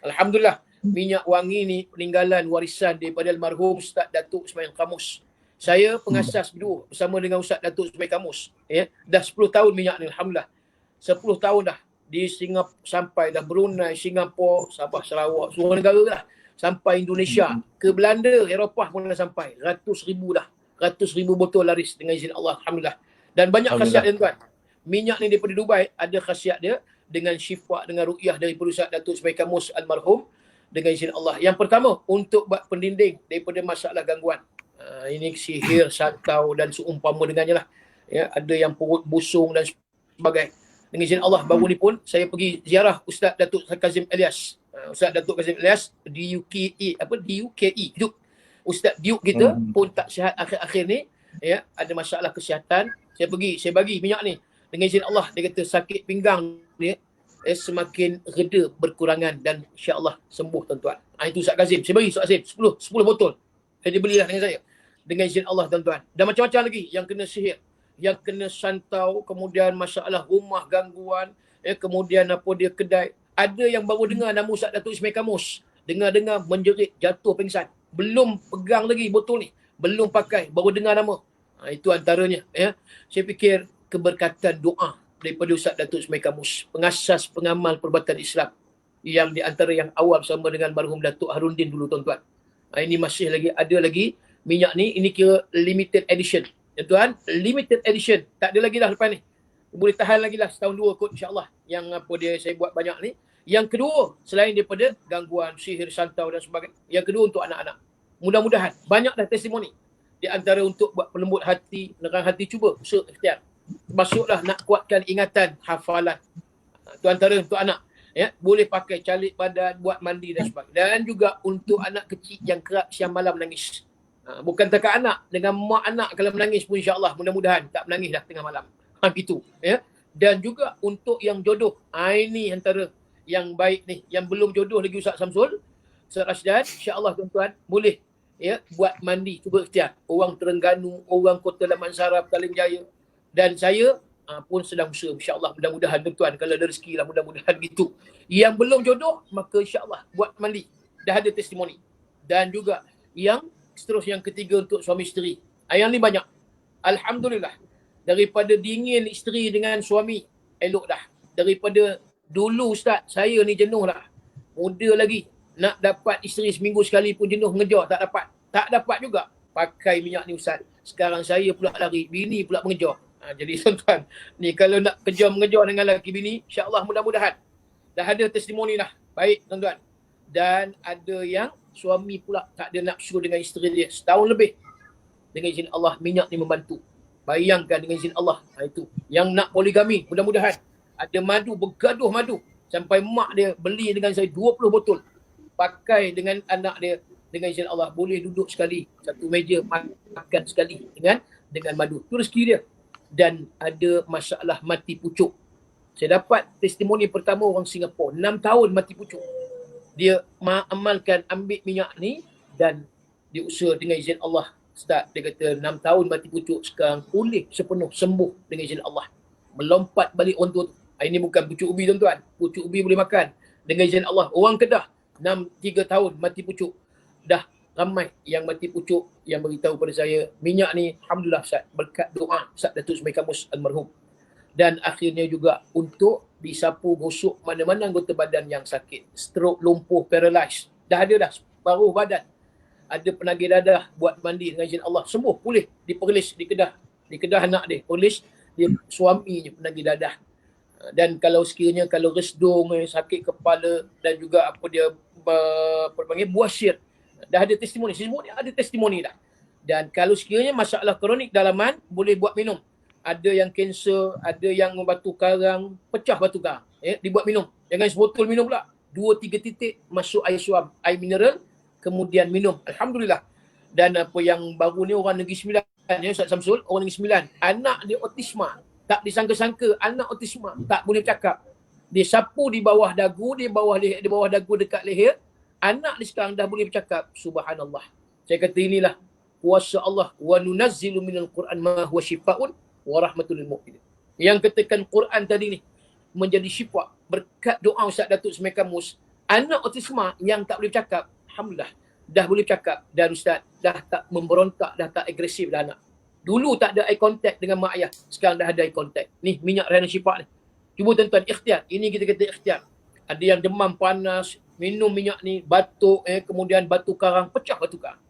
Alhamdulillah, minyak wangi ni peninggalan warisan daripada almarhum Ustaz Datuk Ismail Kamus. Saya pengasas berdua bersama dengan Ustaz Datuk Ismail Kamus. Dah 10 tahun minyak ni, alhamdulillah. 10 tahun dah di Singapura, sampai dah Brunei, Singapura, Sabah, Sarawak, semua negara dah. Sampai Indonesia, ke Belanda, Eropah pun dah sampai. Ratus ribu botol laris dengan izin Allah, alhamdulillah. Dan banyak khasiat dia tuan. Minyak ni daripada Dubai ada khasiat dia dengan syifa, dengan ruqyah daripada Ustaz Datuk Ismail Kamus almarhum dengan izin Allah. Yang pertama untuk buat pendinding daripada masalah gangguan. Ini sihir, santau dan seumpama dengannya lah. Ada yang perut busung dan sebagainya. Dengan izin Allah, baru ni pun saya pergi ziarah Ustaz Datuk Kazim Elias. Ustaz Datuk Kazim Elias di UKE, Duke. Ustaz Duke kita pun tak sihat akhir-akhir ni, ada masalah kesihatan. Saya bagi minyak ni. Dengan izin Allah, dia kata sakit pinggang dia semakin reda, berkurangan dan insya-Allah sembuh tuan-tuan. Itu Ustaz Kazim. Saya bagi Ustaz Kazim 10 botol. Dia belilah dengan saya. Dengan izin Allah tuan-tuan. Dan macam-macam lagi yang kena sihir, yang kena santau, kemudian masalah rumah, gangguan, kemudian apa dia kedai. Ada yang baru dengar nama Ustaz Datuk Ismail Kamus. Dengar-dengar menjerit, jatuh pingsan. Belum pegang lagi botol ni. Belum pakai, baru dengar nama. Itu antaranya. Saya fikir keberkatan doa daripada Ustaz Datuk Ismail Kamus, pengasas pengamal perubatan Islam, yang di antara yang awal bersama dengan marhum Datuk Harundin dulu tuan-tuan. Ini masih lagi ada lagi minyak ni. Ini kira limited edition. Tuan, limited edition. Tak ada lagi dah lepas ni. Boleh tahan lagi lah setahun dua kot insya-Allah. Yang apa dia saya buat banyak ni. Yang kedua, selain daripada gangguan sihir, santau dan sebagainya, yang kedua untuk anak-anak. Mudah-mudahan banyak dah testimoni. Di antara untuk buat pelembut hati, menerang hati, cuba usaha ikhtiar. Masuklah nak kuatkan ingatan, hafalan. Itu antara untuk anak. Boleh pakai calik badan, buat mandi dan sebagainya. Dan juga untuk anak kecil yang kerap siang malam menangis. Bukan takat anak, dengan mak anak kalau menangis pun insya-Allah mudah-mudahan tak menangis dah tengah malam. Gitu. Dan juga untuk yang jodoh. Ini antara yang baik ni. Yang belum jodoh lagi Ustaz Samsul, Ustaz Rashdan, insya-Allah tuan-tuan boleh buat mandi, cuba ikhtiar. Orang Terengganu, orang Kota Damansara, Petaling Jaya. Dan saya pun sedang usaha insya-Allah, mudah-mudahan tuan-tuan kalau ada rezeki lah, mudah-mudahan gitu. Yang belum jodoh maka insya-Allah buat mandi. Dah ada testimoni. Dan juga yang seterusnya yang ketiga untuk suami isteri. Yang ni banyak. Alhamdulillah. Daripada dingin isteri dengan suami, elok dah. Daripada dulu Ustaz, saya ni jenuh lah. Muda lagi. Nak dapat isteri seminggu sekali pun jenuh mengejar, tak dapat. Tak dapat juga. Pakai minyak ni Ustaz. Sekarang saya pula lari, bini pula mengejar. Jadi tuan-tuan, ni kalau nak kejar-mengejar dengan lelaki bini, insya-Allah mudah-mudahan dah ada testimoni dah. Baik tuan-tuan. Dan ada yang suami pula tak ada nafsu dengan isteri dia setahun lebih. Dengan izin Allah, minyak ni membantu. Bayangkan dengan izin Allah. Itu. Yang nak poligami, mudah-mudahan ada madu, bergaduh madu. Sampai mak dia beli dengan saya 20 botol. Pakai dengan anak dia. Dengan izin Allah, boleh duduk sekali. Satu meja, makan sekali dengan madu. Itu rezeki dia. Dan ada masalah mati pucuk. Saya dapat testimoni pertama orang Singapura. 6 tahun mati pucuk. Dia amalkan ambil minyak ni dan dia usaha dengan izin Allah. Start, dia kata 6 tahun mati pucuk, sekarang pulih sepenuh, sembuh dengan izin Allah. Melompat balik orang tua tu. Ini bukan pucuk ubi tuan-tuan. Pucuk ubi boleh makan. Dengan izin Allah. Orang Kedah 3 tahun mati pucuk. Dah ramai yang mati pucuk yang beritahu pada saya, minyak ni alhamdulillah Ustaz, berkat doa Ustaz Datuk Semaih Kamus almarhum. Dan akhirnya juga untuk disapu gosok mana-mana anggota badan yang sakit. Stroke, lumpuh, paralyzed. Dah ada dah separuh badan. Ada penagih dadah, buat mandi dengan izin Allah. Sembuh, pulih, diperlis di Kedah. Di Kedah anak dia, perlis dia suaminya penagih dadah. Dan kalau sekiranya kalau resdung, sakit kepala dan juga apa dia buah sir. Dah ada testimoni. Semua ni ada testimoni dah. Dan kalau sekiranya masalah kronik dalaman, boleh buat minum. Ada yang kanser, ada yang batu karang, pecah batu karang. Dibuat minum. Jangan sebotol minum pula. 2-3 titik masuk air suam, air mineral, kemudian minum. Alhamdulillah. Dan apa yang baru ni orang Negeri Sembilan, Ustaz Samsul, orang Negeri Sembilan. Anak dia autisma. Tak disangka-sangka anak autisma. Tak boleh bercakap. Dia sapu di bawah dagu, di bawah dagu dekat leher. Anak dia sekarang dah boleh bercakap. Subhanallah. Saya kata inilah kuasa Allah. Wa nunazzilu minal Quran ma huwa syifaun wa rahmatul lil mu'minin. Yang katakan Quran tadi ni menjadi syifa berkat doa Ustaz Datuk Semaih Kamus. Anak autisma yang tak boleh bercakap, alhamdulillah dah boleh bercakap. Dan Ustaz dah tak memberontak, dah tak agresif dah anak. Dulu tak ada eye contact dengan mak ayah, sekarang dah ada eye contact. Ni minyak Rehana Syifa ni. Cuba tuan-tuan ikhtiar. Ini kita kata ikhtiar. Ada yang demam panas, minum minyak ni, batuk, kemudian batu karang, pecah batu karang.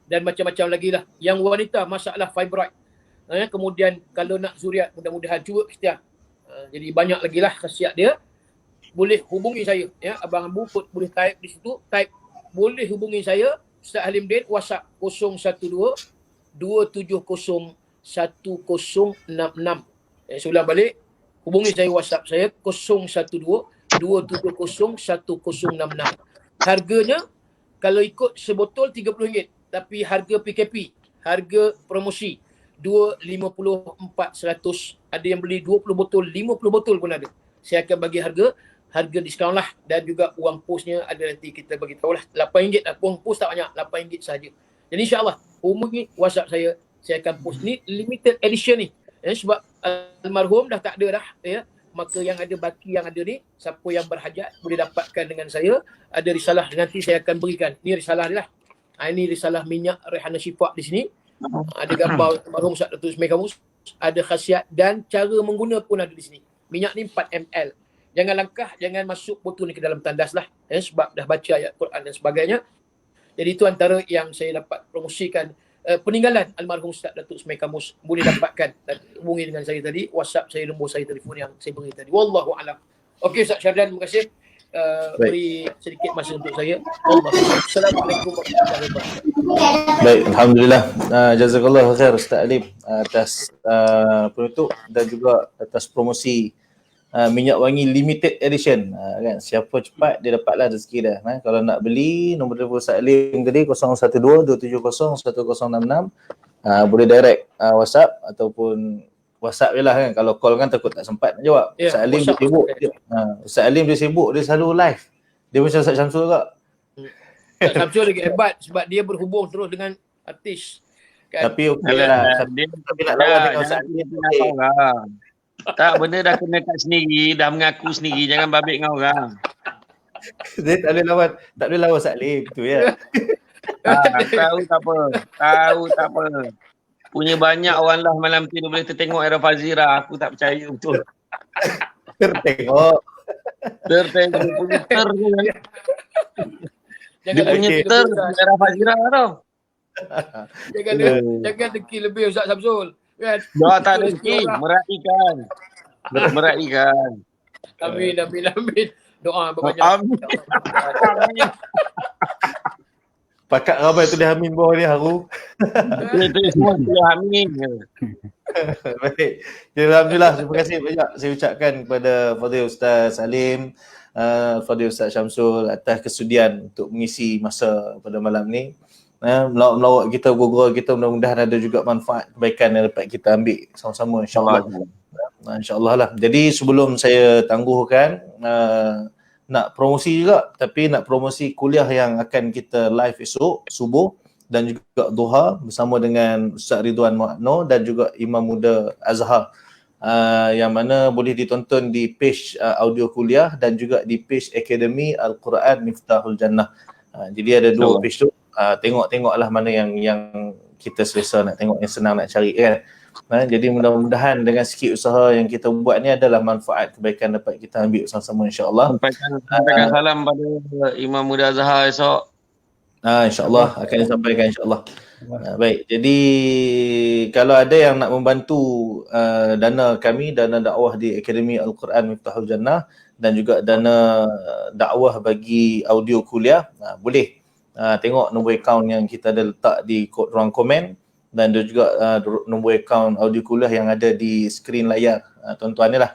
Dan macam-macam lagi lah. Yang wanita masalah fibroid. Kemudian kalau nak zuriat, mudah-mudahan cuba ikhtiar. Jadi banyak lagi lah khasiat dia. Boleh hubungi saya. Abang Abu boleh type di situ. Type boleh hubungi saya. Ustaz Halim Din, WhatsApp 012-270-1066. Saya ulang balik. Hubungi saya WhatsApp saya 012-270-1066. Harganya kalau ikut sebotol RM30. Tapi harga PKP, harga promosi 254-100. Ada yang beli 20 botol, 50 botol pun ada. Saya akan bagi harga diskaun lah. Dan juga wang posnya ada nanti kita bagi tahu lah. RM8 lah. Wang pos tak banyak, RM8 sahaja. Jadi insyaAllah hubungi WhatsApp saya akan post. Ni limited edition ni. Sebab almarhum dah tak ada dah. Maka yang ada baki yang ada ni, siapa yang berhajat boleh dapatkan dengan saya. Ada risalah nanti saya akan berikan. Ni risalah dia lah. Ini risalah minyak Rehana Syifa di sini. Ada gambar almarhum Ustaz Datuk Semaih Kamus. Ada khasiat dan cara mengguna pun ada di sini. Minyak ni 4 ml. Jangan langkah, jangan masuk botol ni ke dalam tandas lah. Sebab dah baca ayat Quran dan sebagainya. Jadi itu antara yang saya dapat promosikan. Peninggalan almarhum Ustaz Datuk Semaih Kamus boleh dapatkan. Dan hubungi dengan saya tadi. WhatsApp saya, nombor saya, telefon yang saya beri tadi. Wallahu a'lam. Okey Ustaz Syardan, terima kasih. Beri sedikit masa untuk saya. Assalamualaikum warahmatullahi wabarakatuh. Baik, alhamdulillah. Jazakallah khair Ustaz Alim atas penutup dan juga atas promosi minyak wangi limited edition. Kan, siapa cepat dia dapatlah rezeki dah. Kalau nak beli, nombor telefon Ustaz Alim tadi 012-270-1066. Boleh direct WhatsApp ataupun WhatsApp je lah kan. Kalau call kan takut tak sempat nak jawab. Ustaz Alim dia sibuk. Ustaz Alim dia sibuk, dia selalu live. Dia macam Ustaz Syamsul juga. Ustaz Syamsul lagi hebat sebab dia berhubung terus dengan artis. Kan? Tapi okey lah. Tapi nak lawan dengan Ustaz Alim. Tak, benda dah kena kat sendiri, dah mengaku sendiri, jangan babik dengan orang. Dia tak boleh lawan Ustaz Alim tu ya. Tahu tak apa. Punya banyak orang lah malam tu dia boleh tertengok Era Fazira. Aku tak percaya betul. Tertengok Punya ter dia. Jangan Dia punya ter Era Fazira tau. Jangan deki lebih Ustaz Samsul. Kan? Doa tak ada Rezeki rezeki, orang. meraihkan. Meraihkan. Amin, amin, amin. Doa berbanyak. Amin. Amin. Pakat ramai tulis amin bawah ni haru. Itu semua tulis amin. Baik. Jadi, alhamdulillah, terima kasih banyak saya ucapkan kepada Fadil Ustaz Salim, Fadil Ustaz Syamsul atas kesudian untuk mengisi masa pada malam ni. Melawak kita, gurau kita, mudah-mudahan ada juga manfaat kebaikan yang dapat kita ambil sama-sama insya-Allah. InsyaAllah lah. Jadi sebelum saya tangguhkan, nak promosi juga, tapi nak promosi kuliah yang akan kita live esok subuh dan juga duha bersama dengan Ustaz Ridwan Mu'adno dan juga Imam Muda Azhar, yang mana boleh ditonton di page audio kuliah dan juga di page Akademi Al-Quran Miftahul Jannah. Jadi ada dua page tu, tengok-tengoklah mana yang kita selesa nak tengok, yang senang nak cari kan. Jadi mudah-mudahan dengan sikit usaha yang kita buat ni adalah manfaat kebaikan dapat kita ambil sama-sama insya-Allah. Sampaikan salam pada Imam Muda Azhar esok. InsyaAllah akan disampaikan insyaAllah. Baik, jadi kalau ada yang nak membantu dana kami, dana dakwah di Akademi Al-Quran Miftahul Jannah dan juga dana dakwah bagi audio kuliah, boleh tengok nombor akaun yang kita ada letak di ruang komen dan juga nombor akaun audio kuliah yang ada di skrin layar tuan-tuan ni lah.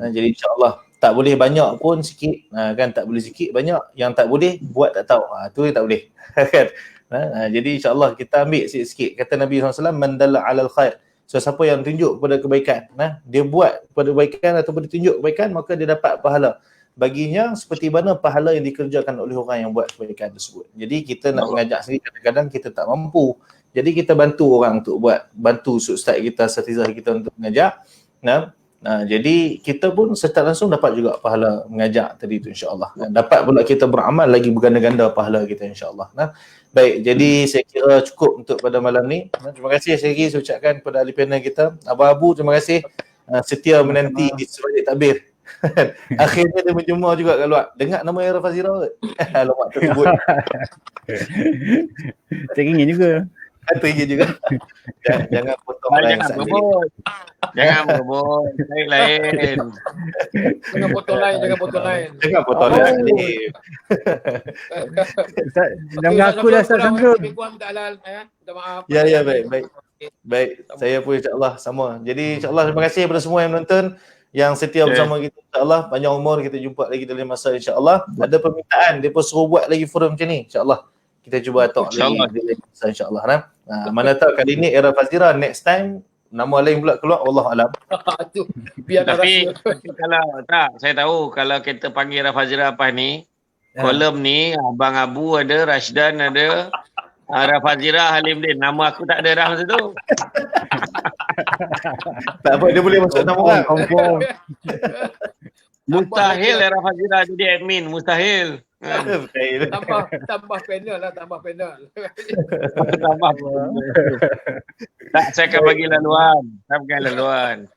Jadi insyaAllah tak boleh banyak pun, sikit kan, tak boleh sikit banyak, yang tak boleh buat tak tahu, tu yang tak boleh kan. Jadi insyaAllah kita ambil sikit-sikit. Kata Nabi SAW, man dalla alal khair, so siapa yang tunjuk kepada kebaikan, dia buat kepada kebaikan ataupun dia tunjuk kebaikan, maka dia dapat pahala baginya seperti mana pahala yang dikerjakan oleh orang yang buat kebaikan tersebut. Jadi kita nak mengajak sendiri, kadang-kadang kita tak mampu, jadi kita bantu orang untuk buat, bantu ustaz kita, asatizah kita untuk mengajak. Jadi kita pun secara langsung dapat juga pahala mengajak tadi tu insya-Allah. Dapat pula kita beramal lagi berganda-ganda pahala kita insya-Allah. Baik, jadi saya kira cukup untuk pada malam ni. Terima kasih sekali lagi saya ucapkan kepada ahli panel kita. Abu-Abu, terima kasih setia menanti di sebalik takbir. Akhirnya dia menjumpa juga kat luar. Dengar nama Era Fazira ke? Alamak tersebut. Teringin juga. Teringin juga. Jangan potong lain. Jangan berebut. Lain. Jangan potong lain, jangan potong lain. Jangan potong lain. Dah mengaku dah Ustaz Syamsul. Minta maaf. Ya, baik. Baik, saya pun insya-Allah sama. Jadi insya-Allah terima kasih kepada semua yang menonton, yang setia bersama kita insya-Allah. Panjang umur, kita jumpa lagi dalam masa insya-Allah. Ada permintaan, depa suruh buat lagi forum macam ni insya-Allah. Kita cuba atok lagi insya-Allah. Mana tahu kali ni Era Fazira, next time nama lain pula keluar, Allah alam. Tu biar Tapi kalau tak, saya tahu kalau kita panggil Era Fazira apa ni, kolom ni Abang Abu ada, Rashdan ada, Era Fazira, Halim Din. Nama aku tak ada dah masa tu. Tak apa, dia boleh masuk nama orang. Mustahil Era Fazira jadi admin, mustahil. tambah panel lah, tambah panel. Tambah. Tak, saya akan bagi laluan. Saya akan laluan.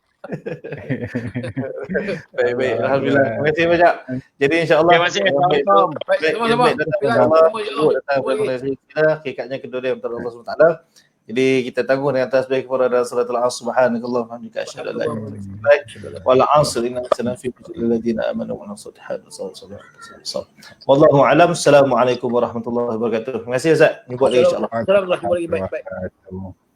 Baik. Alhamdulillah. Terima kasih banyak. Jadi insya-Allah. Terima kasih. Assalamualaikum. Sama-sama. Hakikatnya kedua dia antara Allah SWT. Jadi kita tangguh dengan tasbih kepada dalam salatul asr, subhanakallah wa bihamdika asyhadu an la ilaha illa anta wal 'asr inna sanfi lil ladina amanu wa nasihhat wallahu a'lam. Assalamualaikum warahmatullahi wabarakatuh. Terima kasih Ustaz. Jumpa lagi insya-Allah. Assalamualaikum warahmatullahi wabarakatuh.